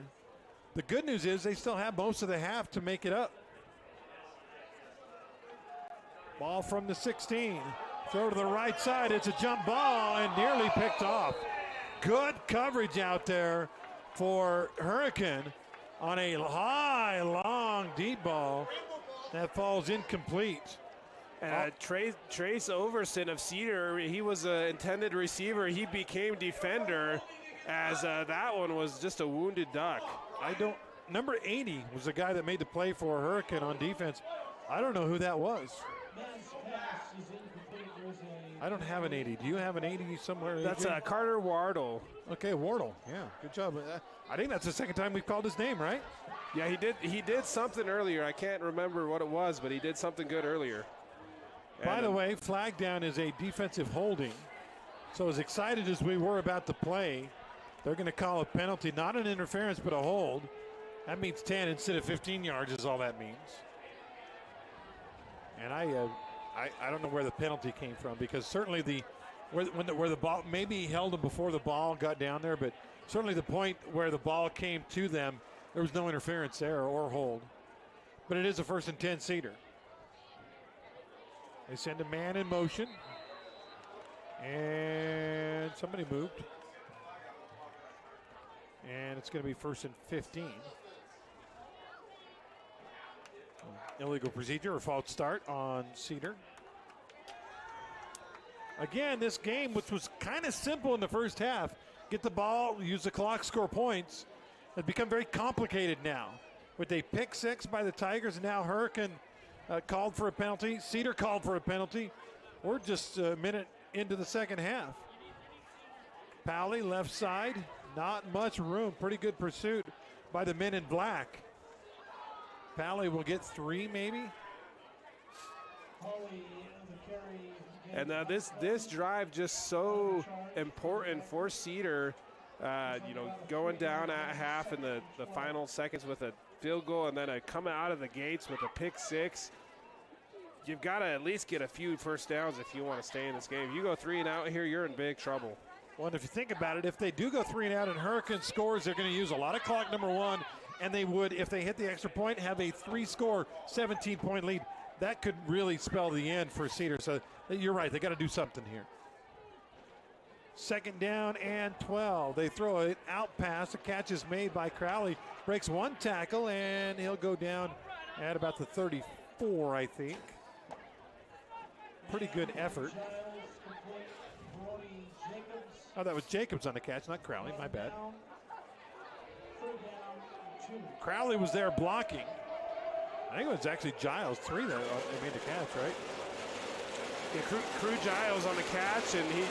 The good news is they still have most of the half to make it up. Ball from the 16. Throw to the right side. It's a jump ball and nearly picked off. Good coverage out there for Hurricane on a high, long, deep ball that falls incomplete. Trace Overson of Cedar, he was an intended receiver. He became defender, as that one was just a wounded duck. Number 80 was the guy that made the play for Hurricane on defense. I don't know who that was. I don't have an 80. Do you have an 80 somewhere? That's Carter Wardle. Okay, Wardle. Yeah, good job. I think that's the second time we've called his name, right? Yeah, he did something earlier. I can't remember what it was, but he did something good earlier. By the way, flag down is a defensive holding. So as excited as we were about the play, they're going to call a penalty, not an interference, but a hold. That means 10 instead of 15 yards is all that means. And I don't know where the penalty came from, because certainly where the ball, maybe he held him before the ball got down there, but certainly the point where the ball came to them, there was no interference there or hold. But it is a 1st and 10 Cedar. They send a man in motion. And somebody moved. And it's going to be 1st and 15. Illegal procedure or false start on Cedar. Again, this game, which was kind of simple in the first half, get the ball, use the clock, score points, has become very complicated now. With a pick six by the Tigers, and now Hurricane called for a penalty. Cedar called for a penalty. We're just a minute into the second half. Powley, left side, not much room. Pretty good pursuit by the men in black. Powley will get 3, maybe. And this drive just so important for Cedar. Going down at half in the final seconds with a field goal, and then coming out of the gates with a pick six. You've got to at least get a few first downs if you want to stay in this game. If you go 3 and out here, you're in big trouble. Well, and if you think about it, if they do go 3 and out and Hurricane scores, they're going to use a lot of clock, number one. And they would, if they hit the extra point, have a 3-score, 17-point lead. That could really spell the end for Cedar. So you're right, they got to do something here. 2nd down and 12. They throw an out pass. The catch is made by Crowley. Breaks 1 tackle, and he'll go down at about the 34, I think. Pretty good effort. Oh, that was Jacobs on the catch, not Crowley. My bad. Crowley was there blocking. I think it was actually Giles, 3 that made the catch, right? Yeah, Crew Giles on the catch, and he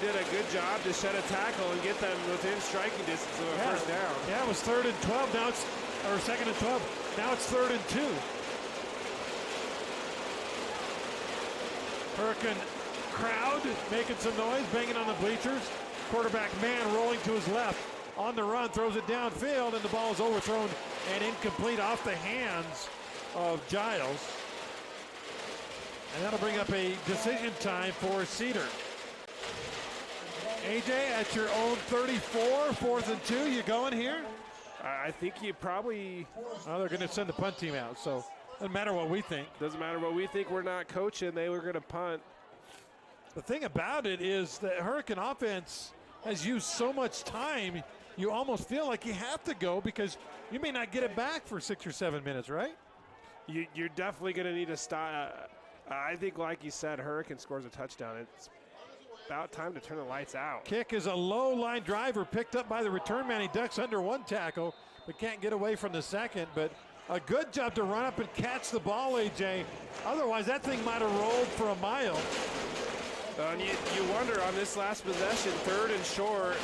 did a good job to set a tackle and get them within striking distance of a first down. Yeah, it was 3rd and 12. Now it's, or 2nd and 12. Now it's 3rd and 2. Hurricane crowd making some noise, banging on the bleachers. Quarterback man rolling to his left. On the run, throws it downfield, and the ball is overthrown and incomplete off the hands of Giles. And that'll bring up a decision time for Cedar. AJ, at your own 34, 4th and 2, you going here? I think you probably... Oh, they're going to send the punt team out, so doesn't matter what we think. Doesn't matter what we think. We're not coaching. They were going to punt. The thing about it is the Hurricane offense has used so much time, you almost feel like you have to go because you may not get it back for 6 or 7 minutes, right? You're definitely going to need to stop. I think, like you said, Hurricane scores a touchdown. It's about time to turn the lights out. Kick is a low line driver picked up by the return man. He ducks under one tackle, but can't get away from the second. But a good job to run up and catch the ball, AJ. Otherwise, that thing might have rolled for a mile. And you wonder on this last possession, 3rd and short,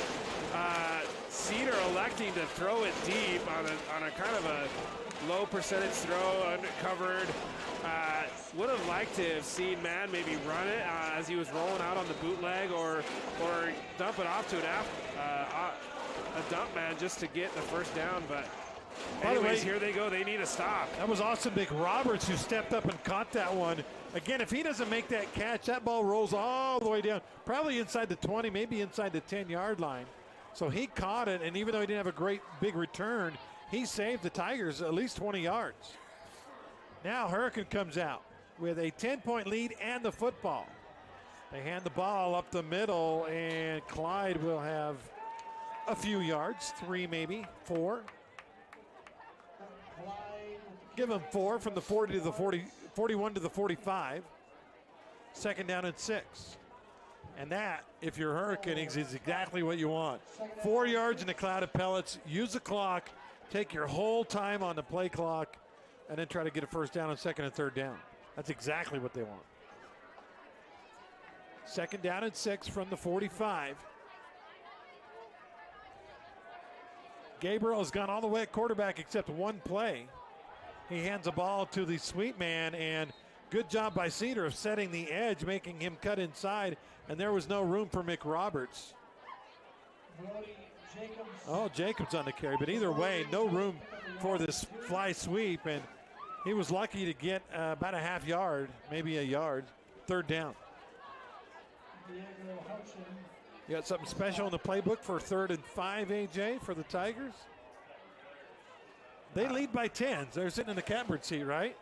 Cedar electing to throw it deep on a kind of a low percentage throw, uncovered. Would have liked to have seen Mann maybe run it as he was rolling out on the bootleg, or dump it off to a dump man just to get the first down. But anyways, here they go. They need a stop. That was Austin Roberts who stepped up and caught that one. Again, if he doesn't make that catch, that ball rolls all the way down, probably inside the 20, maybe inside the 10-yard line. So he caught it, and even though he didn't have a great big return, he saved the Tigers at least 20 yards. Now Hurricane comes out with a 10-point lead and the football. They hand the ball up the middle, and Clyde will have a few yards, 3 maybe, 4. Give him 4 from the 40 to the 40, 41 to the 45. 2nd down and 6. And that, if you're Hurricane, is exactly what you want. 4 yards in a cloud of pellets. Use the clock. Take your whole time on the play clock, and then try to get a first down on 2nd and 3rd down. That's exactly what they want. 2nd down and 6 from the 45. Gabriel has gone all the way at quarterback except one play. He hands the ball to the sweep man, and good job by Cedar of setting the edge, making him cut inside, and there was no room for McRoberts. Oh, Jacobs on the carry, but either way, no room for this fly sweep, and he was lucky to get about a half yard, maybe a yard, 3rd down. You got something special in the playbook for 3rd and 5, AJ, for the Tigers? They lead by 10. They're sitting in the catbird seat, right?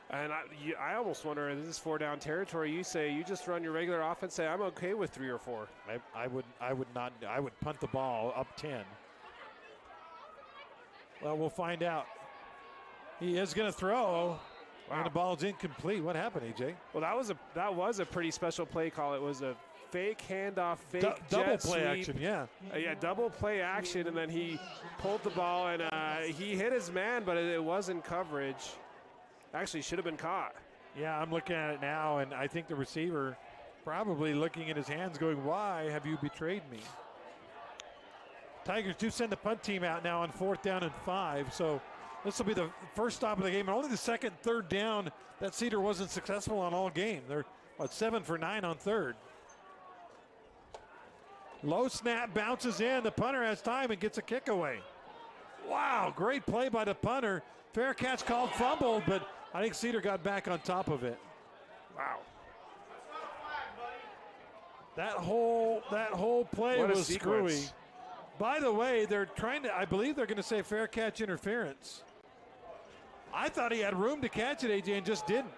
And I almost wonder, this is 4-down territory. You say you just run your regular offense. Say I'm okay with 3 or 4. I would not. I would punt the ball up 10. Well, we'll find out. He is going to throw, and the ball's incomplete. What happened, AJ? Well, that was a pretty special play call. It was a fake handoff, fake double jet play sweep. action, yeah. Yeah, double play action, and then he pulled the ball, and he hit his man, but it was in coverage. Actually, should have been caught. Yeah, I'm looking at it now, and I think the receiver probably looking at his hands going, why have you betrayed me? Tigers do send the punt team out now on 4th down and 5, so this will be the first stop of the game, and only the 2nd, 3rd down that Cedar wasn't successful on all game. They're 7 for 9 on 3rd. Low snap, bounces in. The punter has time and gets a kick away. Wow, great play by the punter. Fair catch called fumbled, but I think Cedar got back on top of it. Wow. That whole play was screwy. By the way, they're trying to, I believe they're going to say fair catch interference. I thought he had room to catch it, AJ, and just didn't.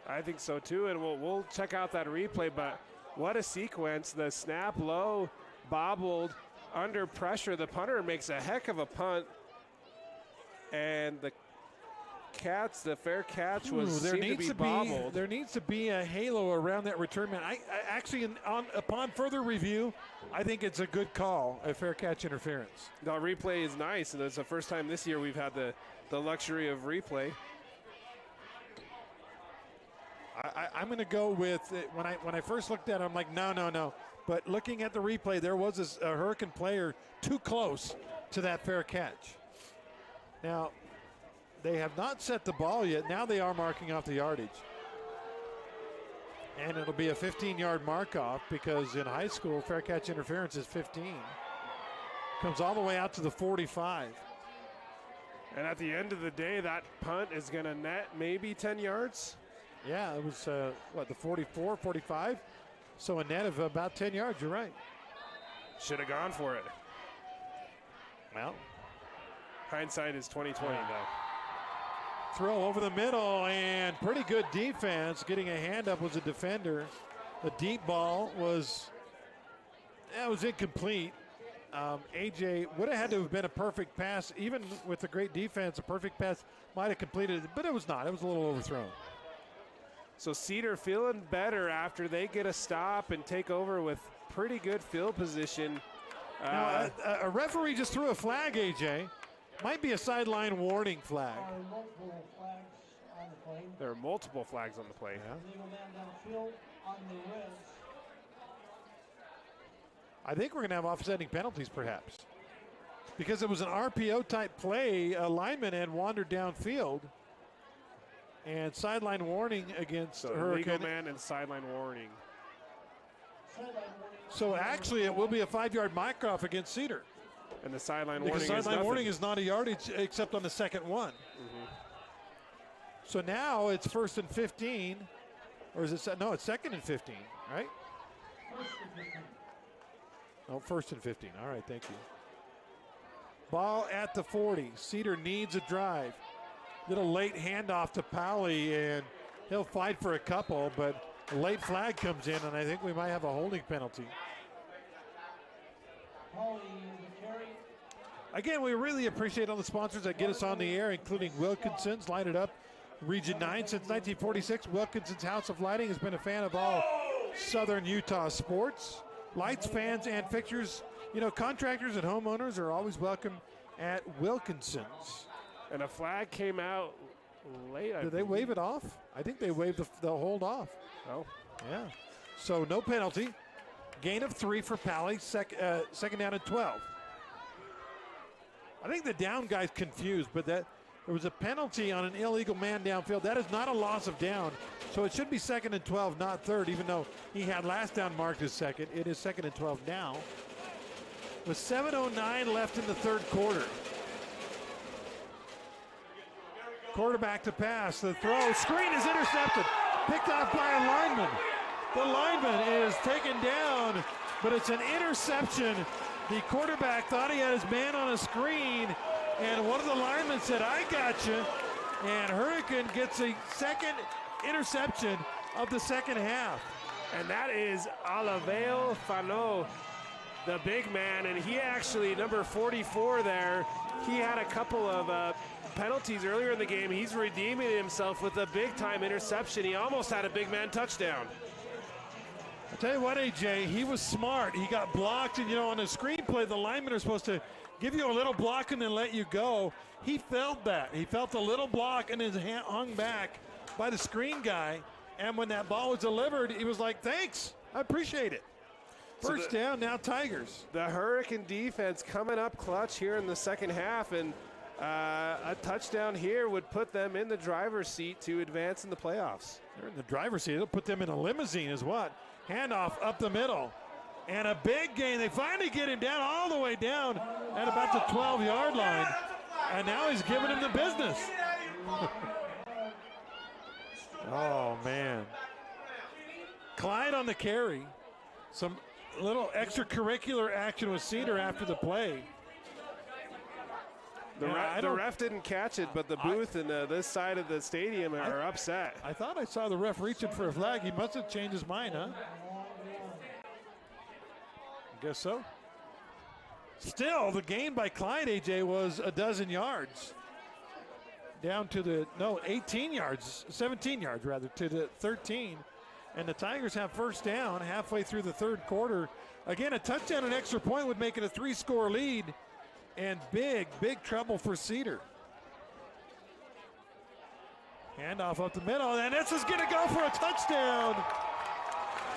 I think so too, and we'll check out that replay, but what a sequence. The snap low, bobbled, under pressure. The punter makes a heck of a punt, and the fair catch was bobbled. There needs to be a halo around that return man. I actually, upon further review, I think it's a good call, a fair catch interference. The replay is nice, and it's the first time this year we've had the luxury of replay. I'm going to go with it. When I first looked at it, I'm like, no. But looking at the replay, there was a Hurricane player too close to that fair catch. Now, they have not set the ball yet. Now they are marking off the yardage. And it'll be a 15-yard mark-off because in high school, fair catch interference is 15. Comes all the way out to the 45. And at the end of the day, that punt is going to net maybe 10 yards. Yeah, it was, the 44, 45? So a net of about 10 yards, you're right. Should have gone for it. Well, hindsight is 20/20 though. Throw over the middle, and pretty good defense. Getting a hand up was a defender. The deep ball was incomplete. AJ would have had to have been a perfect pass. Even with the great defense, a perfect pass might have completed it, but it was not. It was a little overthrown. So Cedar feeling better after they get a stop and take over with pretty good field position. Now, a referee just threw a flag, AJ. Might be a sideline warning flag. There are multiple flags on the play. I think we're going to have offsetting penalties, perhaps. Because it was an RPO-type play, a lineman had wandered downfield. And sideline warning against Hurricane. Legal man and sideline warning. So actually, it will be a 5-yard mark-off against Cedar. And the sideline warning is sideline warning is not a yardage except on the second one. Mm-hmm. So now it's 1st and 15. Or is it? No, it's 2nd and 15, right? Oh, 1st and 15. All right, thank you. Ball at the 40. Cedar needs a drive. Little late handoff to Powley, and he'll fight for a couple, but a late flag comes in, and I think we might have a holding penalty. Again, we really appreciate all the sponsors that get us on the air, including Wilkinson's, Light It Up, Region 9 since 1946. Wilkinson's House of Lighting has been a fan of all Southern Utah sports. Lights, fans, and fixtures. You know, contractors and homeowners are always welcome at Wilkinson's. And a flag came out late. Did they wave it off? I think they waved the hold off. Oh. Yeah. So no penalty. Gain of 3 for Pally. Second down and 12. I think the down guy's confused, but there was a penalty on an illegal man downfield. That is not a loss of down. So it should be 2nd and 12, not 3rd, even though he had last down marked as 2nd. It is 2nd and 12 now. With 7:09 left in the 3rd quarter. Quarterback to pass. The throw. Screen is intercepted. Picked off by a lineman. The lineman is taken down, but it's an interception. The quarterback thought he had his man on a screen, and one of the linemen said, "I got you." And Hurricane gets a second interception of the second half. And that is Alaveo Fano, the big man. And he actually, number 44 there, he had a couple of penalties earlier in the game. He's redeeming himself with a big-time interception. He almost had a big man touchdown. I'll tell you what, AJ, he was smart. He got blocked, and, you know, on the screenplay, the linemen are supposed to give you a little block and then let you go. He felt that. He felt a little block and then hung back by the screen guy. And when that ball was delivered, he was like, thanks, I appreciate it. First down, now Tigers. The Hurricane defense coming up clutch here in the second half, and a touchdown here would put them in the driver's seat to advance in the playoffs. They're in the driver's seat. It'll put them in a limousine is what? Handoff up the middle. And a big gain. They finally get him down all the way down at about the 12-yard line. And now he's giving him the business. Oh, man. Clyde on the carry. Some little extracurricular action with Cedar after the play. The ref didn't catch it, but the booth and this side of the stadium are upset. I thought I saw the ref reaching for a flag. He must have changed his mind, huh? I guess so. Still, the gain by Clyde, AJ, was a dozen yards. Down to 18 yards, 17 yards rather, to the 13. And the Tigers have first down halfway through the 3rd quarter. Again, a touchdown and extra point would make it a 3-score lead. And big trouble for Cedar. Handoff up the middle, and this is going to go for a touchdown.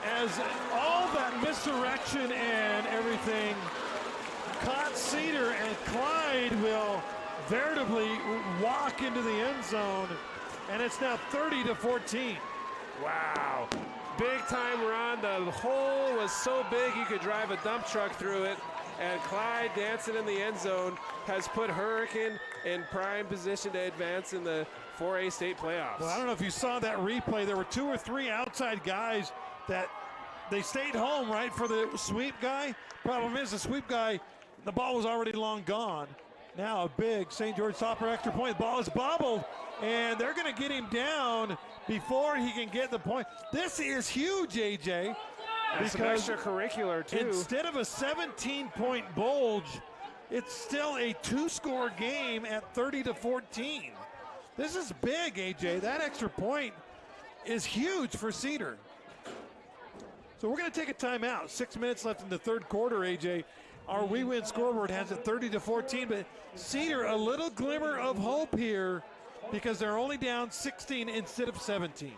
As all that misdirection and everything caught Cedar, and Clyde will veritably walk into the end zone, and it's now 30-14. Wow. Big time run. The hole was so big you could drive a dump truck through it. And Clyde dancing in the end zone has put Hurricane in prime position to advance in the 4A state playoffs. Well, I don't know if you saw that replay. There were 2 or 3 outside guys that they stayed home, right, for the sweep guy. Problem is, the sweep guy, the ball was already long gone. Now a big St. George Topper extra point. The ball is bobbled, and they're going to get him down before he can get the point. This is huge, AJ. It's an extracurricular, too. Instead of a 17-point bulge, it's still a 2-score game at 30-14. This is big, AJ. That extra point is huge for Cedar. So we're going to take a timeout. 6 minutes left in the third quarter, AJ. Our We Win scoreboard has it 30-14, but Cedar, a little glimmer of hope here because they're only down 16 instead of 17.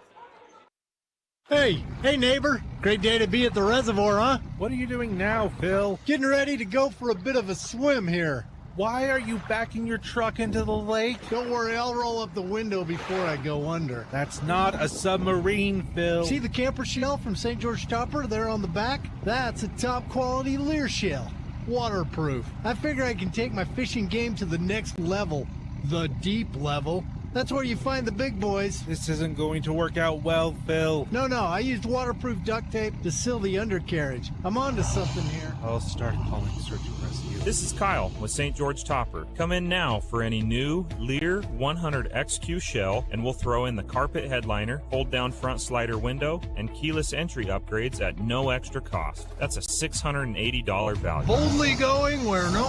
Hey neighbor, great day to be at the reservoir, huh? What are you doing now, Phil? Getting ready to go for a bit of a swim here. Why are you backing your truck into the lake? Don't worry, I'll roll up the window before I go under. That's not a submarine, Phil. See the camper shell from St. George Topper there on the back? That's a top quality Lear shell. Waterproof. I figure I can take my fishing game to the next level. The deep level. That's where you find the big boys. This isn't going to work out well, Phil. No, I used waterproof duct tape to seal the undercarriage. I'm onto something here. I'll start calling search and rescue. This is Kyle with St. George Topper. Come in now for any new Lear 100 XQ shell, and we'll throw in the carpet headliner, hold-down front slider window, and keyless entry upgrades at no extra cost. That's a $680 value. Boldly going where no...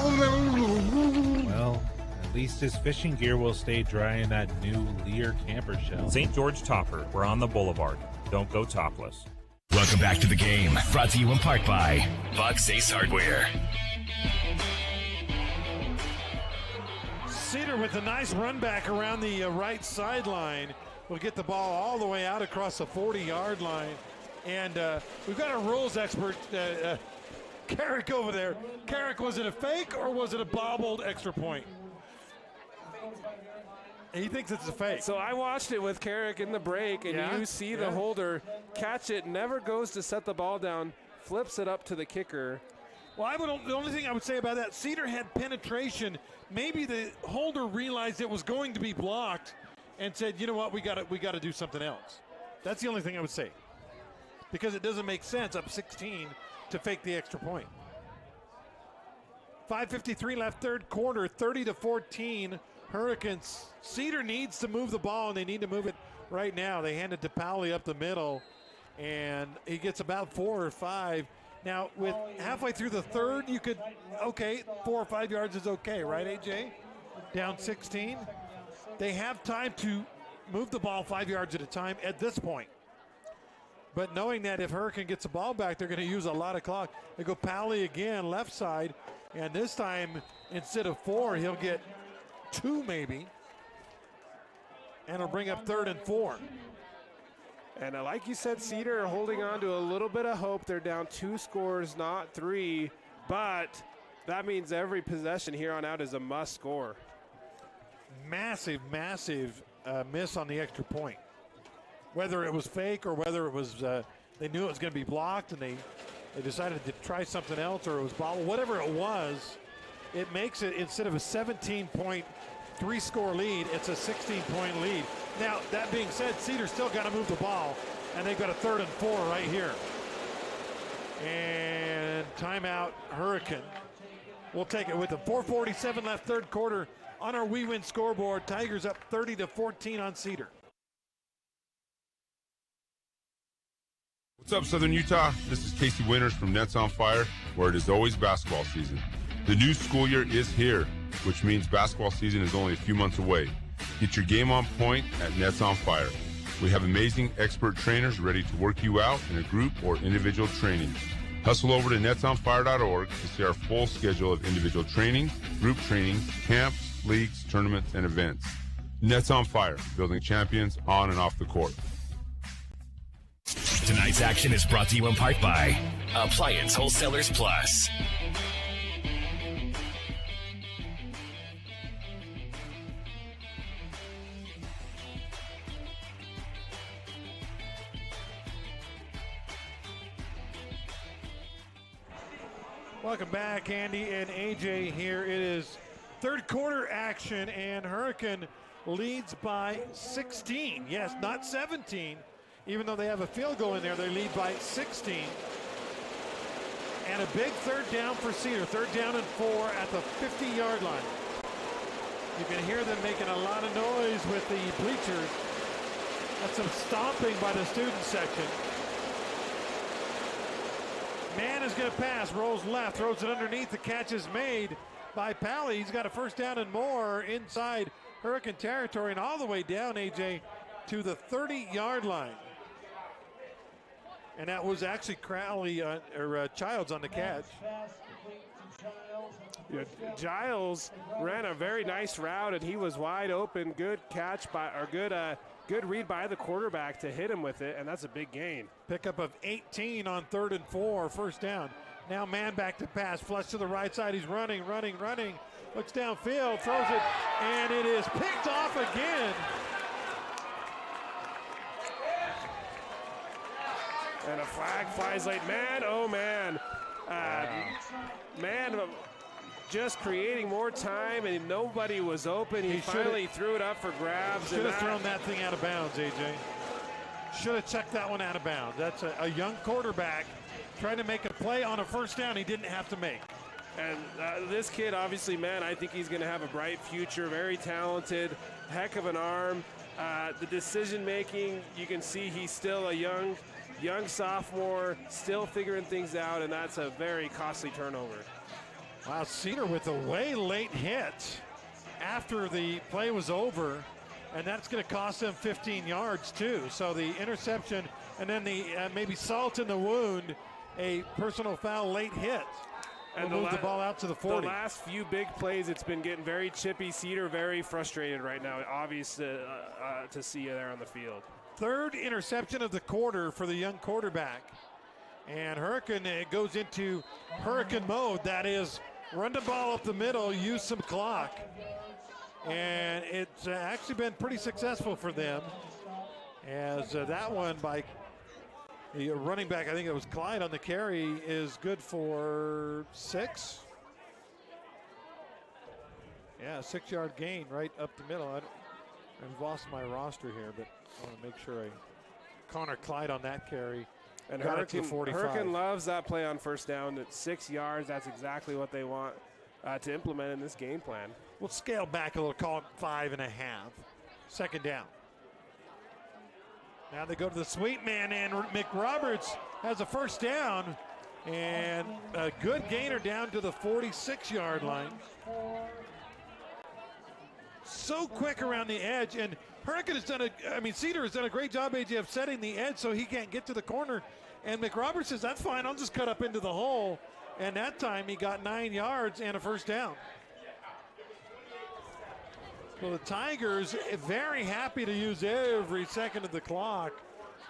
Well... At least his fishing gear will stay dry in that new Lear camper shell. St. George Topper, we're on the boulevard. Don't go topless. Welcome back to the game. Brought to you in part by Bucks Ace Hardware. Cedar with a nice run back around the right sideline will get the ball all the way out across the 40-yard line. And we've got a rules expert, Carrick, over there. Carrick, was it a fake or was it a bobbled extra point? He thinks it's a fake. So I watched it with Carrick in the break, and you see the holder catch it, never goes to set the ball down, flips it up to the kicker. Well, the only thing I would say about that, Cedar had penetration. Maybe the holder realized it was going to be blocked and said, you know what, we got to do something else. That's the only thing I would say, because it doesn't make sense up 16 to fake the extra point. 5:53 left, third quarter, 30-14. Hurricanes. Cedar needs to move the ball, and they need to move it right now. They hand it to Powley up the middle, and he gets about 4 or 5. Now, with halfway through the third, you could, 4 or 5 yards is okay, right, AJ? Down 16. They have time to move the ball 5 yards at a time at this point. But knowing that if Hurricane gets the ball back, they're going to use a lot of clock. They go Powley again, left side, and this time, instead of 4, he'll get 2 maybe, and it'll bring up 3rd and 4. And like you said, Cedar are holding on to a little bit of hope. They're down 2 scores, not 3, but that means every possession here on out is a must score. Massive miss on the extra point. Whether it was fake or whether it was they knew it was going to be blocked and they decided to try something else, or it was bobbled, whatever it was, it makes it, instead of a 17-point 3-score lead, it's a 16-point lead. Now, that being said, Cedar's still got to move the ball, and they've got a 3rd and 4 right here. And timeout, Hurricane. We'll take it with the 4:47 left, third quarter on our We Win scoreboard. Tigers up 30-14 on Cedar. What's up, Southern Utah? This is Casey Winters from Nets on Fire, where it is always basketball season. The new school year is here, which means basketball season is only a few months away. Get your game on point at Nets on Fire. We have amazing expert trainers ready to work you out in a group or individual training. Hustle over to netsonfire.org to see our full schedule of individual training, group training, camps, leagues, tournaments, and events. Nets on Fire, building champions on and off the court. Tonight's action is brought to you in part by Appliance Wholesalers Plus. Welcome back, Andy and AJ here. It is Third quarter action, and Hurricane leads by 16. Yes, not 17. Even though they have a field goal in there, they lead by 16. And a big third down for Cedar. Third down and 4 at the 50-yard line. You can hear them making a lot of noise with the bleachers. That's some stomping by the student section. Man is going to pass, rolls left, throws it underneath. The catch is made by Pally. He's got a first down and more inside Hurricane territory and all the way down, AJ, to the 30-yard line. And that was actually Childs on the catch. Yeah, Giles ran a very nice route, and he was wide open. Good catch good read by the quarterback to hit him with it, and that's a big gain. Pickup of 18 on 3rd and 4, first down. Now man back to pass, flush to the right side. He's running. Looks downfield, throws it, and it is picked off again. And a flag flies late. Man, oh man. Man just creating more time, and nobody was open. He finally threw it up for grabs. Should have thrown that thing out of bounds, AJ. Should have checked that one out of bounds. That's a young quarterback trying to make a play on a first down he didn't have to make. And this kid, obviously, man, I think he's going to have a bright future. Very talented, heck of an arm. The decision-making, you can see he's still a young sophomore, still figuring things out, and that's a very costly turnover. Wow, Cedar with a way late hit after the play was over, and that's going to cost them 15 yards too. So the interception and then the maybe salt in the wound, a personal foul late hit. And move the ball out to the 40. The last few big plays, it's been getting very chippy. Cedar very frustrated right now. Obvious to see you there on the field. Third interception of the quarter for the young quarterback. And Hurricane goes into Hurricane mode. That is, run the ball up the middle, use some clock. And it's actually been pretty successful for them. As that one by the running back, I think it was Clyde on the carry, is good for 6. Yeah, 6-yard gain right up the middle. I've lost my roster here, but I want to make sure Connor Clyde on that carry. And got it to the 45. Hurricane loves that play on first down. At 6 yards, that's exactly what they want to implement in this game plan. We'll scale back a little, call it 5.5. Second down. Now they go to the sweep man, and McRoberts has a first down. And a good gainer down to the 46-yard line. So quick around the edge, and Hurricane has done Cedar has done a great job, AJ, of setting the edge so he can't get to the corner. And McRoberts says, that's fine, I'll just cut up into the hole. And that time he got 9 yards and a first down. Well, the Tigers very happy to use every second of the clock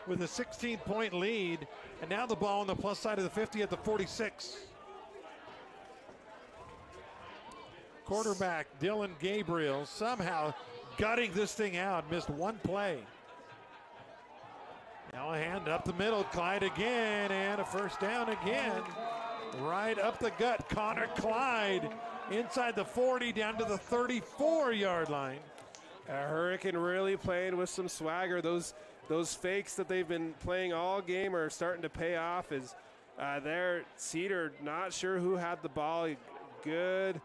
with a 16-point lead. And now the ball on the plus side of the 50 at the 46. Quarterback Dylan Gabriel somehow gutting this thing out, missed one play. Now a hand up the middle, Clyde again, and a first down again. Right up the gut, Connor Clyde inside the 40 down to the 34-yard line. Hurricane really playing with some swagger. Those fakes that they've been playing all game are starting to pay off. As there, Cedar not sure who had the ball. Good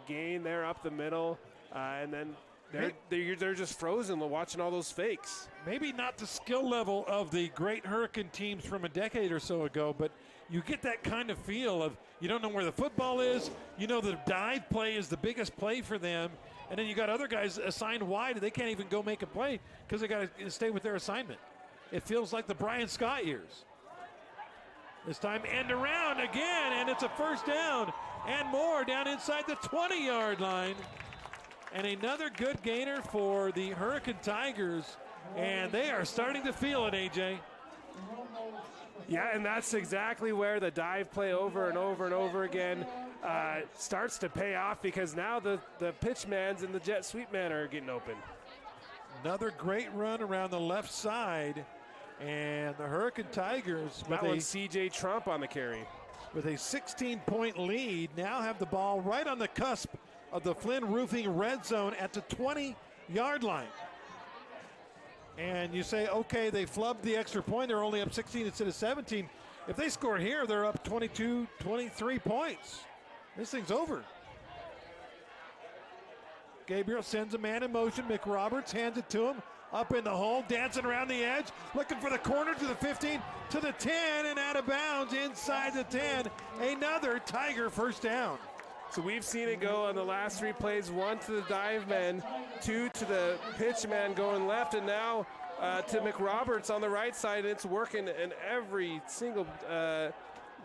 gain there up the middle, and then they're just frozen watching all those fakes. Maybe not the skill level of the great Hurricane teams from a decade or so ago, but you get that kind of feel of you don't know where the football is. You know the dive play is the biggest play for them, and then you got other guys assigned wide, and they can't even go make a play because they got to stay with their assignment. It feels like the Brian Scott years. This time end around again, and it's a first down and more down inside the 20-yard line. And another good gainer for the Hurricane Tigers, and they are starting to feel it, AJ. Yeah, and that's exactly where the dive play over and over and over again starts to pay off, because now the pitchmans and the jet sweep man are getting open. Another great run around the left side, and the Hurricane Tigers that one's C.J. Trump on the carry. With a 16-point lead, now have the ball right on the cusp of the Flynn Roofing red zone at the 20-yard line. And you say, okay, they flubbed the extra point. They're only up 16 instead of 17. If they score here, they're up 22, 23 points. This thing's over. Gabriel sends a man in motion. McRoberts hands it to him. Up in the hole, dancing around the edge, looking for the corner to the 15, to the 10, and out of bounds inside the 10. Another Tiger first down. So we've seen it go on the last 3 plays, 1 to the dive man, 2 to the pitch man going left, and now to McRoberts on the right side. And it's working in every single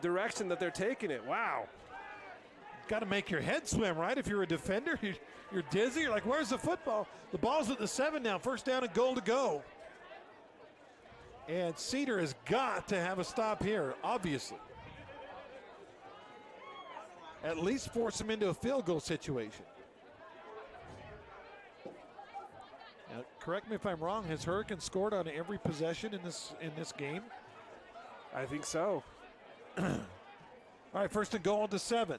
direction that they're taking it. Wow. Got to make your head swim, right? If you're a defender, you're dizzy. You're like, where's the football? The ball's at the 7 now. First down and goal to go. And Cedar has got to have a stop here, obviously. At least force him into a field goal situation. Now, correct me if I'm wrong. Has Hurricane scored on every possession in this game? I think so. All right, first and goal to 7.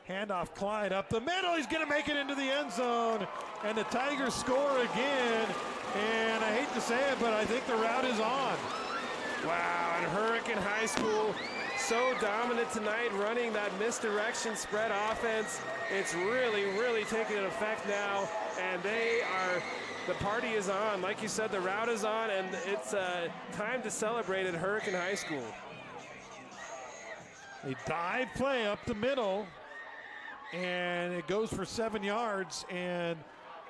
Handoff, Clyde up the middle. He's going to make it into the end zone. And the Tigers score again. And I hate to say it, but I think the route is on. Wow, and Hurricane High School so dominant tonight, running that misdirection spread offense. It's really, really taking an effect now. And the party is on. Like you said, the route is on, and it's time to celebrate at Hurricane High School. A dive play up the middle. And it goes for 7 yards. And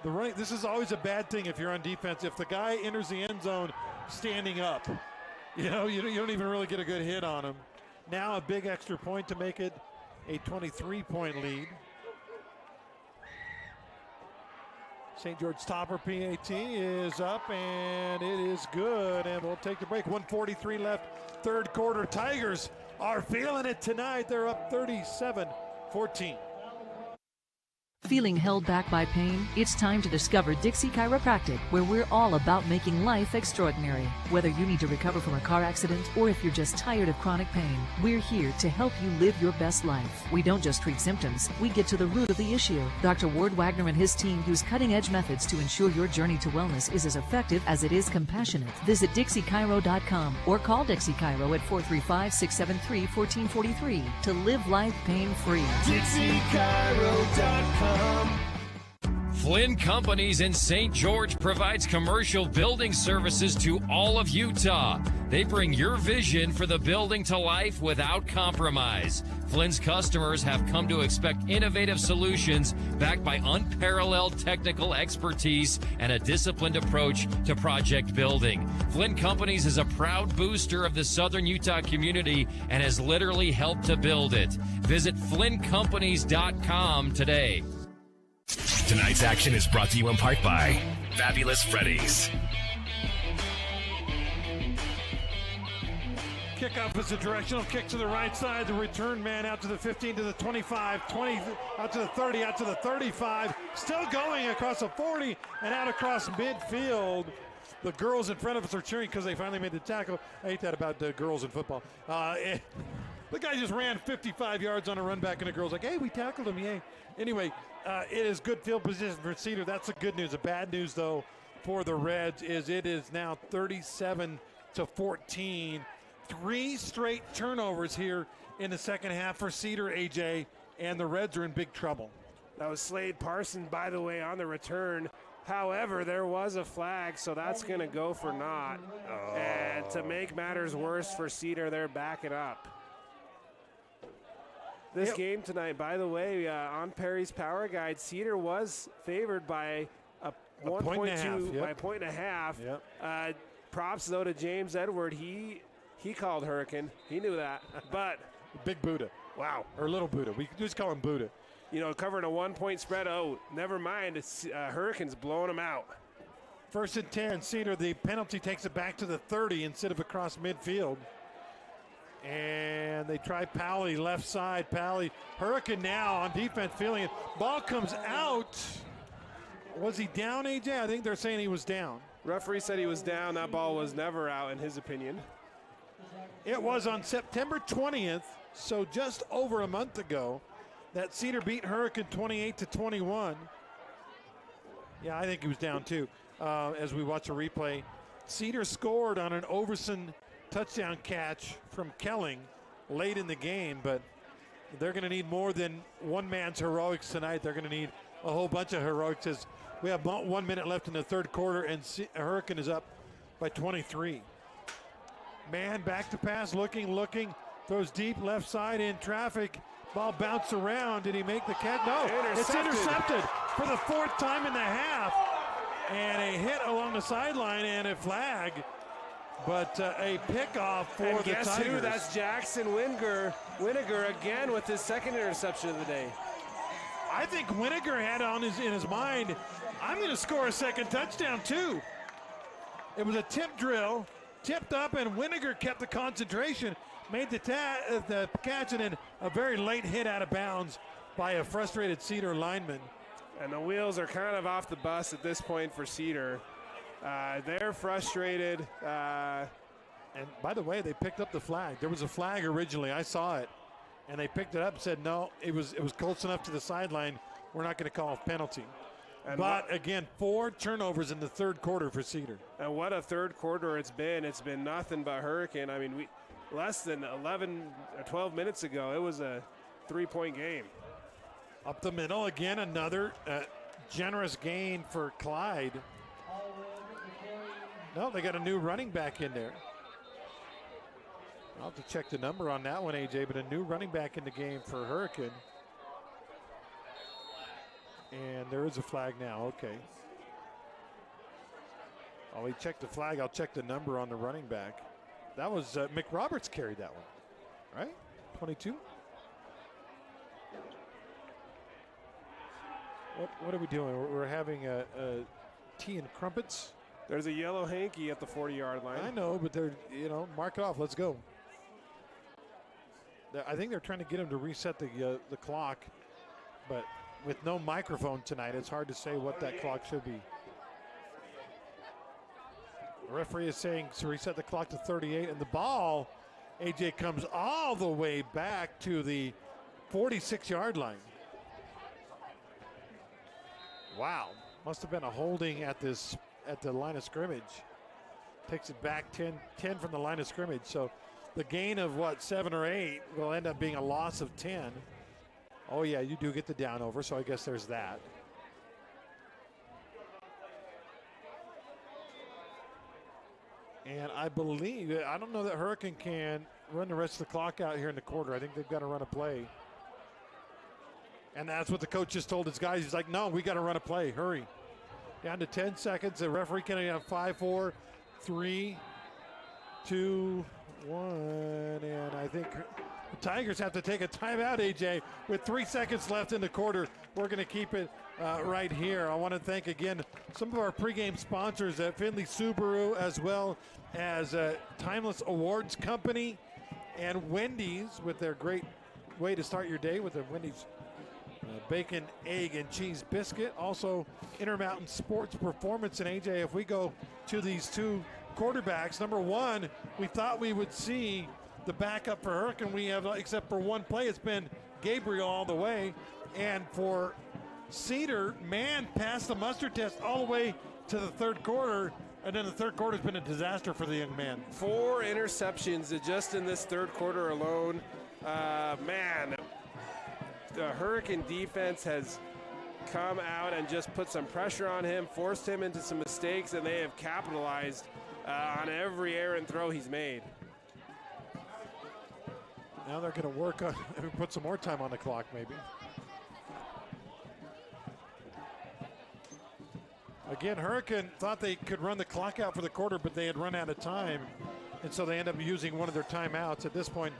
the running, this is always a bad thing if you're on defense. If the guy enters the end zone standing up, you don't even really get a good hit on him. Now a big extra point to make it a 23-point lead. St. George Topper PAT is up, and it is good. And we'll take the break. 1:43 left, third quarter. Tigers are feeling it tonight. They're up 37-14. Feeling held back by pain? It's time to discover Dixie Chiropractic, where we're all about making life extraordinary. Whether you need to recover from a car accident or if you're just tired of chronic pain, we're here to help you live your best life. We don't just treat symptoms, we get to the root of the issue. Dr. Ward Wagner and his team use cutting-edge methods to ensure your journey to wellness is as effective as it is compassionate. Visit DixieChiro.com or call Dixie Chiro at 435-673-1443 to live life pain-free. DixieChiro.com. Flynn Companies in St. George provides commercial building services to all of Utah. They bring your vision for the building to life without compromise. Flynn's customers have come to expect innovative solutions backed by unparalleled technical expertise and a disciplined approach to project building. Flynn Companies is a proud booster of the Southern Utah community and has literally helped to build it. Visit FlynnCompanies.com today. Tonight's action is brought to you in part by Fabulous Freddy's. Kickoff is a directional kick to the right side. The return man out to the 15, to the 25, 20, out to the 30, out to the 35. Still going across the 40 and out across midfield. The girls in front of us are cheering because they finally made the tackle. I hate that about the girls in football. The guy just ran 55 yards on a run back, and the girl's like, hey, we tackled him, yay. Anyway, it is good field position for Cedar. That's the good news. The bad news, though, for the Reds is it is now 37-14. 3 straight turnovers here in the second half for Cedar, AJ, and the Reds are in big trouble. That was Slade Parson, by the way, on the return. However, there was a flag, so that's going to go for naught. Oh. And to make matters worse for Cedar, they're backing up. This game tonight, by the way, on Perry's Power Guide, Cedar was favored by a 1.2 by a point and a half. Yep. Props, though, to James Edward. He called Hurricane. He knew that. But Big Buddha. Wow. Or Little Buddha. We can just call him Buddha. You know, covering a 1-point spread. Oh, never mind. It's, Hurricane's blowing them out. First and 10. Cedar, the penalty takes it back to the 30 instead of across midfield. And they try Pally, left side. Pally, Hurricane now on defense, feeling it. Ball comes out. Was he down, AJ? I think they're saying he was down. Referee said he was down. That ball was never out, in his opinion. It was on September 20th, so just over a month ago. that Cedar beat Hurricane 28-21. Yeah, I think he was down too. As we watch a replay, Cedar scored on an Overson touchdown catch from Kelling late in the game, but they're going to need more than one man's heroics tonight. They're going to need a whole bunch of heroics as we have about 1 minute left in the third quarter, and Hurricane is up by 23. Man back to pass, looking, throws deep left side in traffic. Ball bounced around. Did he make the catch? No, it's intercepted for the fourth time in the half. And a hit along the sideline and a flag, but a pickoff for and the guess Tigers. Who? That's Jackson Winiger again with his second interception of the day. I think Winiger had in his mind, I'm going to score a second touchdown too. It was a tip drill, tipped up, and Winiger kept the concentration, made the catch, and then a very late hit out of bounds by a frustrated Cedar lineman. And the wheels are kind of off the bus at this point for Cedar. They're frustrated. And by the way, they picked up the flag. There was a flag originally. I saw it. And they picked it up and said, no, it was close enough to the sideline. We're not going to call a penalty. But again, 4 turnovers in the third quarter for Cedar. And what a third quarter it's been. It's been nothing but Hurricane. I mean, less than 11 or 12 minutes ago, it was a 3-point game. Up the middle, again, another generous gain for Clyde. No, they got a new running back in there. I'll have to check the number on that one, AJ, but a new running back in the game for Hurricane. And there is a flag now, okay. While we check the flag, I'll check the number on the running back. That was McRoberts carried that one, right? 22? What are we doing? We're having a tea and crumpets. There's a yellow hanky at the 40-yard line. I know, but they're, mark it off. Let's go. I think they're trying to get him to reset the clock, but with no microphone tonight, it's hard to say what that clock should be. The referee is saying to reset the clock to 38, and the ball, AJ, comes all the way back to the 46-yard line. Wow, must have been a holding at the line of scrimmage. Takes it back 10 from the line of scrimmage. So the gain of 7 or 8 will end up being a loss of 10. Oh yeah, you do get the down over, so I guess there's that. And I don't know that Hurricane can run the rest of the clock out here in the quarter. I think they've got to run a play. And that's what the coach just told his guys. He's like, no, we got to run a play. Hurry. Down to 10 seconds. The referee can have 5, 4, 3, 2, 1. And I think the Tigers have to take a timeout, AJ. With 3 seconds left in the quarter, we're going to keep it right here. I want to thank again some of our pregame sponsors at Findlay Subaru, as well as Timeless Awards Company and Wendy's with their great way to start your day with the Wendy's bacon, egg, and cheese biscuit. Also, Intermountain Sports Performance. And AJ, if we go to these two quarterbacks, number one, we thought we would see the backup for Hurricane. We have, except for one play, it's been Gabriel all the way. And for Cedar, man passed the muster test all the way to the third quarter. And then the third quarter has been a disaster for the young man. 4 interceptions just in this third quarter alone. Man, the Hurricane defense has come out and just put some pressure on him, forced him into some mistakes, and they have capitalized on every errant throw he's made. Now they're going to work on, put some more time on the clock maybe. Again, Hurricane thought they could run the clock out for the quarter, but they had run out of time, and so they end up using one of their timeouts. At this point,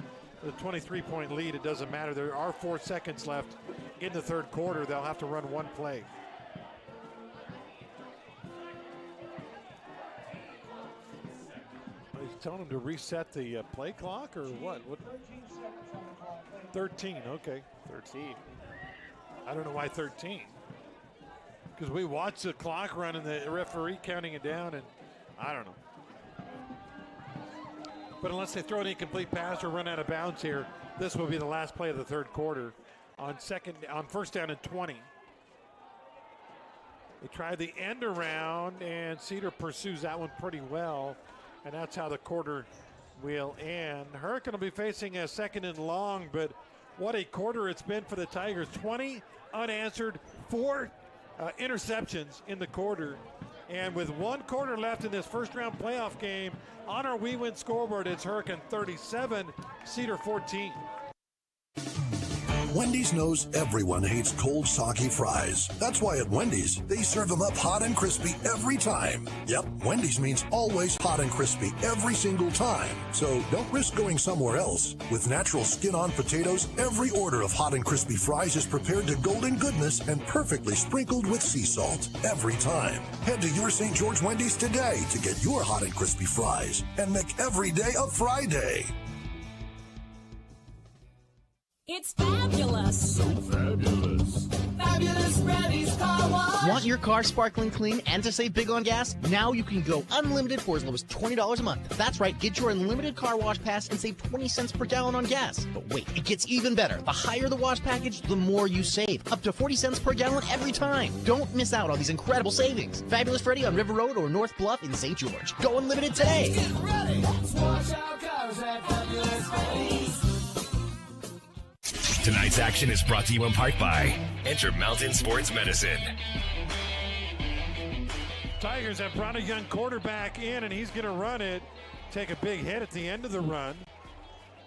the 23-point lead, it doesn't matter. There are 4 seconds left in the third quarter. They'll have to run one play. He's telling them to reset the play clock, or what? 13, okay. 13. I don't know why 13. Because we watched the clock run and the referee counting it down, and I don't know. But unless they throw an incomplete pass or run out of bounds here, this will be the last play of the third quarter. on first down and 20. They try the end around, and Cedar pursues that one pretty well, and that's how the quarter will end. Hurricane will be facing a second and long, but what a quarter it's been for the Tigers. 20 unanswered, 4 interceptions in the quarter. And with 1 quarter left in this first round playoff game, on our We Win scoreboard, it's Hurricane 37, Cedar 14. Wendy's knows everyone hates cold, soggy fries. That's why at Wendy's, they serve them up hot and crispy every time. Yep, Wendy's means always hot and crispy every single time. So don't risk going somewhere else. With natural skin-on potatoes, every order of hot and crispy fries is prepared to golden goodness and perfectly sprinkled with sea salt every time. Head to your St. George Wendy's today to get your hot and crispy fries and make every day a Friday. It's fabulous. So fabulous. Fabulous Freddy's Car Wash. Want your car sparkling clean and to save big on gas? Now you can go unlimited for as low as $20 a month. That's right, get your unlimited car wash pass and save 20 cents per gallon on gas. But wait, it gets even better. The higher the wash package, the more you save. Up to 40 cents per gallon every time. Don't miss out on these incredible savings. Fabulous Freddy on River Road or North Bluff in St. George. Go unlimited today. Get ready. Let's wash our cars at Fabulous Freddy's. Tonight's action is brought to you in part by Intermountain Sports Medicine. Tigers have brought a young quarterback in, and he's going to run it. Take a big hit at the end of the run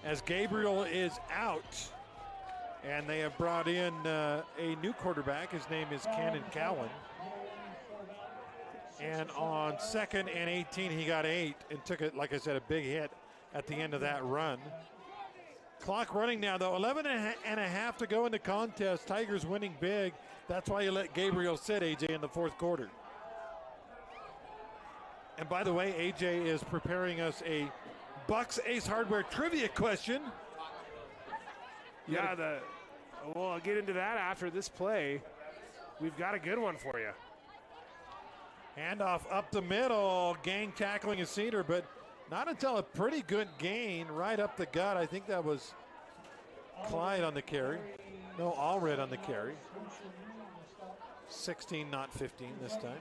as Gabriel is out. And they have brought in a new quarterback. His name is Cannon Cowan. And on 2nd and 18, he got 8 and took it, like I said, a big hit at the end of that run. Clock running now, though. 11 and a half to go in the contest. Tigers winning big. That's why you let Gabriel sit, AJ, in the fourth quarter. And by the way, AJ is preparing us a Bucks Ace Hardware trivia question. Yeah, well, I'll get into that after this play. We've got a good one for you. Handoff up the middle. Gang tackling a Cedar, but not until a pretty good gain right up the gut. I think that was Clyde on the carry. No, Allred on the carry. 16, not 15 this time.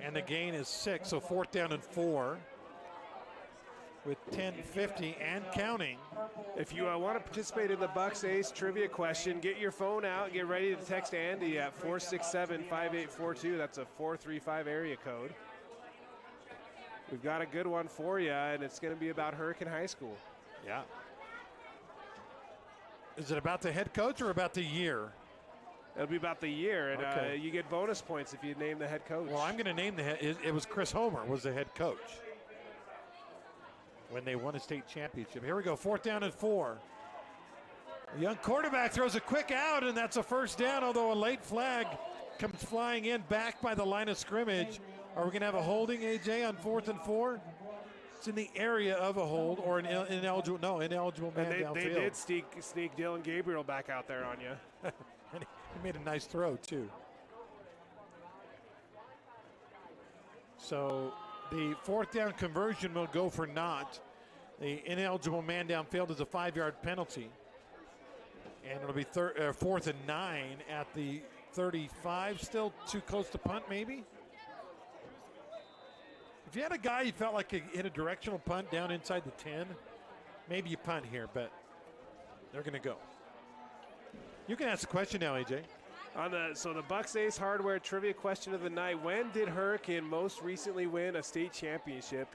And the gain is 6, so 4th down and 4 with 10:50 and counting. If you want to participate in the Bucks Ace trivia question, get your phone out. Get ready to text Andy at 467-5842. That's a 435 area code. We've got a good one for you, and it's going to be about Hurricane High School. Yeah. Is it about the head coach or about the year? It'll be about the year, and Okay. You get bonus points if you name the head coach. Well, I'm going to name the head. It was Chris Homer was the head coach when they won a state championship. Here we go, 4th down and 4. The young quarterback throws a quick out, and that's a first down, although a late flag comes flying in back by the line of scrimmage. Are we going to have a holding, AJ, on 4th and 4? It's in the area of a hold or an ineligible man and downfield. they did sneak Dylan Gabriel back out there on you. And he made a nice throw, too. So the 4th down conversion will go for naught. The ineligible man downfield is a 5-yard penalty. And it'll be 4th and 9 at the 35. Still too close to punt, maybe? If you had a guy you felt like could hit a directional punt down inside the 10, maybe you punt here, but they're going to go. You can ask the question now, AJ. So the Bucks Ace Hardware trivia question of the night: when did Hurricane most recently win a state championship?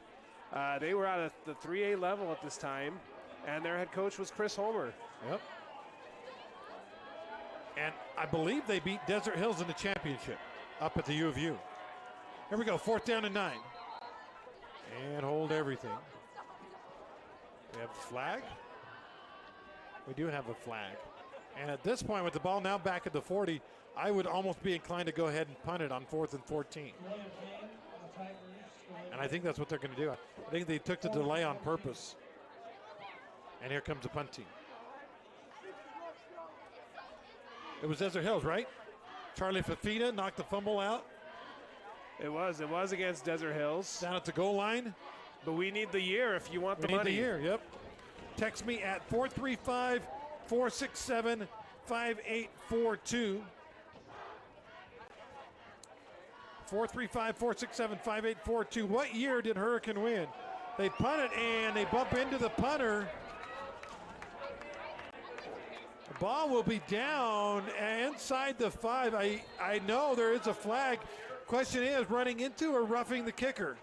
They were at the 3A level at this time, and their head coach was Chris Homer. Yep. And I believe they beat Desert Hills in the championship up at the U of U. Here we go, 4th down and 9. And hold everything. We have a flag. We do have a flag. And at this point, with the ball now back at the 40, I would almost be inclined to go ahead and punt it on 4th and 14. And I think that's what they're going to do. I think they took the delay on purpose. And here comes the punt team. It was Desert Hills, right? Charlie Fafita knocked the fumble out. It was against Desert Hills. Down at the goal line. But we need the year if you want the money. We need the year, yep. Text me at 435-467-5842. 435-467-5842. What year did Hurricane win? They punt it and they bump into the punter. The ball will be down inside the 5. I know there is a flag. Question is, running into or roughing the kicker?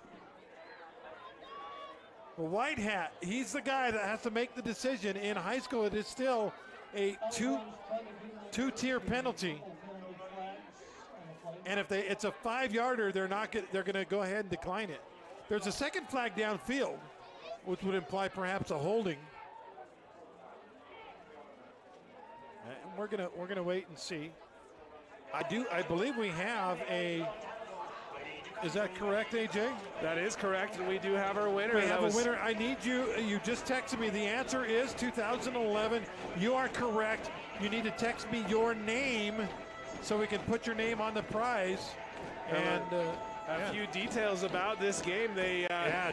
The white hat, he's the guy that has to make the decision. In high school, it is still a two-tier penalty. And if it's a 5-yarder, they're going to go ahead and decline it. There's a second flag downfield, which would imply perhaps a holding. And we're gonna wait and see. I believe we have a. Is that correct, AJ? That is correct, and we do have our winner. We have a winner. I need you. You just texted me. The answer is 2011. You are correct. You need to text me your name so we can put your name on the prize. And a few details about this game. They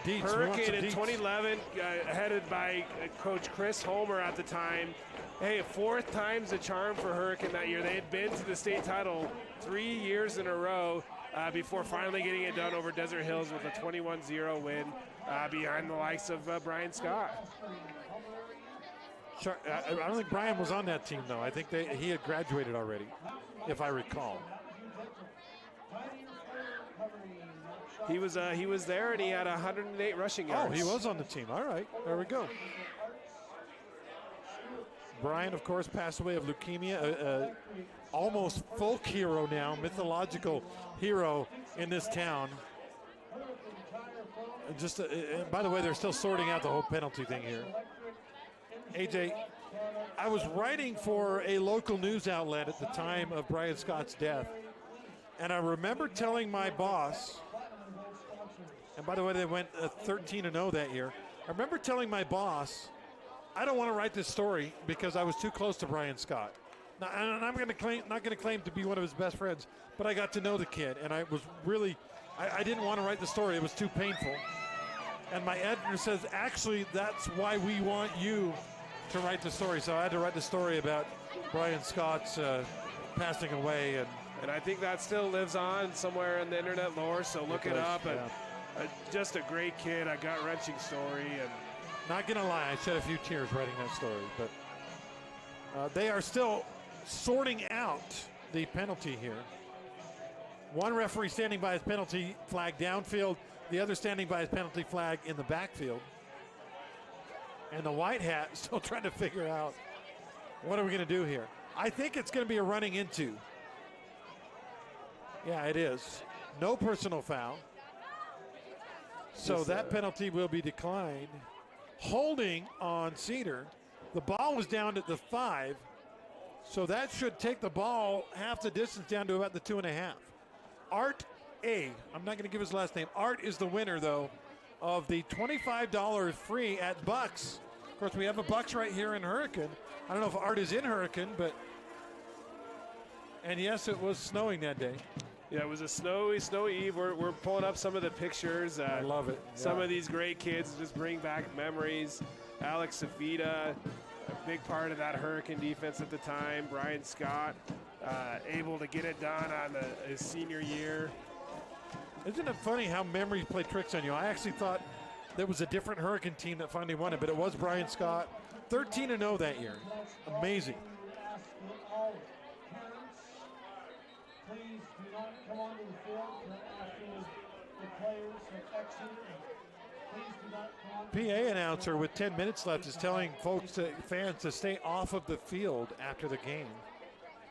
deets. Hurricane in 2011, headed by Coach Chris Homer at the time. Hey, 4th time's the charm for Hurricane that year. They had been to the state title 3 years in a row before finally getting it done over Desert Hills with a 21-0 win behind the likes of Brian Scott. Sure, I don't think Brian was on that team, though. I think he had graduated already, if I recall. He was there, and he had 108 rushing yards. Oh, he was on the team. All right, there we go. Brian, of course, passed away of leukemia, almost folk hero now, mythological hero in this town. Just, by the way, they're still sorting out the whole penalty thing here. AJ, I was writing for a local news outlet at the time of Brian Scott's death, and I remember telling my boss, and by the way, they went 13-0 that year. I remember telling my boss, I don't want to write this story because I was too close to Brian Scott. Now, and I'm not going to claim to be one of his best friends, but I got to know the kid, and I was really, I didn't want to write the story. It was too painful. And my editor says, actually, that's why we want you to write the story. So I had to write the story about Brian Scott's passing away. And I think that still lives on somewhere in the internet lore, so look it up. Yeah. And just a great kid, a gut-wrenching story. And not going to lie, I shed a few tears writing that story. But they are still sorting out the penalty here. One referee standing by his penalty flag downfield, the other standing by his penalty flag in the backfield. And the white hat still trying to figure out, what are we going to do here? I think it's going to be a running into. Yeah, it is. No personal foul. So that penalty will be declined. Holding on Cedar. The ball was down at the 5. So that should take the ball half the distance down to about the 2.5. Art A. I'm not going to give his last name. Art is the winner, though, of the $25 free at Bucks. Of course, we have a Bucks right here in Hurricane. I don't know if Art is in Hurricane, but... And yes, it was snowing that day. Yeah, it was a snowy eve. We're pulling up some of the pictures. I love it. Some of these great kids just bring back memories. Alex Safita, a big part of that Hurricane defense at the time. Brian Scott, able to get it done on his senior year. Isn't it funny how memories play tricks on you? I actually thought there was a different Hurricane team that finally won it, but it was Brian Scott. 13-0 that year. Amazing. Please do not come onto the field after the players have exited. Please do not come onto PA announcer with 10 minutes left is telling fans to stay off of the field after the game.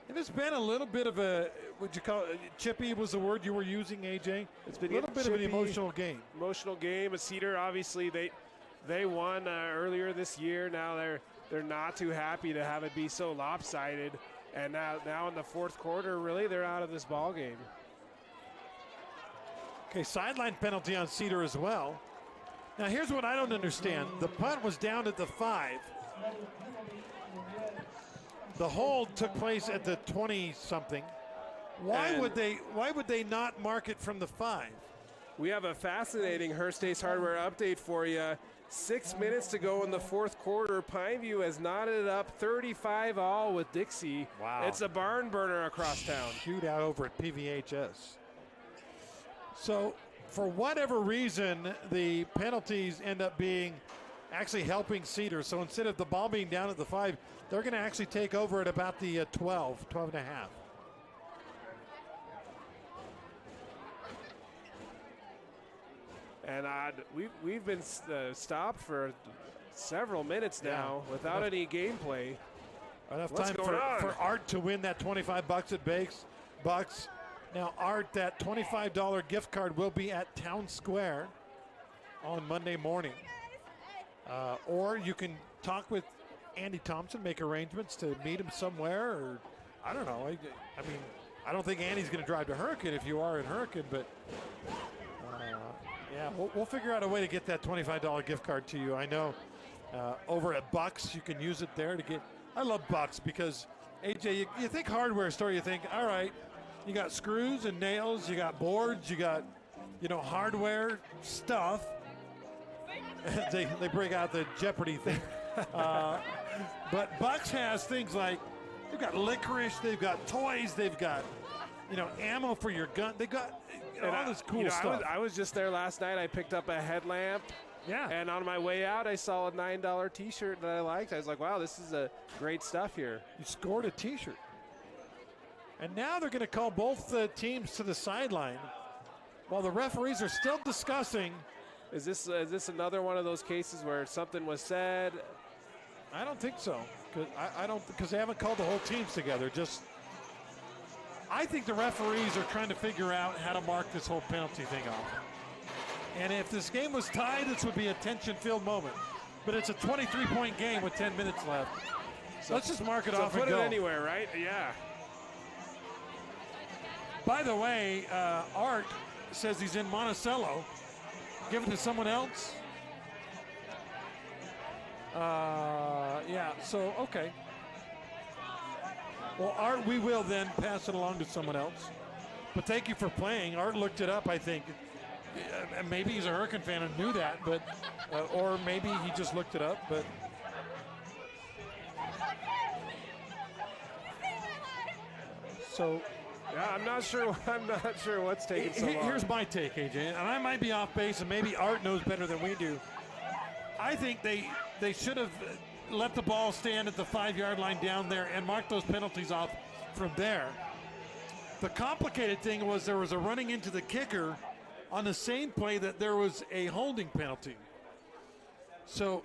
And it's been a little bit of a, would you call it, chippy was the word you were using, AJ? It's been a little bit chippy, of an emotional game. Emotional game. A Cedar, obviously, they won earlier this year. Now they're not too happy to have it be so lopsided. And now in the fourth quarter, really, they're out of this ball game. Okay, sideline penalty on Cedar as well. Now, here's what I don't understand. The punt was down at the 5. The hold took place at the 20-something. Why would they not mark it from the 5? We have a fascinating Hearst Ace Hardware update for you. 6 minutes to go in the fourth quarter. Pineview has knotted it up 35-all with Dixie. Wow. It's a barn burner across town. Shootout over at PVHS. So, for whatever reason, the penalties end up being actually helping Cedar. So instead of the ball being down at the 5, they're going to actually take over at about the 12 and a half. And we've been stopped for several minutes now without any gameplay. Enough What's time going on? for Art to win that $25 at Bucks. Now, Art, that $25 gift card will be at Town Square on Monday morning. Or you can talk with Andy Thompson, make arrangements to meet him somewhere, or I don't know. I mean, I don't think Andy's going to drive to Hurricane if you are in Hurricane, but yeah, we'll figure out a way to get that $25 gift card to you. I know over at Bucks, you can use it there to get. I love Bucks because, AJ, you think hardware store, you think, all right, you got screws and nails, you got boards, you got, hardware stuff. they break out the Jeopardy thing. But Bucks has things like, they've got licorice, they've got toys, they've got, ammo for your gun. They got all this cool stuff. I was just there last night. I picked up a headlamp. Yeah. And on my way out, I saw a $9 T-shirt that I liked. I was like, wow, this is a great stuff here. You scored a T-shirt. And now they're going to call both teams to the sideline while the referees are still discussing. Is this another one of those cases where something was said? I don't think so. Because they haven't called the whole teams together. I think the referees are trying to figure out how to mark this whole penalty thing off. And if this game was tied, this would be a tension-filled moment. But it's a 23-point game with 10 minutes left. So let's just mark it off and go. Put it anywhere, right? Yeah. By the way, Art says he's in Monticello. Give it to someone else? Yeah, so, okay. Well, Art, we will then pass it along to someone else. But thank you for playing. Art looked it up, I think. Maybe he's a Hurricane fan and knew that, but or maybe he just looked it up, but so yeah, I'm not sure what's taking so long. Here's my take, AJ, and I might be off base, and maybe Art knows better than we do. I think they should have let the ball stand at the 5-yard line down there and mark those penalties off from there. The complicated thing was there was a running into the kicker on the same play that there was a holding penalty. So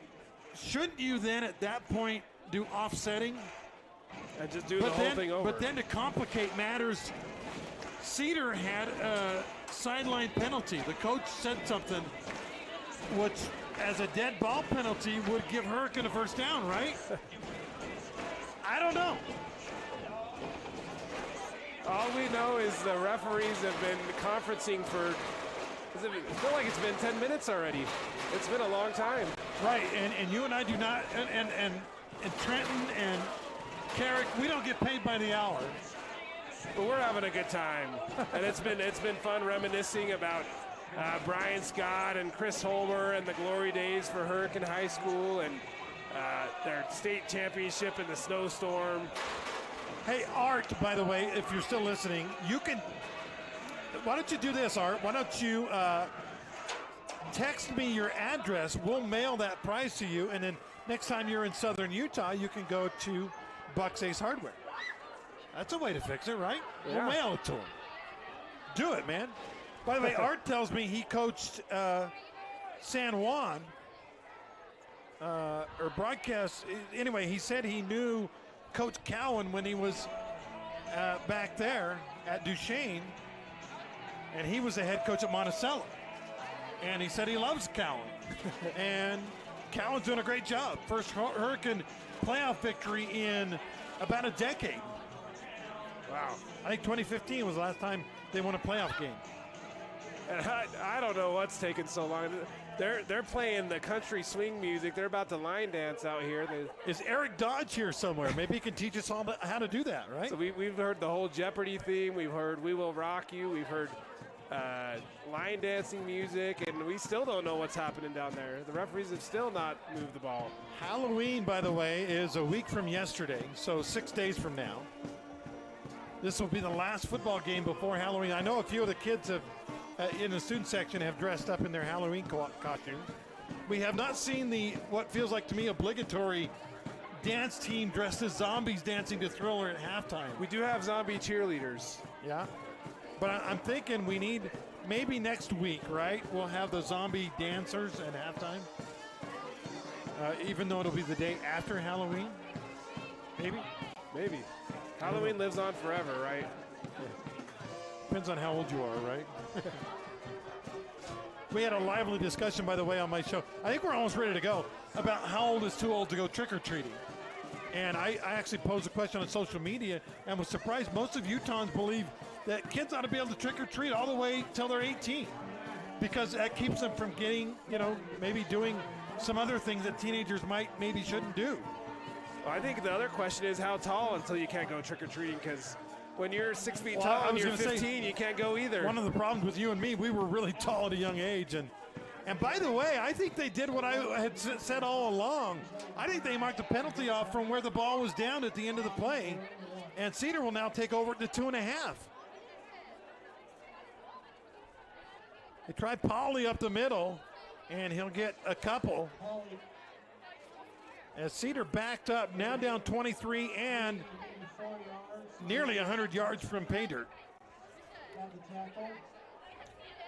shouldn't you then at that point do offsetting? And just do the whole thing over. But then to complicate matters, Cedar had a sideline penalty. The coach said something which, as a dead ball penalty, would give Hurricane a first down, right? I don't know. All we know is the referees have been conferencing for, I feel like it's been 10 minutes already. It's been a long time. Right, and you and I do not, and Trenton and Carrick, we don't get paid by the hour. But we're having a good time. And it's been fun reminiscing about Brian Scott and Chris Holmer and the glory days for Hurricane High School and their state championship in the snowstorm. Hey, Art, by the way, if you're still listening, you can, why don't you do this, Art? Why don't you text me your address. We'll mail that prize to you, and then next time you're in southern Utah, you can go to Bucks Ace Hardware. That's a way to fix it, right? Yeah. We'll mail it to him. Do it, man. By the way, Art tells me he coached San Juan, or broadcast. Anyway, he said he knew Coach Cowan when he was back there at Duchesne, and he was the head coach at Monticello. And he said he loves Cowan. And Cowan's doing a great job. First Hurricane playoff victory in about a decade. Wow. I think 2015 was the last time they won a playoff game. And I don't know what's taking so long. They're playing the country swing music. They're about to line dance out here. Is Eric Dodge here somewhere? Maybe he can teach us all how to do that, right? So we've heard the whole Jeopardy theme. We've heard We Will Rock You. We've heard line dancing music, and we still don't know what's happening down there. The referees have still not moved the ball. Halloween, by the way, is a week from yesterday, so 6 days from now. This will be the last football game before Halloween. I know a few of the kids have, in the student section, have dressed up in their Halloween costumes. We have not seen the, what feels like to me, obligatory dance team dressed as zombies dancing to Thriller at halftime. We do have zombie cheerleaders. Yeah. But I'm thinking we need, maybe next week, right? We'll have the zombie dancers at halftime. Even though it'll be the day after Halloween. Maybe? Maybe. Halloween lives on forever, right? Depends on how old you are, right? We had a lively discussion, by the way, on my show. I think we're almost ready to go about how old is too old to go trick-or-treating. And I actually posed a question on social media and was surprised most of Utahns believe that kids ought to be able to trick-or-treat all the way till they're 18 because that keeps them from getting, maybe doing some other things that teenagers maybe shouldn't do. Well, I think the other question is how tall until you can't go trick-or-treating, because when you're 6 feet tall and you're 15, you can't go either. One of the problems with you and me, we were really tall at a young age. And by the way, I think they did what I had said all along. I think they marked the penalty off from where the ball was down at the end of the play. And Cedar will now take over to 2.5. They tried Pauley up the middle, and he'll get a couple. As Cedar backed up, now down 23 and nearly 100 yards from pay dirt.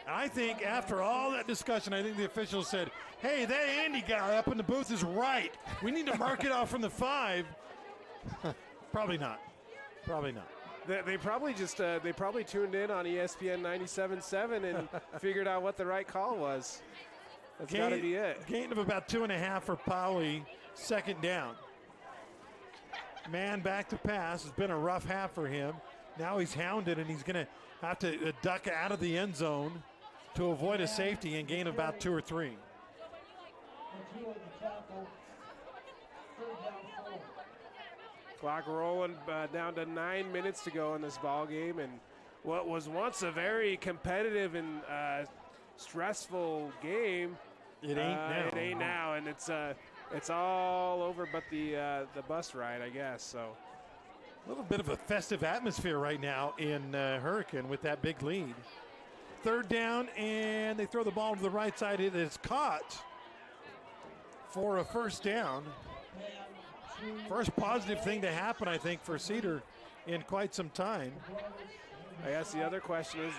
I think after all that discussion, I think the officials said, hey, that Andy guy up in the booth is right. We need to mark it off from the 5. Probably not. Probably not. They probably just they probably tuned in on ESPN 97.7 and figured out what the right call was. That's got to be it. Gain of about 2.5 for Pauley, second down. Man back to pass. It's been a rough half for him. Now he's hounded, and he's going to have to duck out of the end zone to avoid a safety and gain about 2 or 3. Clock rolling down to 9 minutes to go in this ball game, and what was once a very competitive and stressful game, it ain't now. It ain't now, and it's all over but the bus ride, I guess. So a little bit of a festive atmosphere right now in Hurricane with that big lead. Third down, and they throw the ball to the right side. It is caught for a first down. First positive thing to happen, I think, for Cedar in quite some time. I guess the other question is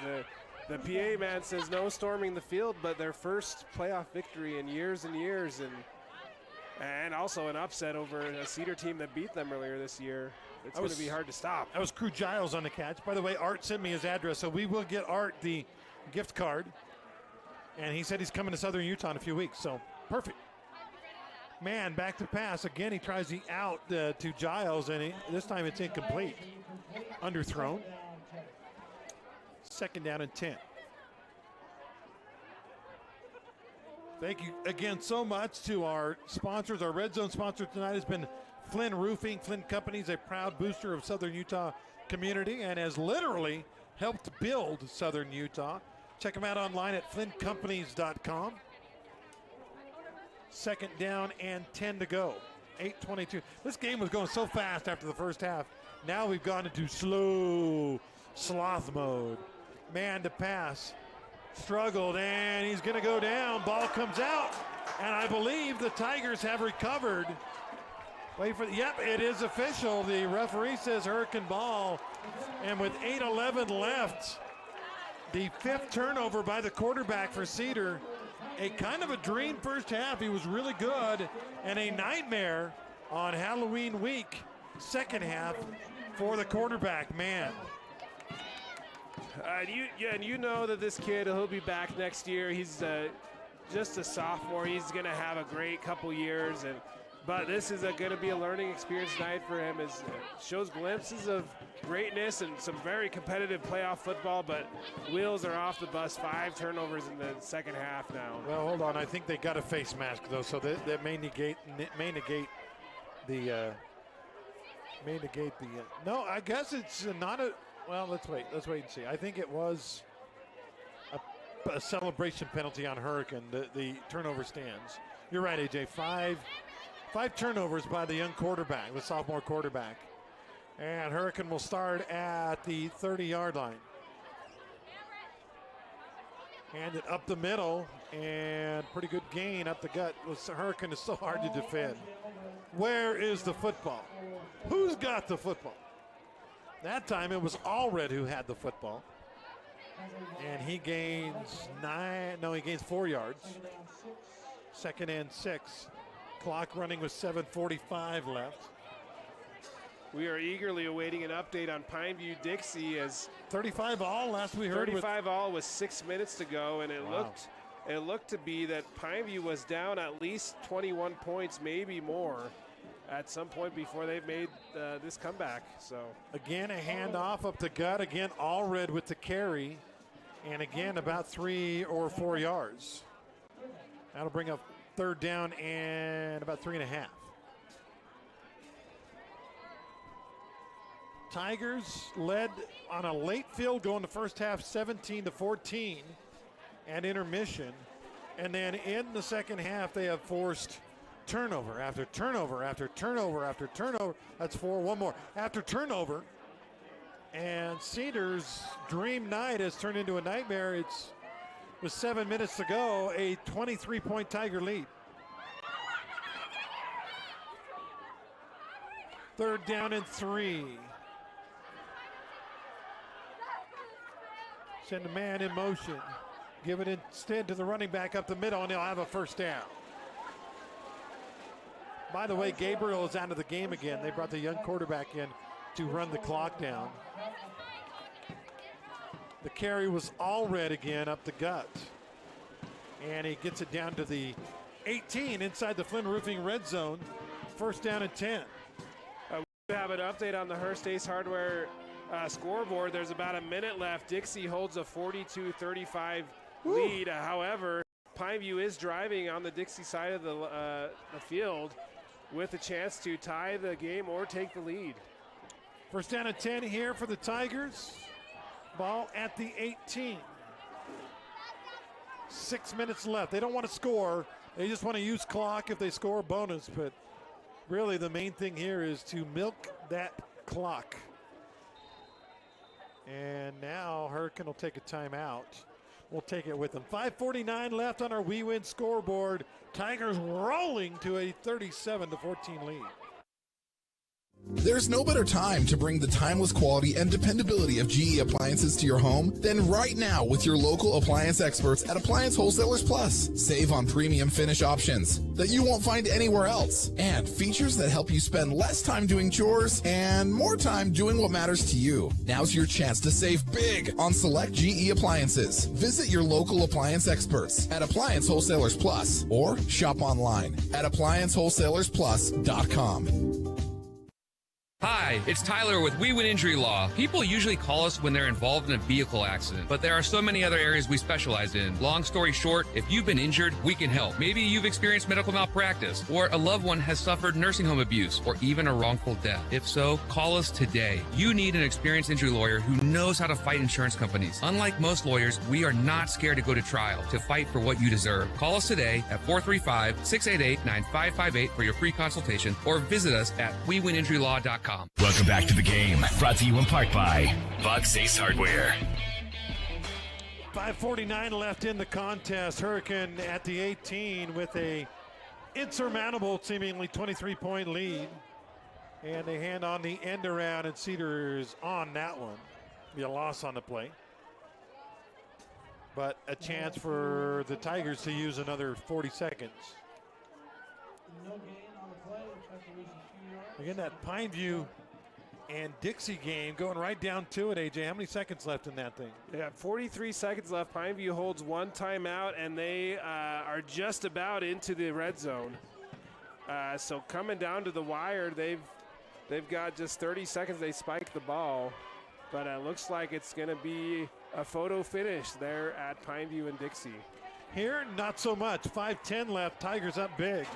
the PA man says no storming the field, but their first playoff victory in years and years, and also an upset over a Cedar team that beat them earlier this year. It's going to be hard to stop. That was Crew Giles on the catch. By the way, Art sent me his address, so we will get Art the gift card. And he said he's coming to Southern Utah in a few weeks, so perfect. Man, back to pass. Again, he tries the out to Giles, and this time it's incomplete. Underthrown. Second down and 10. Thank you again so much to our sponsors. Our Red Zone sponsor tonight has been Flynn Roofing. Flynn Company is a proud booster of Southern Utah community and has literally helped build Southern Utah. Check them out online at flynncompanies.com. Second down and 10 to go. 8:22. This game was going so fast after the first half. Now we've gone into sloth mode. Man to pass. Struggled, and he's going to go down. Ball comes out, and I believe the Tigers have recovered. Wait for yep, it is official. The referee says Hurricane ball, and with 8:11 left, the 5th turnover by the quarterback for Cedar. A kind of a dream first half. He was really good, and a nightmare on Halloween week. Second half for the quarterback, man. And you know that this kid, he'll be back next year. He's just a sophomore. He's going to have a great couple years, but this is going to be a learning experience night for him. It shows glimpses of greatness and some very competitive playoff football, but wheels are off the bus. 5 turnovers in the second half now. Well, hold on. I think they got a face mask though, so that may negate the. No, I guess it's not a. Well, let's wait and see. I think it was. a celebration penalty on Hurricane. The turnover stands. You're right, AJ. Five turnovers by the young quarterback, the sophomore quarterback. And Hurricane will start at the 30-yard line. Hand it up the middle, and pretty good gain up the gut. Hurricane is so hard to defend. Where is the football? Who's got the football? That time it was Allred who had the football. And he gains 4 yards. 2nd and 6. Clock running with 7:45 left. We are eagerly awaiting an update on Pineview Dixie as 35 all last we heard. 35 all with 6 minutes to go, and it looked to be that Pineview was down at least 21 points, maybe more, at some point before they made this comeback. So again, a handoff up the gut. Again, Allred with the carry, and again about 3 or 4 yards. That'll bring up 3rd down and about 3.5. Tigers led on a late field goal in the first half, 17-14 at intermission. And then in the second half, they have forced turnover after turnover after turnover after turnover. That's 4, one more. After turnover. And Cedar's dream night has turned into a nightmare. It's with 7 minutes to go, a 23-point Tiger lead. 3rd down and 3. Send a man in motion. Give it instead to the running back up the middle, and he'll have a 1st down. By the way, Gabriel is out of the game again. They brought the young quarterback in to run the clock down. The carry was Allred again up the gut. And he gets it down to the 18 inside the Flynn Roofing red zone. 1st down and 10. We have an update on the Hearst Ace Hardware scoreboard. There's about a minute left. Dixie holds a 42-35 lead. However, Pineview is driving on the Dixie side of the field with a chance to tie the game or take the lead. 1st down and 10 here for the Tigers. Ball at the 18. 6 minutes left. They don't want to score. They just want to use clock if they score, bonus. But really the main thing here is to milk that clock. And now Hurricane will take a timeout. We'll take it with them. 5:49 left on our We Win scoreboard. Tigers rolling to a 37-14 lead. There's no better time to bring the timeless quality and dependability of GE appliances to your home than right now with your local appliance experts at Appliance Wholesalers Plus. Save on premium finish options that you won't find anywhere else, and features that help you spend less time doing chores and more time doing what matters to you. Now's your chance to save big on select GE appliances. Visit your local appliance experts at Appliance Wholesalers Plus or shop online at ApplianceWholesalersPlus.com. Hi, it's Tyler with We Win Injury Law. People usually call us when they're involved in a vehicle accident, but there are so many other areas we specialize in. Long story short, if you've been injured, we can help. Maybe you've experienced medical malpractice, or a loved one has suffered nursing home abuse, or even a wrongful death. If so, call us today. You need an experienced injury lawyer who knows how to fight insurance companies. Unlike most lawyers, we are not scared to go to trial to fight for what you deserve. Call us today at 435-688-9558 for your free consultation, or visit us at WeWinInjuryLaw.com. Welcome back to the game. Brought to you in part by Bucks Ace Hardware. 5:49 left in the contest. Hurricane at the 18 with a insurmountable, seemingly 23-point lead. And they hand on the end around, and Cedar is on that one. Be a loss on the play. But a chance for the Tigers to use another 40 seconds. No gain on the play. Looks like they're losing 2 yards. Again, that Pineview and Dixie game going right down to it, AJ. How many seconds left in that thing? Yeah, 43 seconds left. Pineview holds one timeout, and they are just about into the red zone. So coming down to the wire, they've got just 30 seconds. They spike the ball, but it looks like it's going to be a photo finish there at Pineview and Dixie. Here, not so much. 5:10 left. Tigers up big.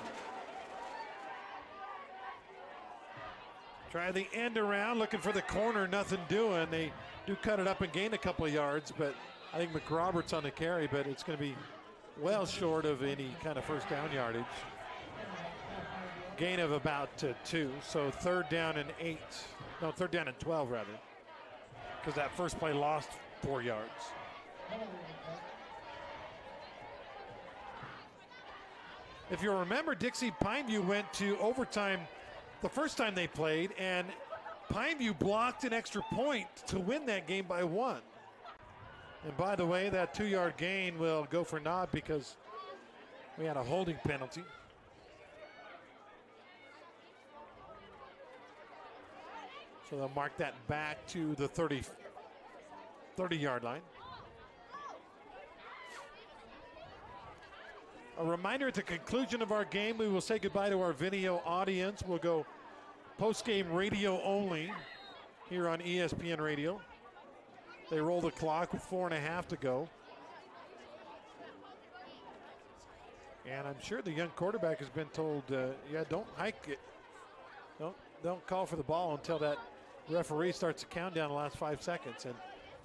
Try the end around, looking for the corner, nothing doing. They do cut it up and gain a couple of yards, but I think McRoberts on the carry, but it's going to be well short of any kind of first down yardage. Gain of about 2, so 3rd down and 8. No, 3rd down and 12 rather, because that first play lost 4 yards. If you remember, Dixie Pineview went to overtime the first time they played, and Pineview blocked an extra point to win that game by 1. And by the way, that 2-yard gain will go for naught because we had a holding penalty. So they'll mark that back to the 30-yard line. A reminder at the conclusion of our game, we will say goodbye to our video audience. We'll go post-game radio only here on ESPN Radio. They roll the clock with 4.5 to go. And I'm sure the young quarterback has been told, yeah, don't hike it. Don't call for the ball until that referee starts to count down the last 5 seconds. And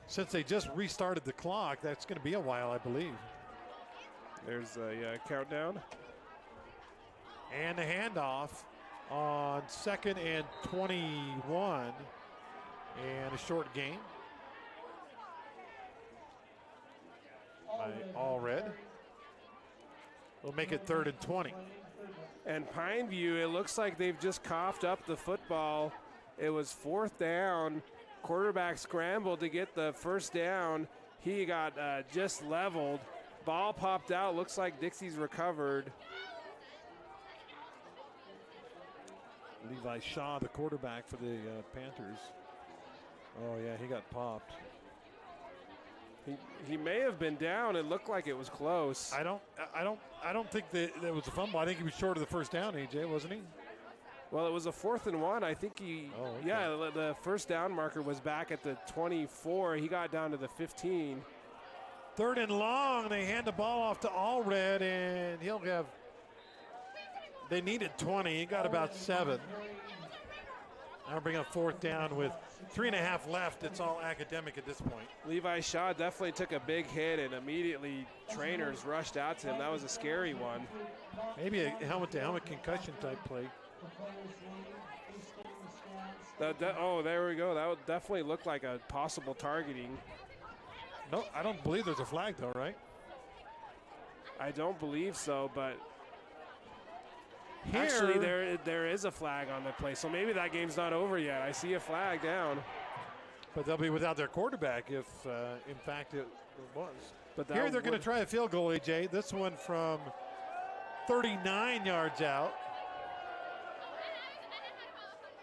since they just restarted the clock, that's going to be a while, I believe. There's a countdown. And the handoff on 2nd and 21. And a short gain by All Red. We'll make it 3rd and 20. And Pineview, it looks like they've just coughed up the football. It was 4th down. Quarterback scrambled to get the first down. He got just leveled. Ball popped out. Looks like Dixie's recovered. Levi Shaw, the quarterback for the Panthers. Oh yeah, he got popped. He may have been down. It looked like it was close. I don't think that was a fumble. I think he was short of the first down, AJ, wasn't he? Well, it was a 4th and 1. I think he. Oh, okay. Yeah, the first down marker was back at the 24. He got down to the 15. 3rd and long. They hand the ball off to Allred, and he'll have. They needed 20. He got about 7. Now bring up 4th down with 3.5 left. It's all academic at this point. Levi Shaw definitely took a big hit, and immediately trainers rushed out to him. That was a scary one. Maybe a helmet-to-helmet concussion type play. Oh, there we go. That would definitely look like a possible targeting. No, I don't believe there's a flag, though, right? I don't believe so, but here, actually there is a flag on the play, so maybe that game's not over yet. I see a flag down. But they'll be without their quarterback if, in fact, it was. But here they're going to try a field goal, AJ. This one from 39 yards out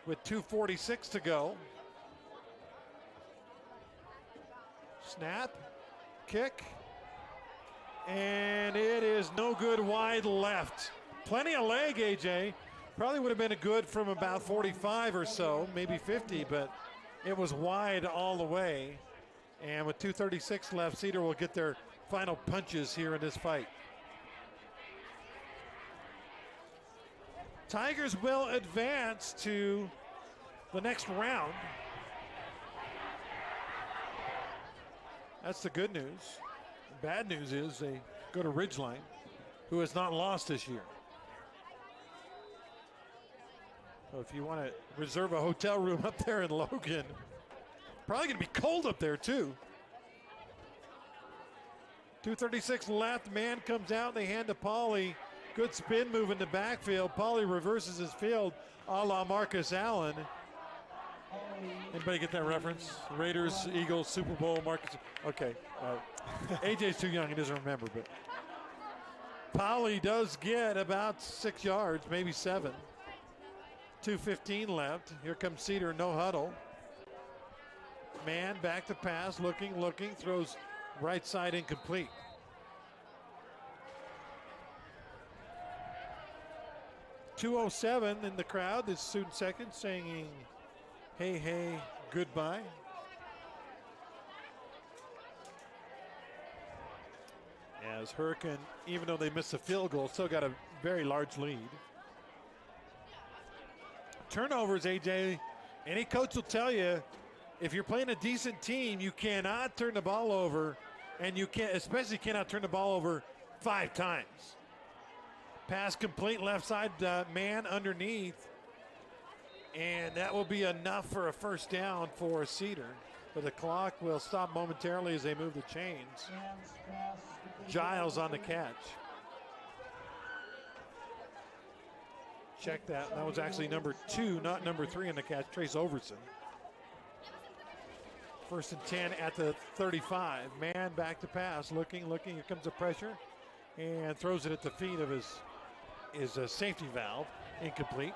with 2:46 to go. Snap, kick, and it is no good wide left. Plenty of leg, AJ. Probably would have been a good from about 45 or so, maybe 50, but it was wide all the way. And with 2:36 left, Cedar will get their final punches here in this fight. Tigers will advance to the next round. That's the good news. The bad news is they go to Ridgeline, who has not lost this year. So if you want to reserve a hotel room up there in Logan, probably going to be cold up there too. 2:36 left, man comes out, they hand to Pauly. Good spin move in the backfield. Pauly reverses his field a la Marcus Allen. Anybody get that reference? Raiders, Eagles, Super Bowl, Marcus. Okay. AJ's too young, he doesn't remember, but Pauly does get about 6 yards, maybe 7. 2:15 left. Here comes Cedar, no huddle. Man back to pass, looking, throws right side incomplete. .207 in the crowd. This student second singing "Hey, hey, goodbye." As Hurricane, even though they missed a field goal, still got a very large lead. Turnovers, AJ. Any coach will tell you, if you're playing a decent team, you cannot turn the ball over And you can't, especially cannot turn the ball over 5 times. Pass complete, left side man underneath. And that will be enough for a first down for Cedar. But the clock will stop momentarily as they move the chains. Giles on the catch. Check that. That was actually number 2, not number 3 on the catch, Trace Overson. 1st and 10 at the 35. Man back to pass, looking. Here comes the pressure. And throws it at the feet of his safety valve. Incomplete.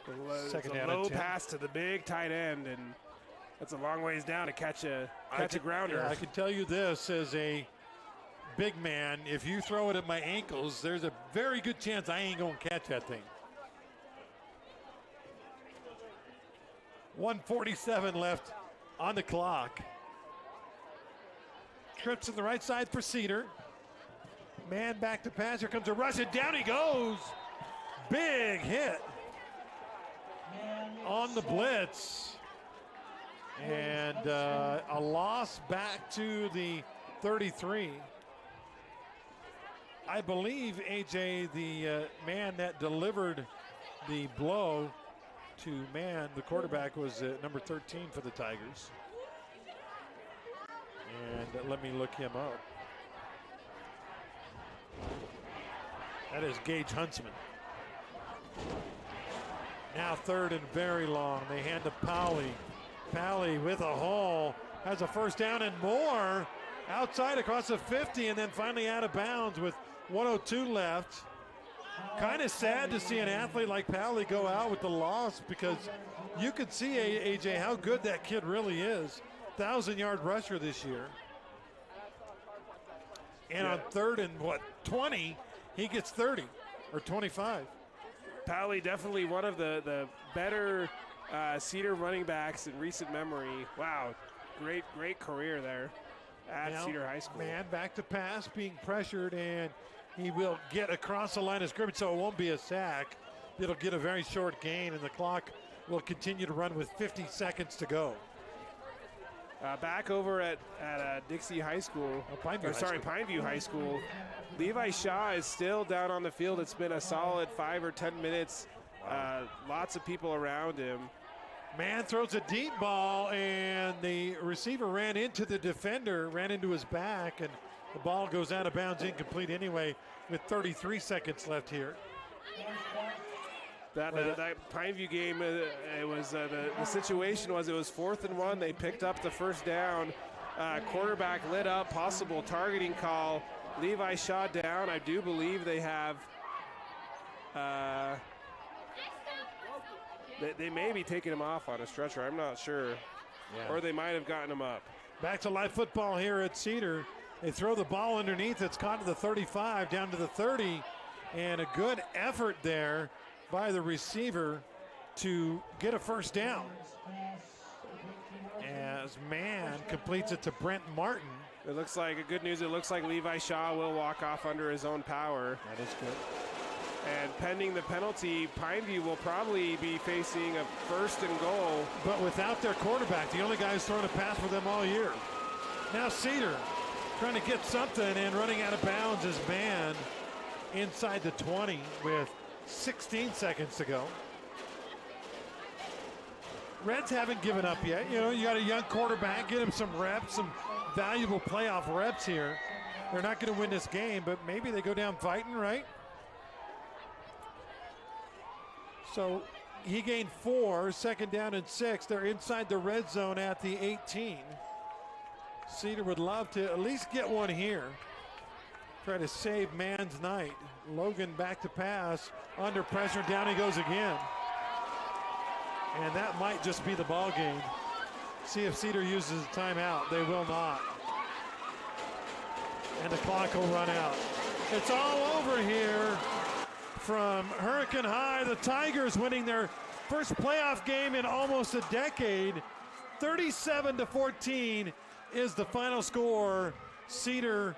It's a low pass to the big tight end, and that's a long ways down to catch a grounder. Yeah, I can tell you this as a big man, if you throw it at my ankles, there's a very good chance I ain't going to catch that thing. 1:47 left on the clock. Trips to the right side for Cedar. Man back to pass. Here comes a rush, and down he goes. Big hit on the blitz. And a loss back to the 33. I believe, AJ, the man that delivered the blow to man, the quarterback, was number 13 for the Tigers. And let me look him up. That is Gage Huntsman. Now 3rd and very long. They hand to Powley. Powley with a hole. Has a first down and more. Outside across the 50 and then finally out of bounds with 1:02 left. Kind of sad to see an athlete like Powley go out with the loss because you could see, AJ, how good that kid really is. 1,000-yard rusher this year. And on 3rd and 20, he gets 30 or 25. Powley definitely one of the better Cedar running backs in recent memory. Wow, great career there at Cedar High School. Man back to pass, being pressured, and he will get across the line of scrimmage, so it won't be a sack. It'll get a very short gain, and the clock will continue to run with 50 seconds to go. Back over at Dixie High School, Pineview High School. Levi Shaw is still down on the field. It's been a solid 5 or 10 minutes. Lots of people around him. Man throws a deep ball, and the receiver ran into the defender, ran into his back, and the ball goes out of bounds, incomplete anyway, with 33 seconds left here. That Pineview game, it was the situation was it was 4th and 1. They picked up the first down. Quarterback lit up, possible targeting call. Levi Shaw down. I do believe they have. They may be taking him off on a stretcher. I'm not sure. Yeah. Or they might have gotten him up. Back to live football here at Cedar. They throw the ball underneath. It's caught to the 35, down to the 30. And a good effort there by the receiver to get a first down. As man completes it to Brent Martin. It looks like, good news, it looks like Levi Shaw will walk off under his own power. That is good. And pending the penalty, Pineview will probably be facing a 1st and goal. But without their quarterback, the only guy who's thrown a pass for them all year. Now Cedar trying to get something, and running out of bounds is man inside the 20 with 16 seconds to go. Reds haven't given up yet. You know, you got a young quarterback, get him some reps, some valuable playoff reps here. They're not going to win this game, but maybe they go down fighting, right? So he gained 4, 2nd down and 6. They're inside the red zone at the 18. Cedar would love to at least get one here. Try to save man's night. Logan back to pass. Under pressure, down he goes again. And that might just be the ball game. See if Cedar uses a timeout. They will not. And the clock will run out. It's all over here from Hurricane High. The Tigers winning their first playoff game in almost a decade. 37-14 is the final score. Cedar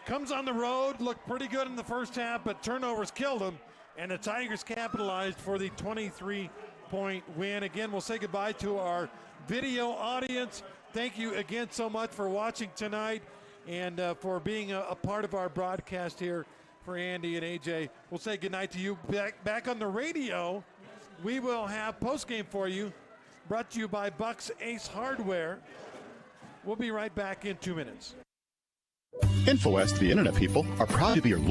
comes on the road, looked pretty good in the first half, but turnovers killed them, and the Tigers capitalized for the 23 6-point win. Again, we'll say goodbye to our video audience. Thank you again so much for watching tonight and for being a part of our broadcast here for Andy and AJ. We'll say goodnight to you. Back on the radio, we will have postgame for you, brought to you by Bucks Ace Hardware. We'll be right back in 2 minutes. InfoWest, the Internet people, are proud to be your local